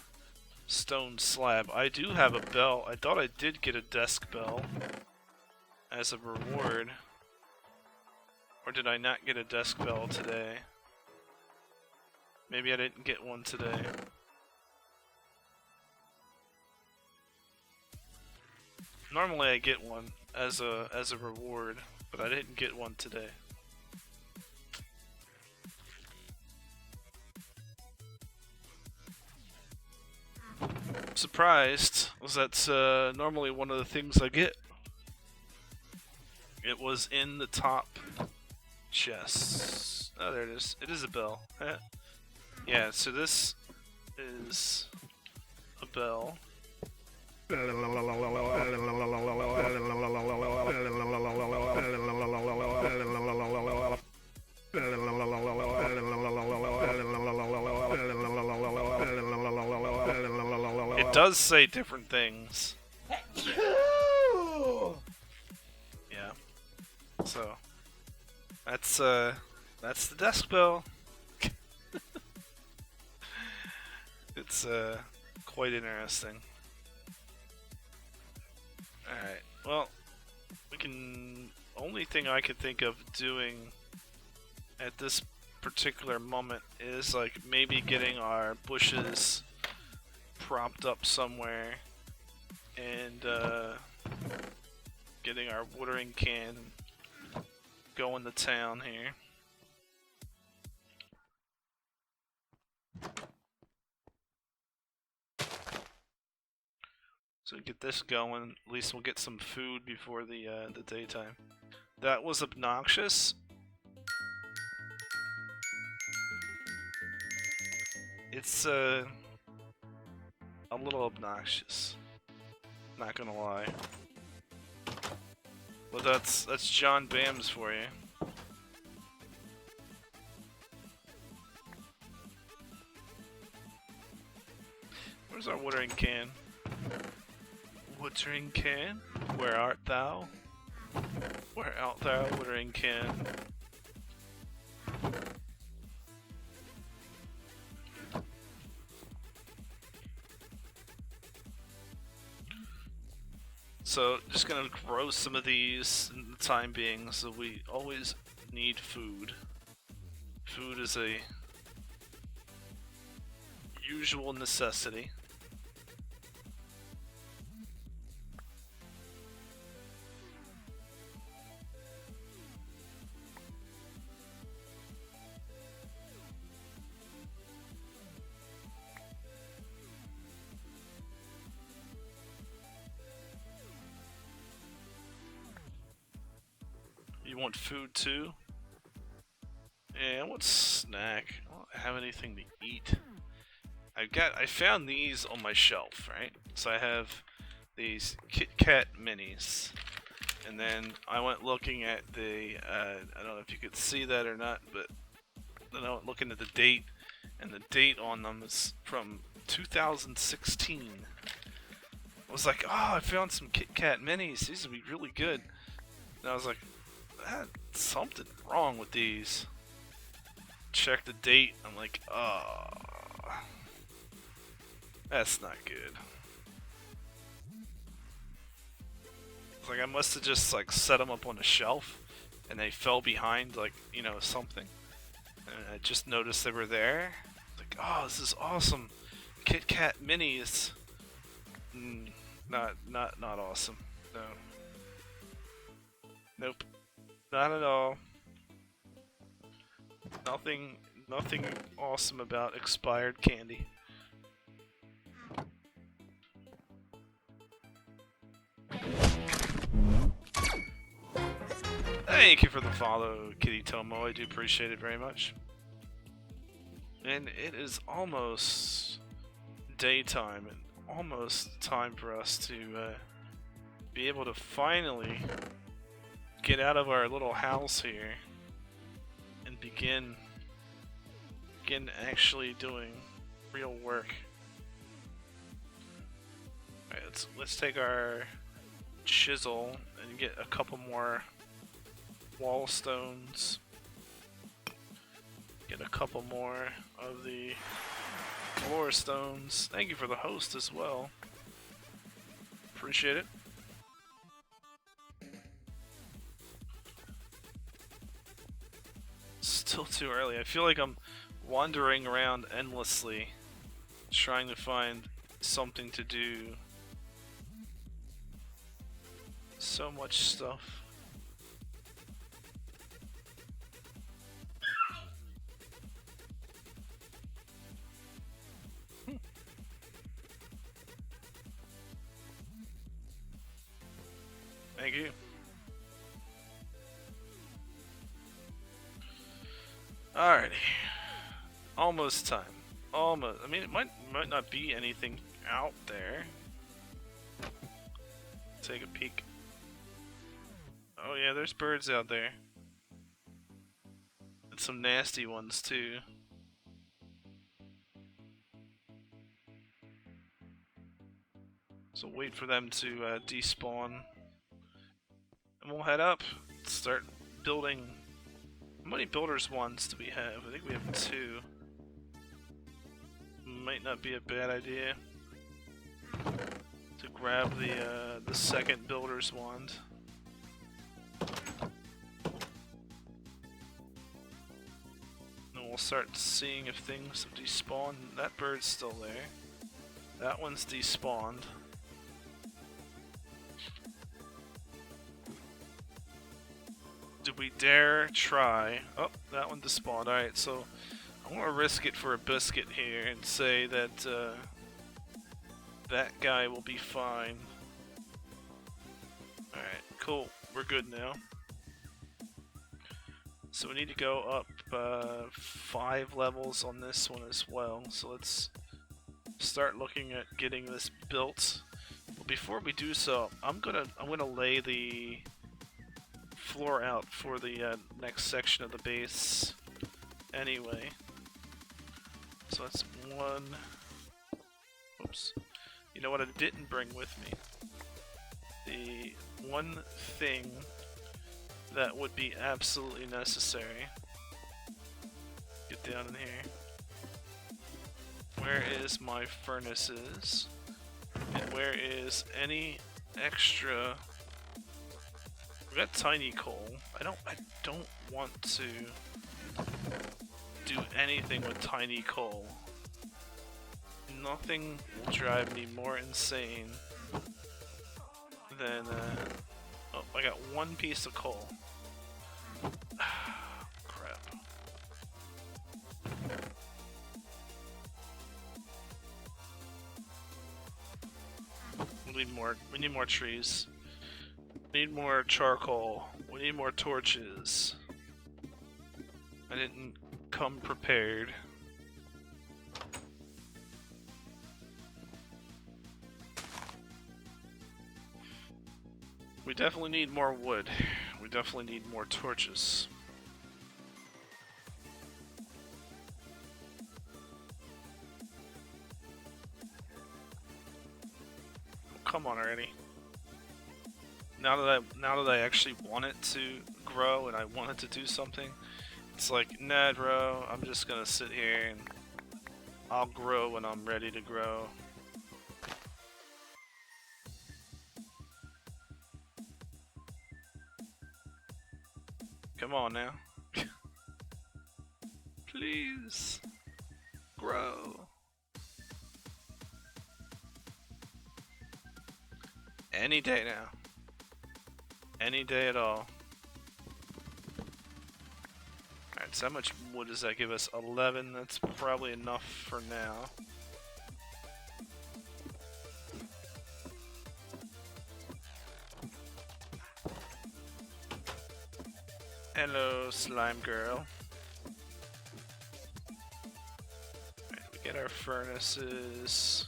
stone slab. I do have a bell. I thought I did get a desk bell as a reward. Or did I not get a desk bell today? Maybe I didn't get one today. Normally I get one as a reward, but I didn't get one today. Surprised, was that's normally one of the things I get. It was in the top chest. Oh, there it is. It is a bell. Yeah, so this is a bell. It does say different things. Yeah. So that's the desk bell. It's quite interesting. Alright, well, we can... Only thing I could think of doing at this particular moment is like maybe getting our bushes propped up somewhere and getting our watering can going to town here. So get this going. At least we'll get some food before the daytime. That was obnoxious. It's a little obnoxious. Not gonna lie. But that's John Bams for you. Where's our watering can? Watering can? Where art thou? Where art thou, watering can? So, just gonna grow some of these in the time being, so we always need food. Food is a usual necessity. You want food too? Yeah, I want snack. I don't have anything to eat. I found these on my shelf, right? So I have these Kit Kat minis. And then I went looking at the, I don't know if you could see that or not, but then I went looking at the date, and the date on them is from 2016. I was like, oh, I found some Kit Kat minis. These would be really good. And I was like, that's something wrong with these. Check the date. I'm like, oh, that's not good. It's like I must have just like set them up on a shelf, and they fell behind like, you know, something. And I just noticed they were there. Like, oh, this is awesome. Kit Kat minis. Not awesome. No. Nope. Not at all. Nothing awesome about expired candy. Thank you for the follow, Kitty Tomo. I do appreciate it very much. And it is almost daytime and almost time for us to be able to finally get out of our little house here and begin actually doing real work. Alright, let's take our chisel and get a couple more wall stones. Get a couple more of the floor stones. Thank you for the host as well. Appreciate it. still too early. I feel like I'm wandering around endlessly, trying to find something to do. So much stuff. Thank you. Alrighty. Almost time. Almost. I mean, it might not be anything out there. Take a peek. Oh yeah, there's birds out there. And some nasty ones too. So wait for them to despawn. And we'll head up. Start building. How many builders wands do we have? I think we have 2. Might not be a bad idea to grab the second builder's wand. And we'll start seeing if things have despawned. That bird's still there. That one's despawned. Do we dare try? Oh, that one despawned. Alright, so I want to risk it for a biscuit here and say that that guy will be fine. Alright, cool. We're good now. So we need to go up 5 levels on this one as well. So let's start looking at getting this built. But before we do so, I'm gonna lay the floor out for the next section of the base anyway. So that's 1. Oops. You know what I didn't bring with me? The one thing that would be absolutely necessary. Get down in here. Where is my furnaces? And where is any extra? We got tiny coal. I don't want to do anything with tiny coal. Nothing will drive me more insane than oh, I got 1 piece of coal. Crap. We need more trees. We need more charcoal. We need more torches. I didn't come prepared. We definitely need more wood. We definitely need more torches. Come on already. Now that I actually want it to grow and I want it to do something, it's like, nah bro, I'm just gonna sit here and I'll grow when I'm ready to grow. Come on now. Please grow. Any day now. Any day at all. Alright, so how much wood does that give us? 11. That's probably enough for now. Hello, slime girl. Alright, we get our furnaces.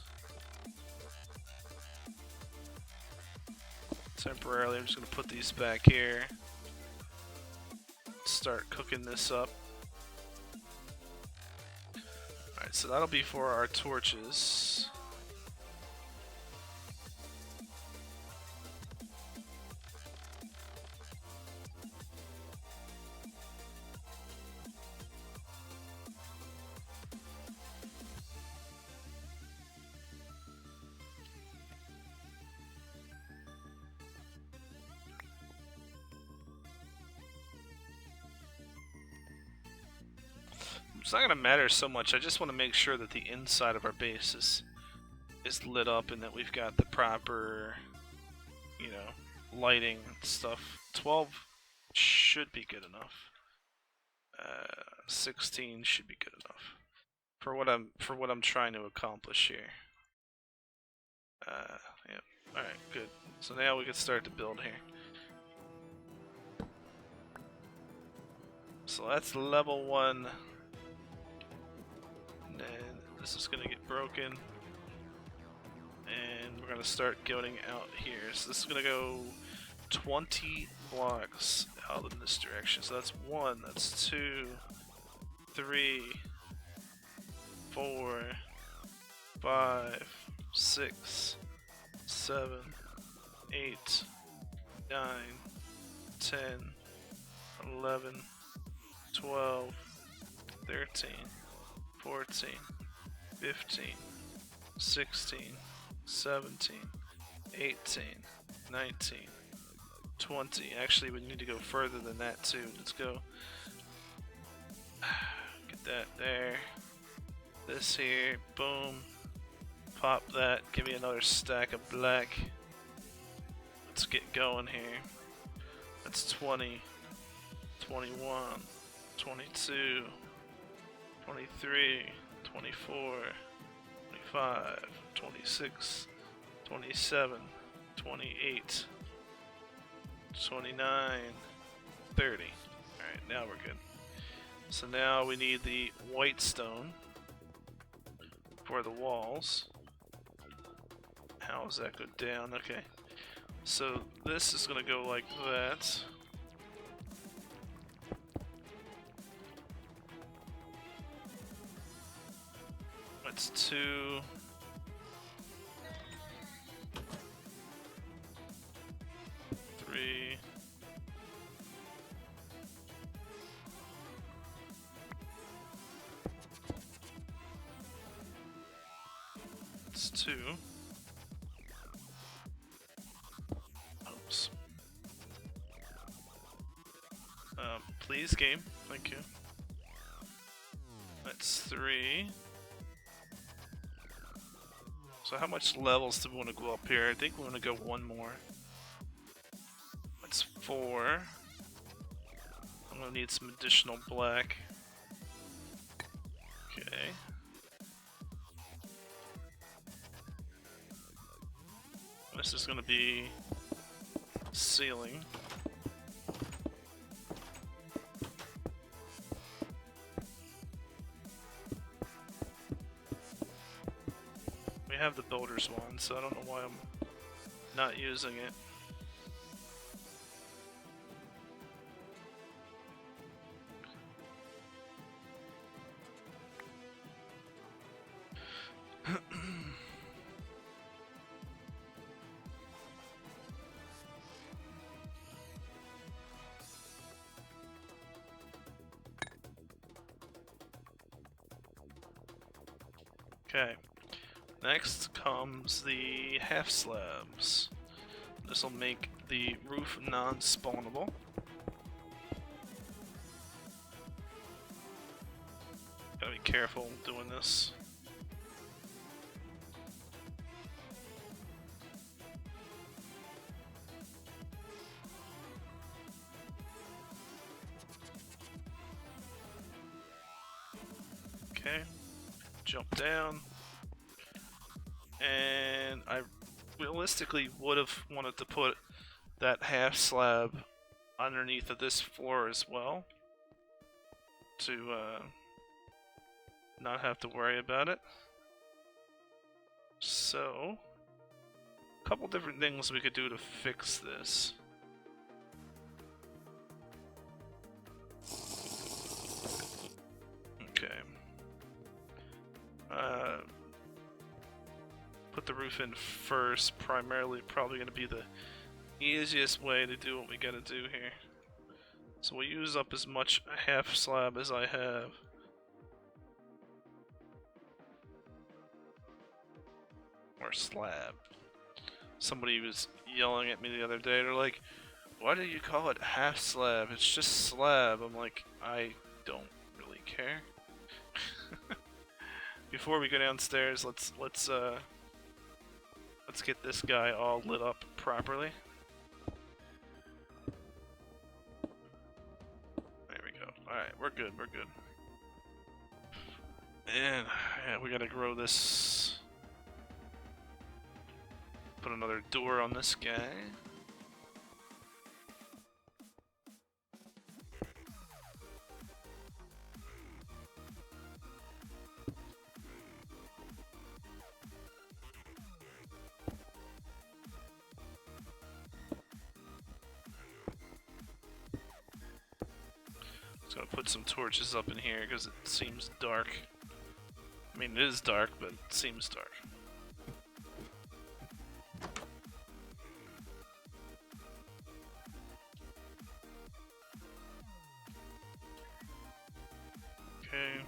Temporarily, I'm just going to put these back here. Start cooking this up. Alright, so that'll be for our torches. It's not gonna matter so much. I just want to make sure that the inside of our base is lit up and that we've got the proper, you know, lighting and stuff. 12 should be good enough. 16 should be good enough for what I'm trying to accomplish here. Yeah. All right, good. So now we can start to build here. So that's level 1. And then this is gonna get broken. And we're gonna start going out here. So this is gonna go 20 blocks out in this direction. So that's 1, that's 2, 3, 4, 5, 6, 7, 8, 9, 10, 11, 12, 13, 14, 15, 16, 17, 18, 19, 20. Actually, we need to go further than that too. Let's go. Get that there. This here. Boom. Pop that. Give me another stack of black. Let's get going here. That's 20, 21, 22, 23, 24, 25, 26, 27, 28, 29, 30. Alright, now we're good. So now we need the white stone for the walls. How does that go down? Okay. So this is gonna go like that. That's 2. Three. It's 2. Oops. Please game. Thank you. That's 3. So how much levels do we want to go up here? I think we want to go 1 more. That's 4. I'm gonna need some additional black. Okay. This is gonna be ceiling. We have the builder's one, so I don't know why I'm not using it. Okay, next comes the half slabs. This will make the roof non-spawnable. Gotta be careful doing this. Okay, jump down. And I realistically would have wanted to put that half slab underneath of this floor as well to not have to worry about it. So, a couple different things we could do to fix this. Okay. Put the roof in first, primarily probably going to be the easiest way to do what we gotta do here. So we'll use up as much half slab as I have. Or slab. Somebody was yelling at me the other day, they're like, why do you call it half slab? It's just slab. I'm like, I don't really care. before we go downstairs, let's get this guy all lit up properly. There we go. Alright, we're good, we're good. And yeah, we gotta grow this. Put another door on this guy. Just gonna put some torches up in here because it seems dark. I mean, it is dark, but it seems dark. Okay.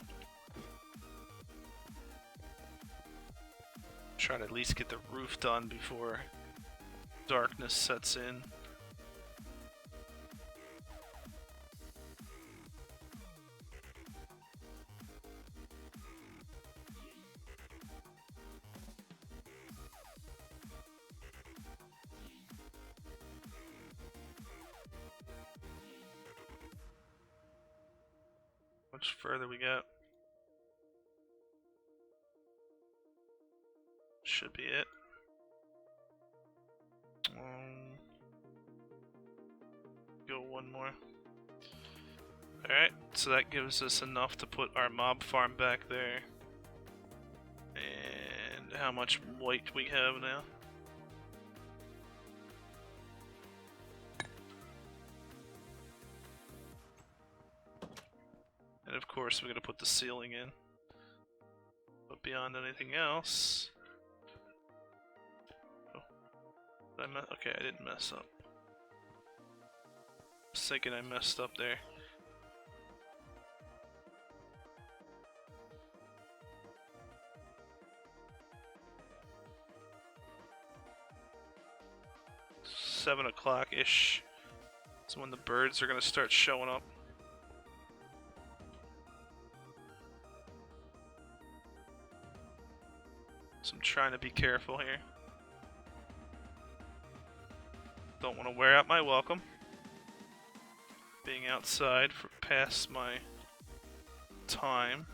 Try to at least get the roof done before darkness sets in. Much further we got? Should be it. Go one more. Alright, so that gives us enough to put our mob farm back there. And how much white we have now? And of course we're gonna put the ceiling in. But beyond anything else... Okay, I didn't mess up. I was thinking I messed up there. Seven o'clock-ish is when the birds are gonna start showing up. So I'm trying to be careful here. Don't want to wear out my welcome. Being outside for past my time.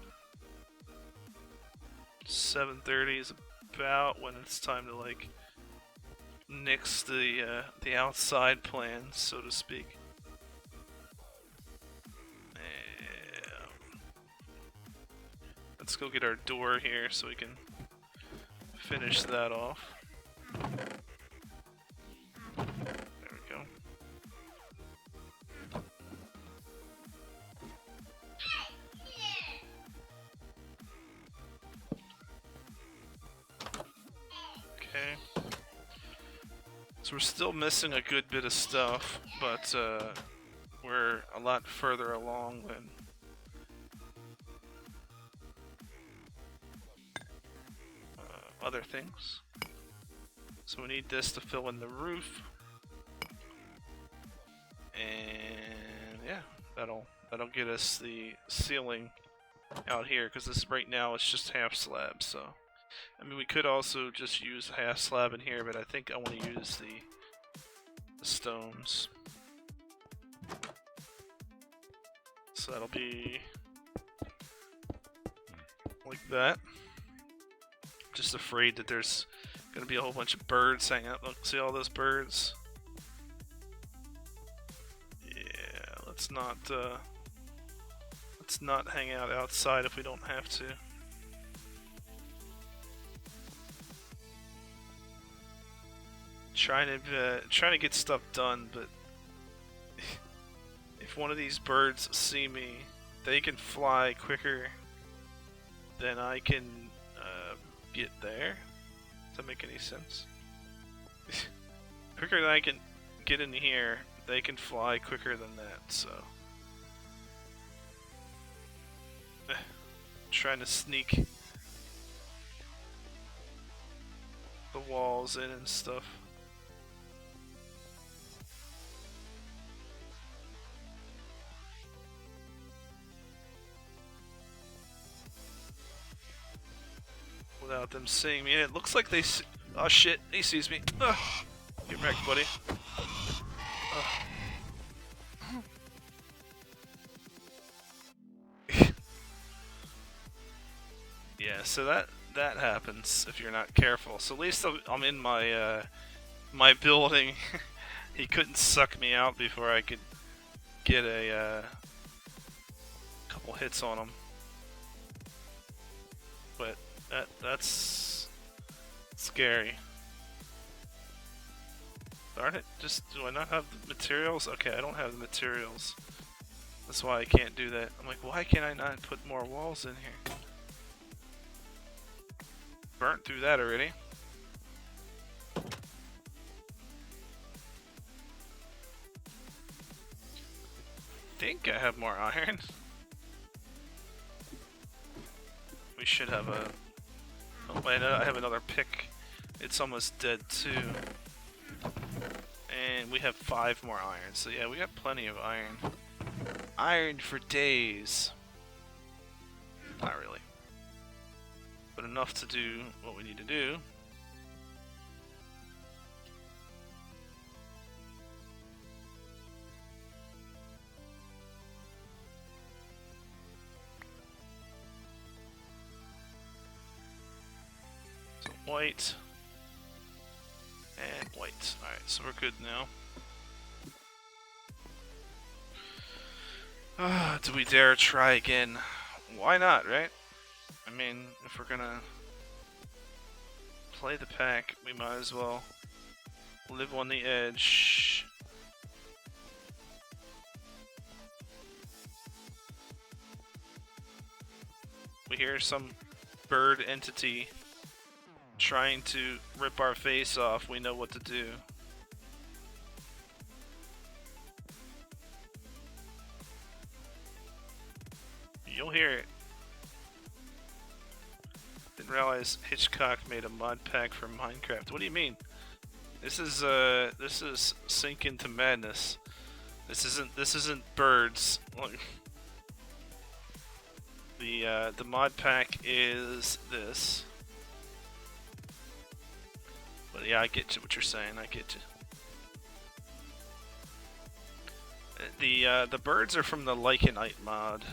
7:30 is about when it's time to like nix the outside plans, so to speak. Let's go get our door here so we can finish that off. There we go. Okay. So we're still missing a good bit of stuff, but we're a lot further along than other things. So we need this to fill in the roof. And yeah, that'll get us the ceiling out here, because this right now it's just half slab. So I mean, we could also just use half slab in here, but I think I want to use the stones. So that'll be like that. Just afraid that there's gonna be a whole bunch of birds hanging out. Look, see all those birds? Yeah, let's not hang out outside if we don't have to. Trying to get stuff done, but if one of these birds see me, they can fly quicker than I can get there. Does that make any sense? Quicker than I can get in here, they can fly quicker than that, so... trying to sneak the walls in and stuff. without them seeing me. And it looks like they see... Oh shit, he sees me. Ugh. Get wrecked, buddy. Yeah, so that happens if you're not careful. So at least I'm in my my building. He couldn't suck me out before I could get a couple hits on him. But that's scary. Darn it, do I not have the materials? Okay, I don't have the materials. That's why I can't do that. I'm like, why can I not put more walls in here? Burnt through that already. I think I have more iron. We should have a... Oh, wait, I have another pick. It's almost dead too. And we have 5 more iron. So yeah, we got plenty of iron. Iron for days. Not really. But enough to do what we need to do. So white. And white. Alright, so we're good now. Do we dare try again? Why not, right? I mean, if we're gonna play the pack, we might as well live on the edge. We hear some bird entity trying to rip our face off. We know what to do. You'll hear it. Didn't realize Hitchcock made a mod pack for Minecraft. What do you mean? This is Sink Into Madness. This isn't birds. The mod pack is this. But yeah, I get you what you're saying. I get you. The birds are from the Lycanite mod,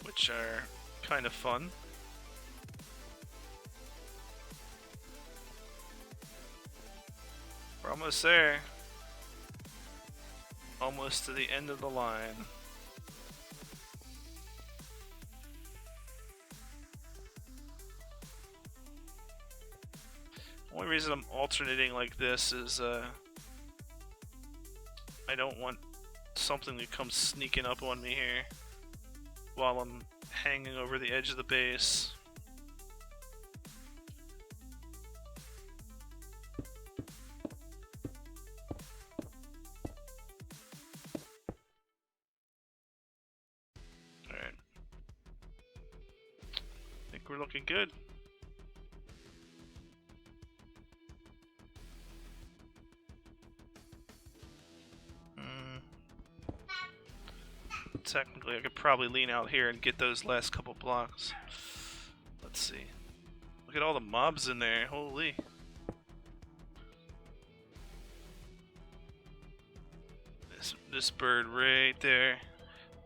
which are kind of fun. We're almost there. Almost to the end of the line. Only reason I'm alternating like this is I don't want something to come sneaking up on me here while I'm hanging over the edge of the base. Alright. I think we're looking good. Technically, I could probably lean out here and get those last couple blocks. Let's see. Look at all the mobs in there. Holy. This bird right there.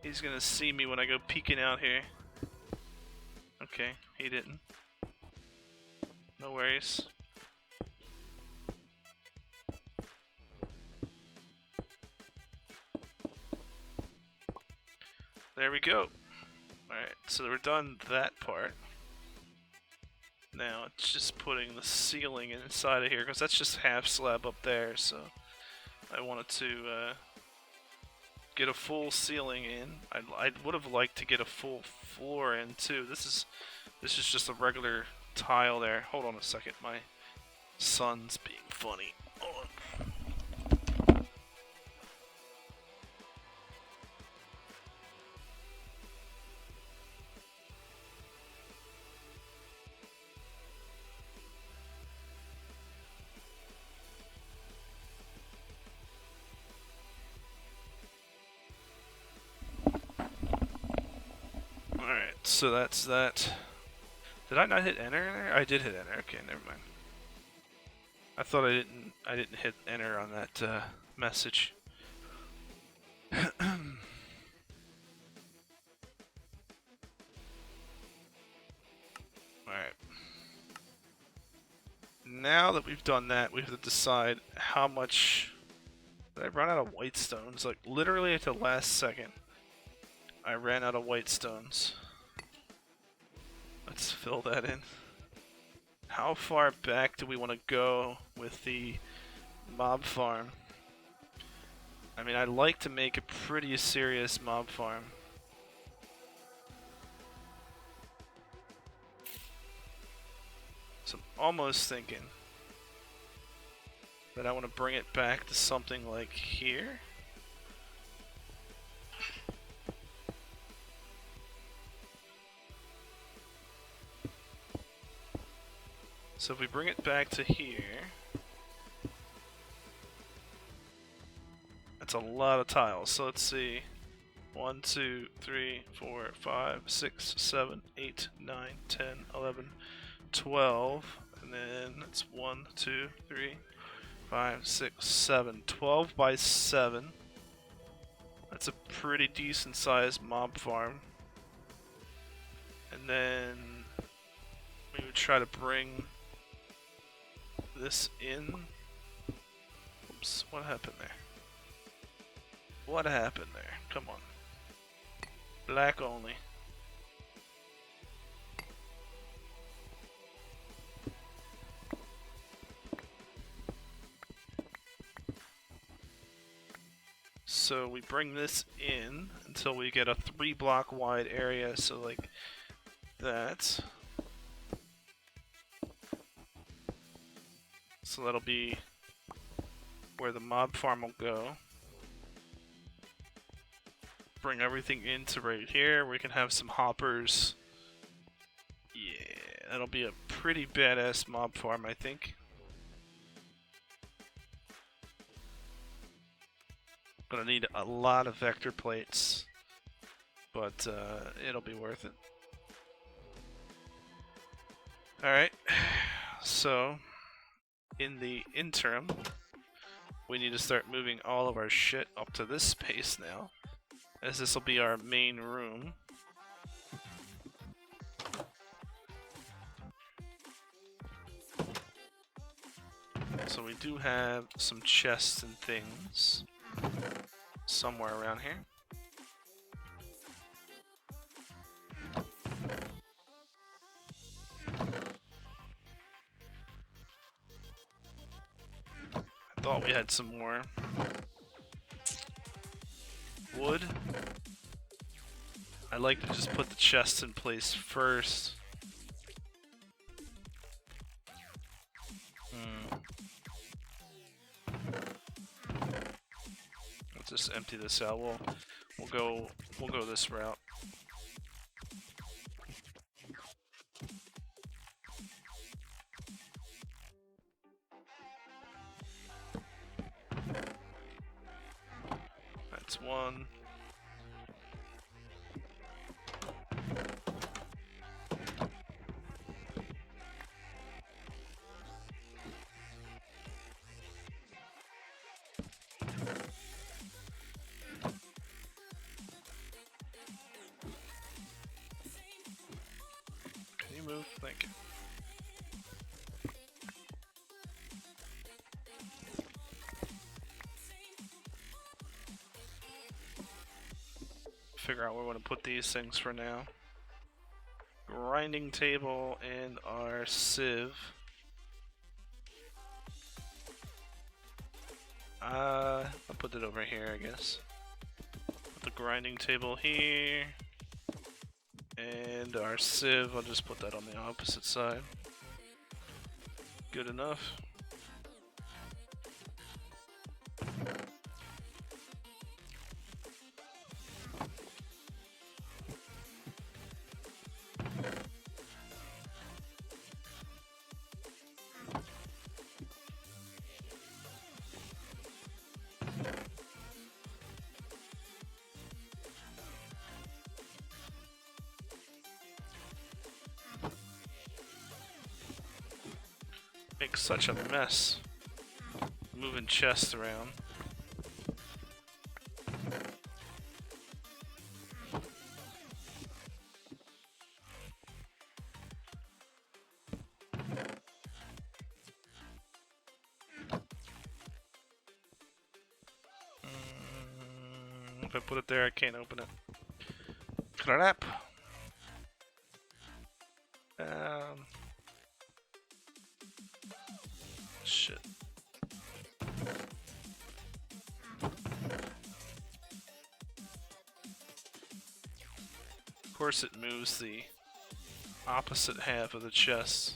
He's gonna see me when I go peeking out here. Okay, he didn't. No worries. There we go. Alright, so we're done that part. Now it's just putting the ceiling inside of here, because that's just half slab up there, so I wanted to get a full ceiling in. I would have liked to get a full floor in too. This is just a regular tile there. Hold on a second, my son's being funny. Hold on. Alright, so that's that. Did I not hit enter in there? I did hit enter. Okay, never mind. I thought I didn't hit enter on that message. Alright. Now that we've done that, we have to decide how much... Did I run out of white stones? Like, literally at the last second, I ran out of white stones. Let's fill that in. How far back do we want to go with the mob farm? I mean, I'd like to make a pretty serious mob farm. So I'm almost thinking that I want to bring it back to something like here. So if we bring it back to here, that's a lot of tiles. So let's see. 1, 2, 3, 4, 5, 6, 7, 8, 9, 10, 11, 12. And then it's 1, 2, 3, 5, 6, 7. 12 by 7. That's a pretty decent sized mob farm. And then we would try to bring this in. Oops, what happened there? What happened there? Come on. Black only. So we bring this in until we get a 3-block wide area, so like that. So that'll be where the mob farm will go. Bring everything into right here. We can have some hoppers. Yeah, that'll be a pretty badass mob farm, I think. Gonna need a lot of vector plates, but it'll be worth it. Alright, so in the interim, we need to start moving all of our shit up to this space now, as this will be our main room. So we do have some chests and things somewhere around here. I thought we had some more wood. I like to just put the chests in place first. Let's just empty this out. We'll go this route. That's one. Can you move? Thank you. Figure out where we want to put these things for now. Grinding table and our sieve. I'll put it over here, I guess. Put the grinding table here. And our sieve, I'll just put that on the opposite side. Good enough. Make such a mess. Moving chests around. If I put it there, I can't open it. Crap. Shit. Of course, it moves the opposite half of the chest.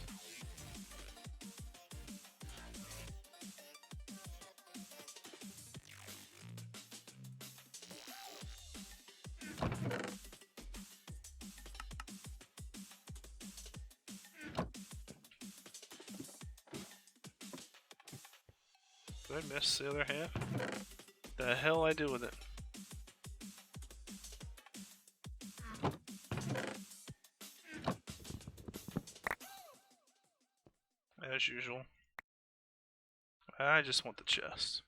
Did I miss the other half? The hell I do with it? As usual. I just want the chest.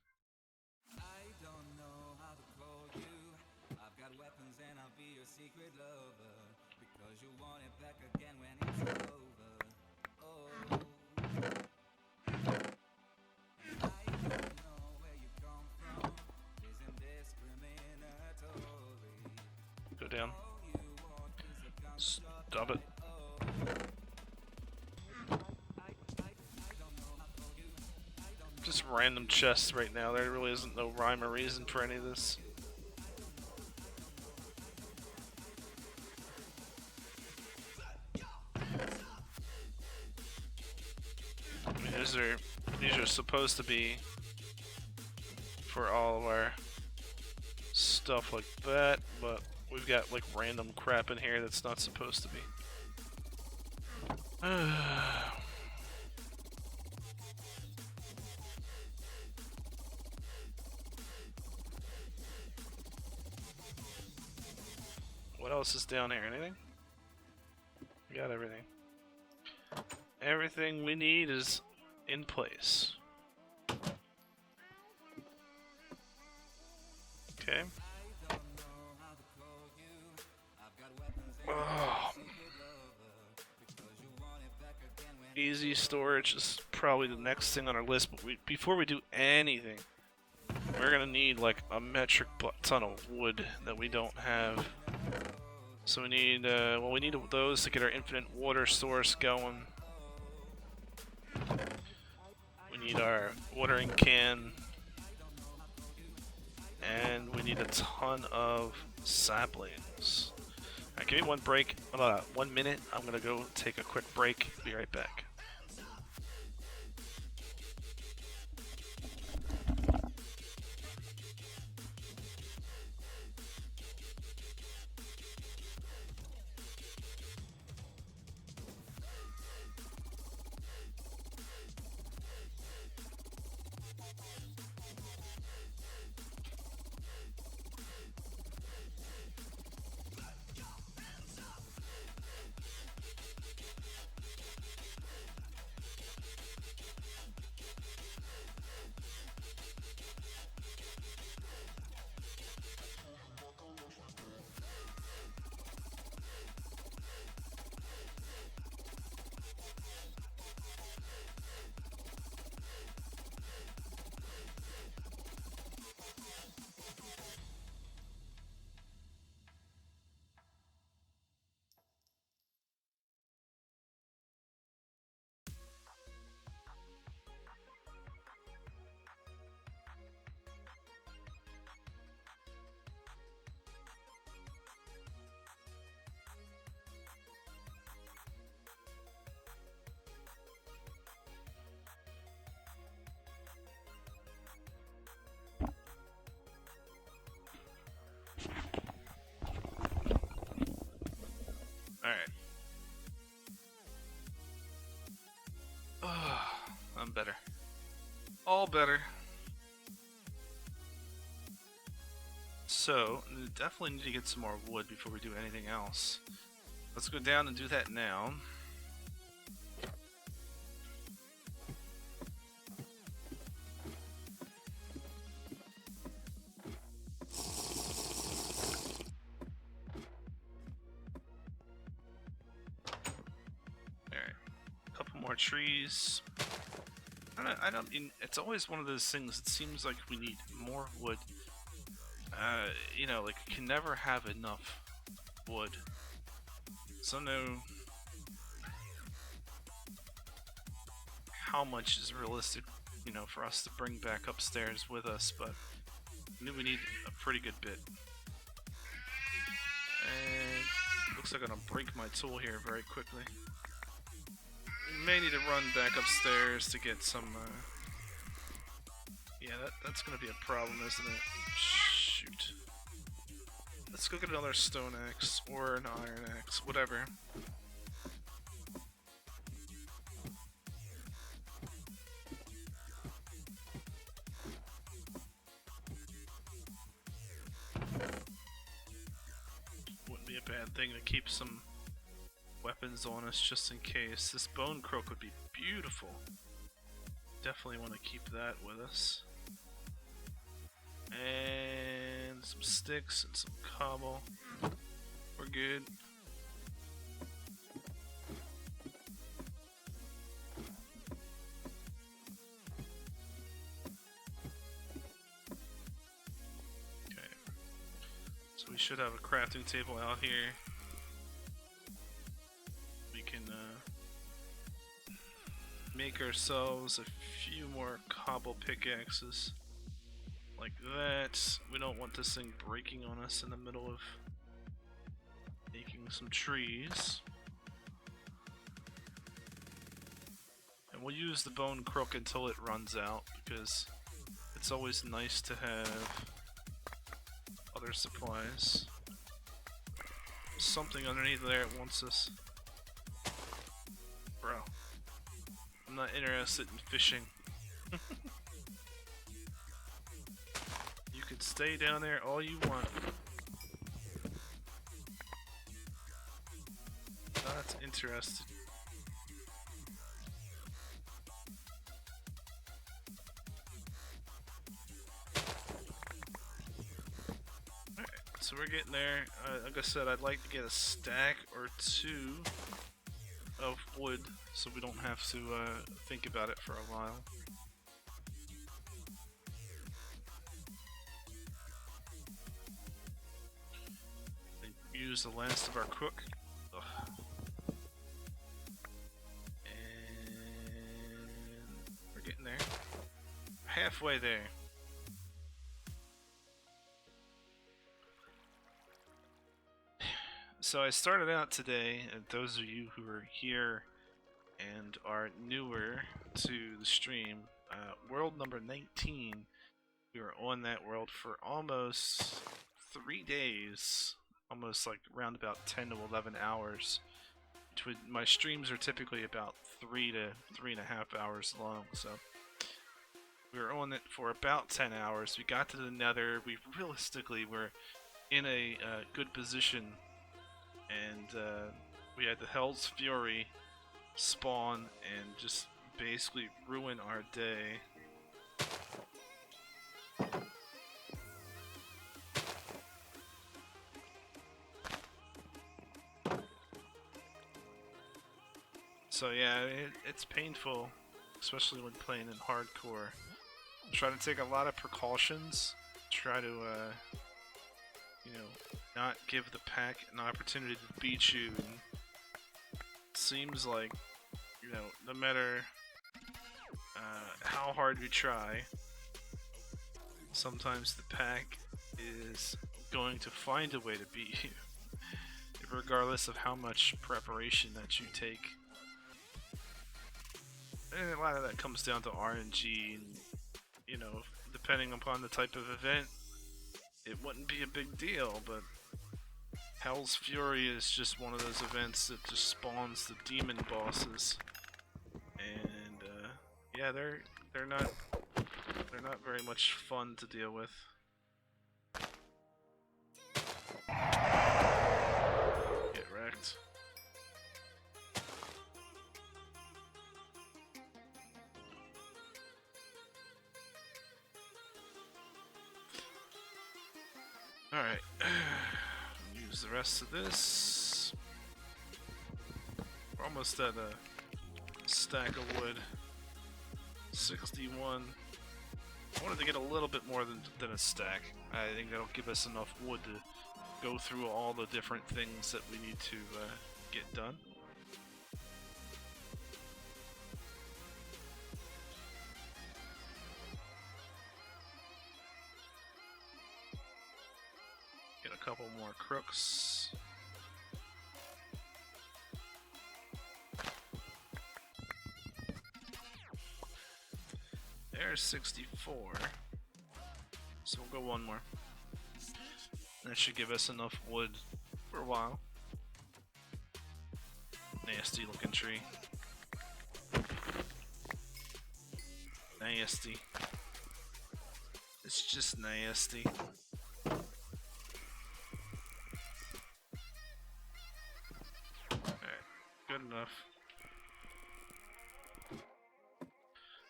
I don't know how to call you. I've got weapons and I'll be your secret lover. Because you want it back again when it's over. Oh. I don't know where you come from. Isn't discriminatory? Go down. All you want is a gun shot. Stop it. Just random chests right now. There really isn't no rhyme or reason for any of this. I mean, these are supposed to be for all of our stuff like that, but we've got like random crap in here that's not supposed to be. What else is down here? Anything? We got everything. Everything we need is in place. Okay. Oh. Easy storage is probably the next thing on our list, but before we do anything, we're gonna need like a metric ton of wood that we don't have. So we need, well, we need those to get our infinite water source going. We need our watering can. And we need a ton of saplings. Alright, give me one break, 1 minute. I'm gonna go take a quick break. Be right back. Alright. I'm better. All better. So, definitely need to get some more wood before we do anything else. Let's go down and do that now. trees. I don't. It's always one of those things. It seems like we need more wood. You know, like can never have enough wood. So I don't know how much is realistic, you know, for us to bring back upstairs with us, but I knew we need a pretty good bit. And looks like I'm gonna break my tool here very quickly. We may need to run back upstairs to get some. Yeah, that's gonna be a problem, isn't it? Shoot. Let's go get another stone axe or an iron axe, whatever. Wouldn't be a bad thing to keep some weapons on us just in case. This bone croak would be beautiful. Definitely want to keep that with us. And some sticks and some cobble. We're good. Okay. So we should have a crafting table out here. We can make ourselves a few more cobble pickaxes. Like that. We don't want this thing breaking on us in the middle of making some trees. And we'll use the bone crook until it runs out, because it's always nice to have other supplies. Something underneath there wants us. Bro. I'm not interested in fishing. You can stay down there all you want. Not interested. Alright, so we're getting there. Like I said, I'd like to get a stack or two of wood so we don't have to think about it for a while. Use the last of our cook. Ugh. And we're getting there. Halfway there. So I started out today, and those of you who are here and are newer to the stream, world number 19, we were on that world for almost 3 days. Almost like around about 10 to 11 hours. My streams are typically about 3 to 3.5 hours long, so we were on it for about 10 hours. We got to the nether. We realistically were in a good position, and we had the Hell's Fury spawn and just basically ruin our day. So yeah, it's painful, especially when playing in hardcore. Try to take a lot of precautions. Try to, you know, not give the pack an opportunity to beat you. And it seems like, you know, no matter how hard we try, sometimes the pack is going to find a way to beat you, regardless of how much preparation that you take. And a lot of that comes down to RNG, and, you know, depending upon the type of event, it wouldn't be a big deal, but Hell's Fury is just one of those events that just spawns the demon bosses, and yeah, they're not very much fun to deal with. Get wrecked. Alright, use the rest of this. We're almost at stack of wood. 61. I wanted to get a little bit more than a stack. I think that'll give us enough wood to go through all the different things that we need to get done. Get a couple more crooks. There's 64. So we'll go one more. That should give us enough wood for a while. Nasty looking tree. Nasty. It's just nasty. Alright, good enough.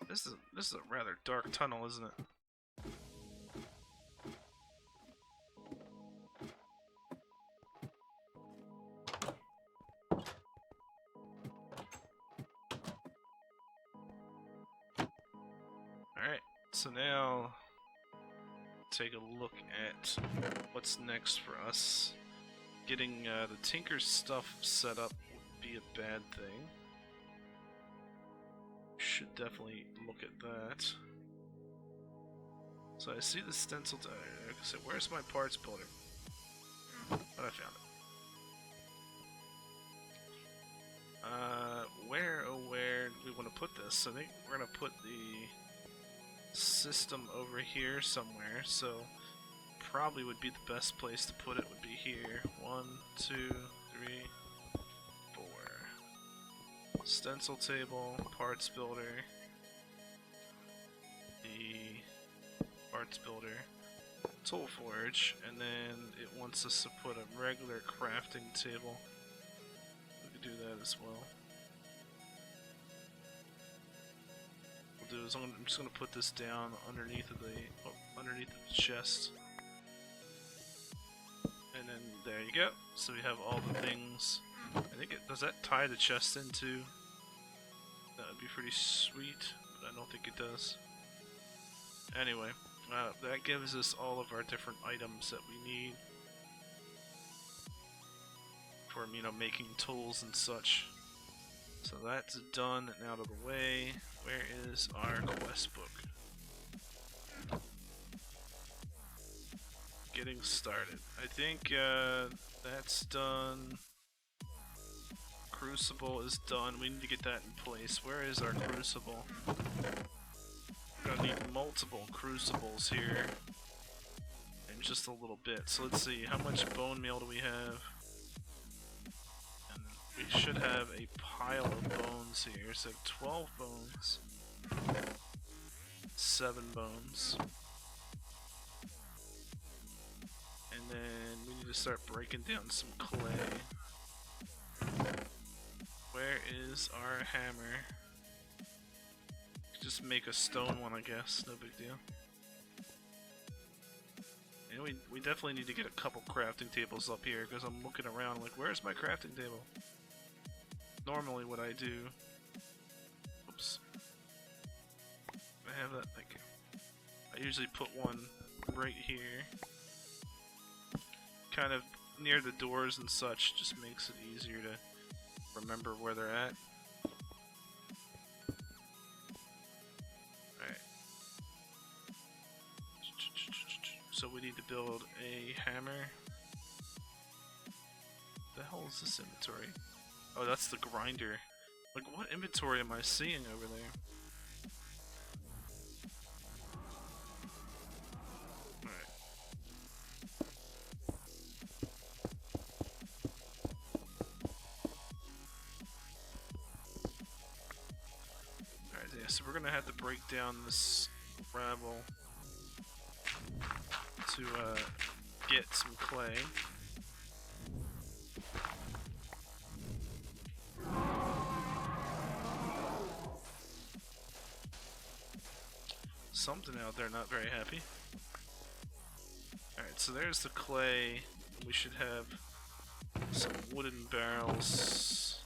This is a rather dark tunnel, isn't it? Alright, so now take a look at what's next for us. Getting the Tinker's stuff set up would be a bad thing. Should definitely look at that. So I see the stencil. So where's my parts builder? But I found it. Where do we want to put this? I think we're gonna put the system over here somewhere. So probably would be the best place to put it would be here. 1, 2, 3, 4. Stencil table, parts builder, the parts builder, tool forge, and then it wants us to put a regular crafting table. We could do that as well. What we'll do is I'm just gonna put this down underneath of the chest. And then there you go. So we have all the things. I think does that tie the chest into? That would be pretty sweet, but I don't think it does. Anyway, that gives us all of our different items that we need for, you know, making tools and such. So that's done and out of the way. Where is our quest book? Getting started. I think that's done. Crucible is done. We need to get that in place. Where is our crucible? We're gonna need multiple crucibles here in just a little bit. So let's see, how much bone meal do we have? And we should have a pile of bones here. So 12 bones, 7 bones. And then we need to start breaking down some clay. Where is our hammer? Just make a stone one, I guess. No big deal. And we definitely need to get a couple crafting tables up here, because I'm looking around like, where's my crafting table? Normally what I do... Oops. I have that, thank you. I usually put one right here. Kind of near the doors and such, just makes it easier to remember where they're at. Alright. So we need to build a hammer. The hell is this inventory? Oh, that's the grinder. Like, what inventory am I seeing over there? So we're gonna have to break down this gravel to get some clay. Something out there not very happy. Alright, so there's the clay. We should have some wooden barrels.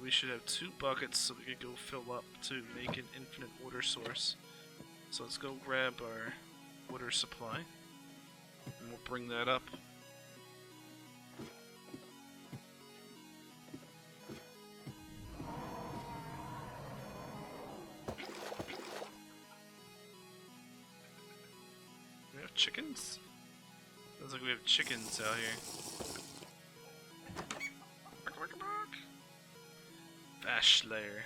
we should have 2 buckets so we could go fill up to make an infinite water source. So let's go grab our water supply, and we'll bring that up. We have chickens? Sounds like we have chickens out here. Bash Slayer.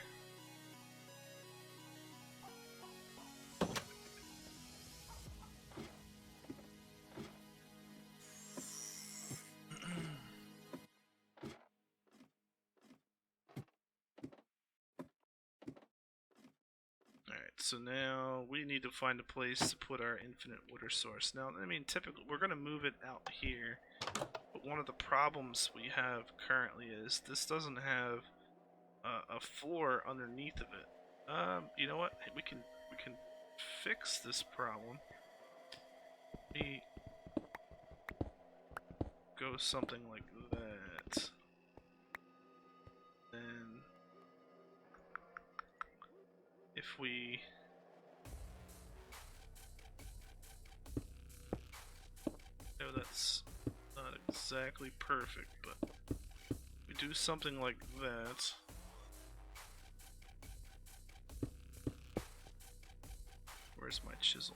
Alright, so now we need to find a place to put our infinite water source. Now, I mean, typically, we're going to move it out here, but one of the problems we have currently is this doesn't have a floor underneath of it. You know what? We can fix this problem. We go something like that. Then if we know that's not exactly perfect, but we do something like that. Where's my chisel?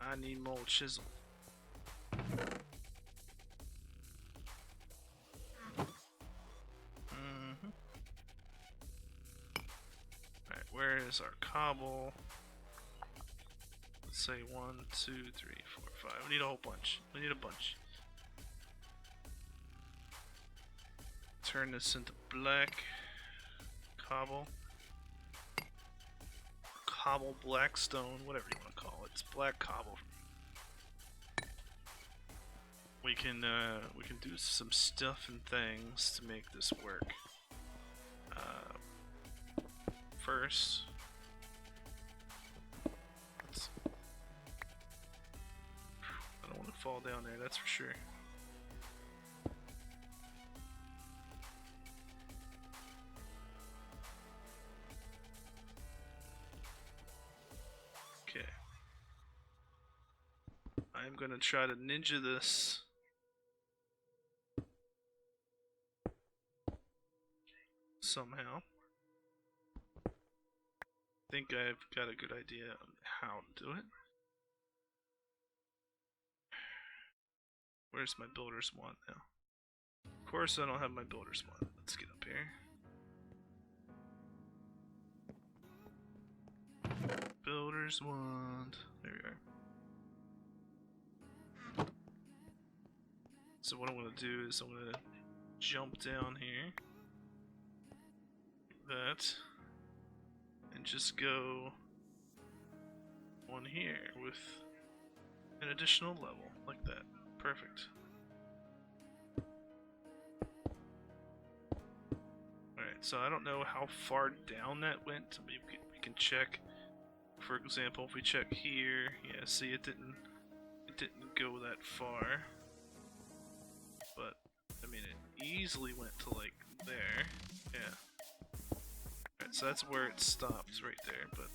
I need more chisel. Alright, where is our cobble? Let's say 1, 2, 3, 4, 5. We need a whole bunch. We need a bunch. Turn this into black cobble. Cobble blackstone, whatever you want to call it. It's black cobble. We can do some stuff and things to make this work. First, I don't want to fall down there, that's for sure. Okay. I'm gonna try to ninja this. Somehow. I think I've got a good idea on how to do it. Where's my builder's wand now? Of course I don't have my builder's wand. Let's get up here. Builder's wand. There we are. So what I'm going to do is I'm going to jump down here. Like that. And just go on here with an additional level, like that. Perfect. Alright, so I don't know how far down that went. Maybe we can check. For example, if we check here, yeah, see it didn't go that far. But I mean it easily went to like there. Yeah. Alright, so that's where it stops right there, but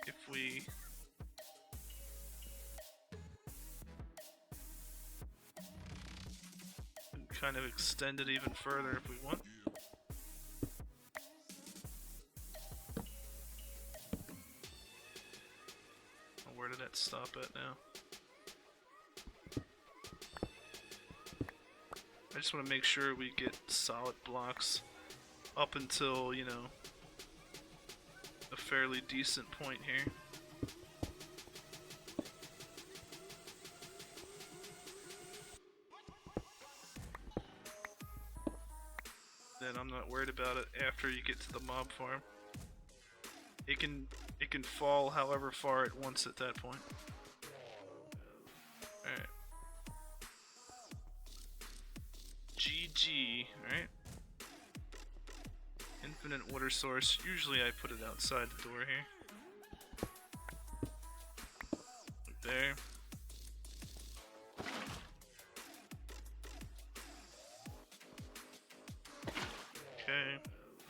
if we can kind of extend it even further if we want. Where did that stop at now? I just want to make sure we get solid blocks up until, you know, a fairly decent point here. Then I'm not worried about it after you get to the mob farm. It can fall however far it wants at that point. Alright. GG, right? Infinite water source. Usually I put it outside the door here. Like there. Okay.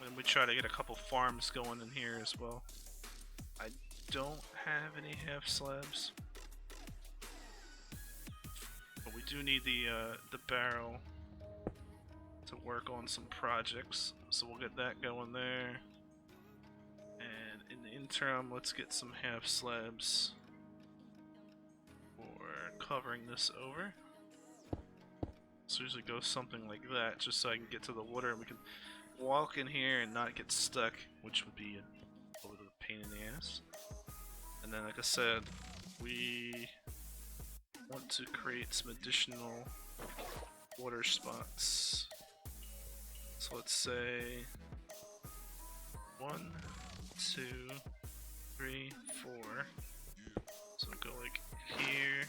And we try to get a couple farms going in here as well. I don't have any half slabs. But we do need the barrel to work on some projects. So we'll get that going there. And in the interim, let's get some half slabs for covering this over. So usually goes something like that, just so I can get to the water and we can walk in here and not get stuck, which would be a little pain in the ass. And then, like I said, we want to create some additional water spots. So let's say 1, 2, 3, 4. So go like here.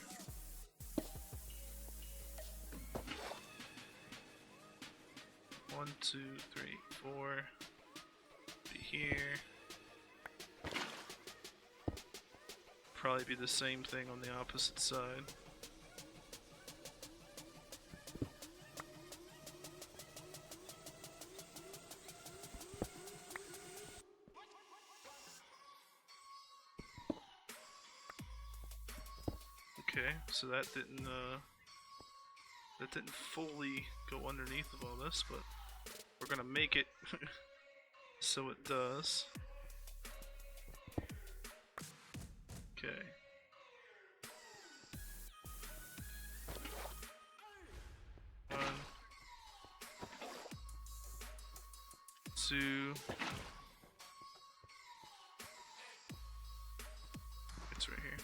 One, 2, 3, 4. Be here. Probably be the same thing on the opposite side. Okay, so that didn't fully go underneath of all this, but we're gonna make it so it does. Okay. One, 2. It's right here.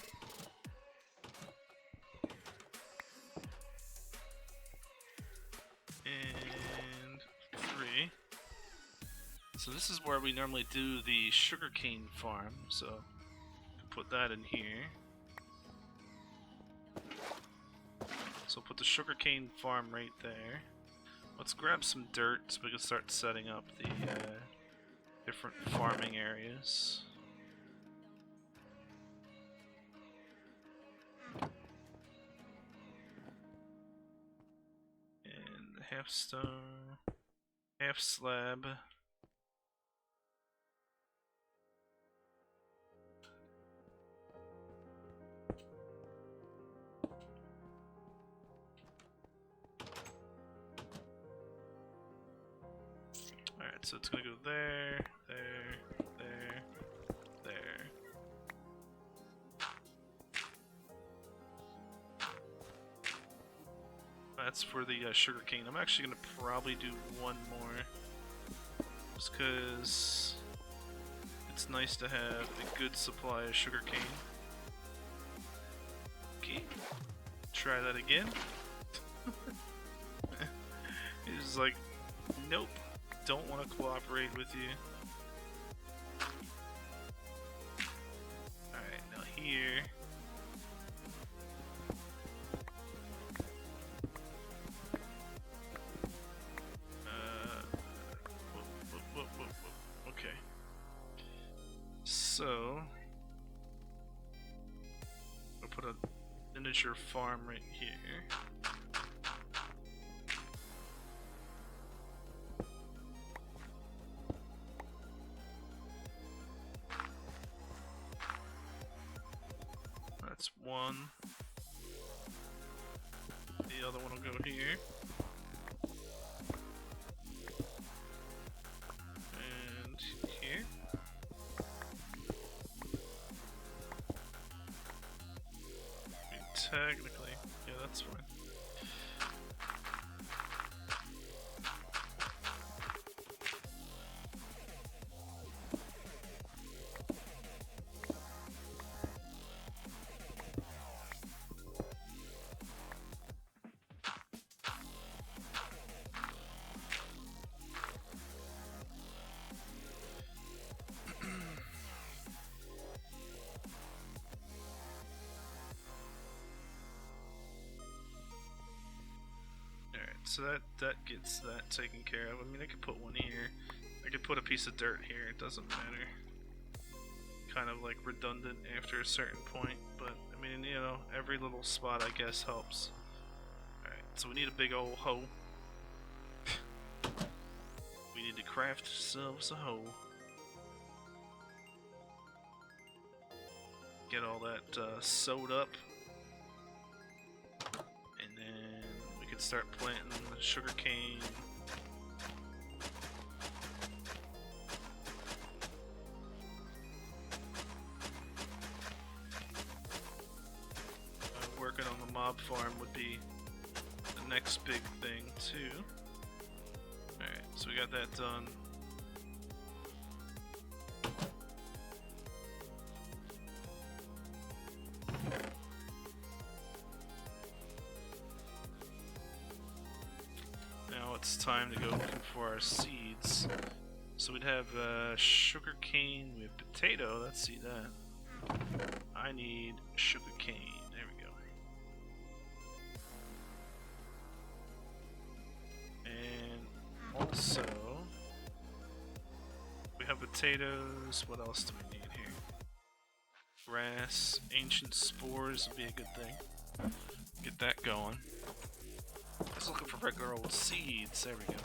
And 3. So this is where we normally do the sugarcane farm, so put that in here. So put the sugarcane farm right there. Let's grab some dirt so we can start setting up the different farming areas. And half stone, half slab. Alright, so it's gonna go there, there, there, there. That's for the sugarcane. I'm actually gonna probably do one more, just because it's nice to have a good supply of sugarcane. Okay, try that again. He's like, nope, don't want to cooperate with you. Alright, now here. Okay. So, I'll put a miniature farm right here. That's one. The other one will go here. And here. I mean, technically, yeah, that's fine. So that gets that taken care of. I mean, I could put one here. I could put a piece of dirt here. It doesn't matter. Kind of like redundant after a certain point, but I mean, you know, every little spot I guess helps. Alright, so we need a big old hoe. We We need to craft ourselves a hoe. Get all that sewed up. And then we can start planting sugar cane. Working on the mob farm would be the next big thing too. Alright, so we got that done. Now it's time to go looking for our seeds. So we'd have sugar cane, we have potato, let's see that. I need sugar cane, there we go. And also, we have potatoes, what else do we need here? Grass, ancient spores would be a good thing. Get that going. Just looking for regular old seeds, there we go.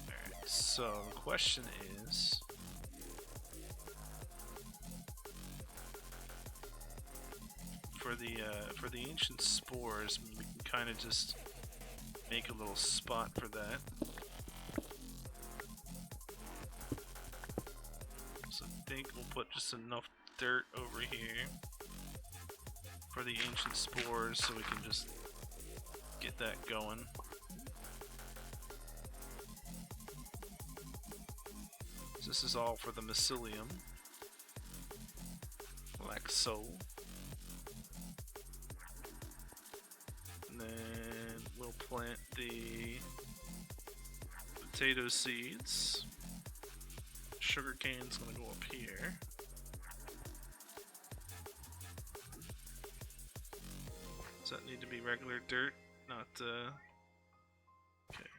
Alright, so the question is... For the ancient spores, we can kind of just make a little spot for that. So I think we'll put just enough dirt over here for the ancient spores so we can just get that going. So this is all for the mycelium, like so. And then we'll plant the potato seeds. Sugar cane's gonna go up here. Does that need to be regular dirt? Not, okay.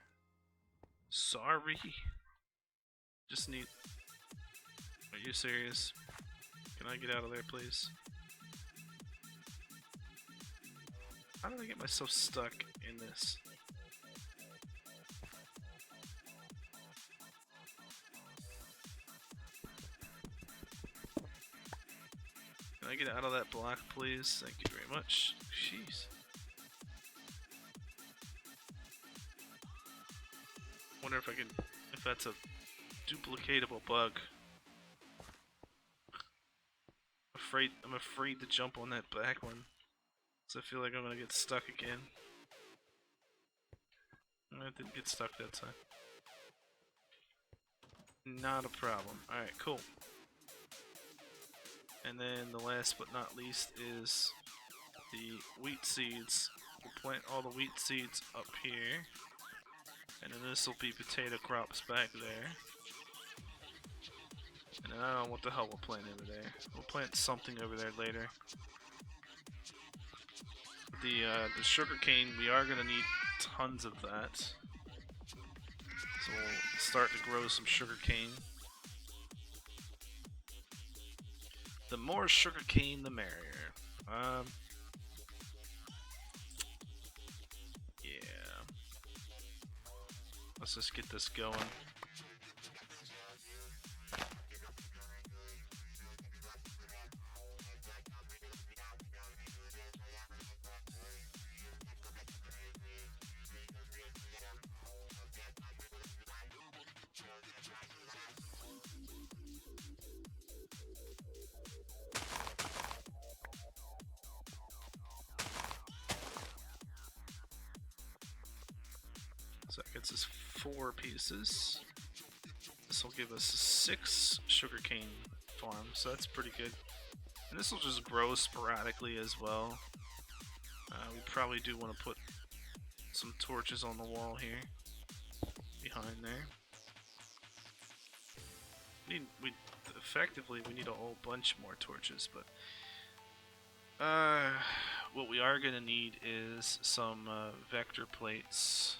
Sorry. Just need... Are you serious? Can I get out of there, please? How did I get myself stuck in this? Can I get out of that block, please? Thank you very much. Jeez. Wonder if I can, if that's a duplicatable bug. I'm afraid to jump on that back one, so I feel like I'm gonna get stuck again. I didn't get stuck that time. Not a problem. Alright, cool. And then the last but not least is the wheat seeds. We'll plant all the wheat seeds up here. And then this will be potato crops back there. And then I don't know what the hell we'll plant over there. We'll plant something over there later. The sugar cane, we are gonna need tons of that. So we'll start to grow some sugar cane. The more sugar cane, the merrier. Yeah. Let's just get this going. So that gets us 4 pieces. This will give us 6 sugarcane farms, so that's pretty good. And this will just grow sporadically as well. We probably do want to put some torches on the wall here, behind there. Effectively, we need a whole bunch more torches, but what we are gonna need is some vector plates.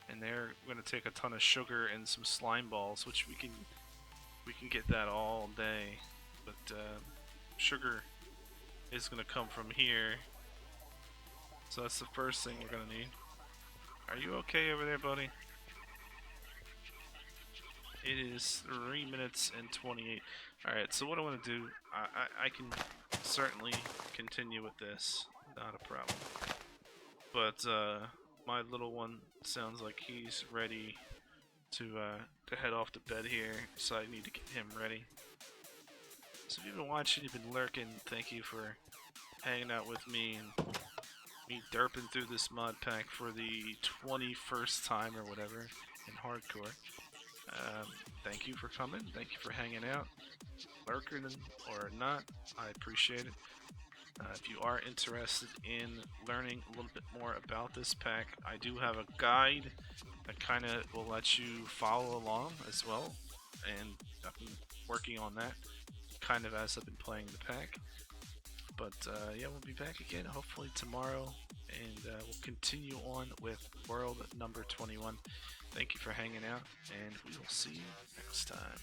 And there, we're gonna take a ton of sugar and some slime balls, which we can get that all day. But sugar is gonna come from here So that's the first thing we're gonna need. Are you okay over there, buddy? It is 3 minutes and 28. Alright, so what I want to do, I can certainly continue with this. Not a problem. But my little one sounds like he's ready to head off to bed here, so I need to get him ready. So if you've been watching, you've been lurking, thank you for hanging out with me and me derping through this mod pack for the 21st time or whatever in hardcore. Thank you for coming, thank you for hanging out, lurking or not, I appreciate it. If you are interested in learning a little bit more about this pack, I do have a guide that kind of will let you follow along as well, and I've been working on that kind of as I've been playing the pack. But yeah, we'll be back again hopefully tomorrow, and we'll continue on with world number 21. Thank you for hanging out, and we will see you next time.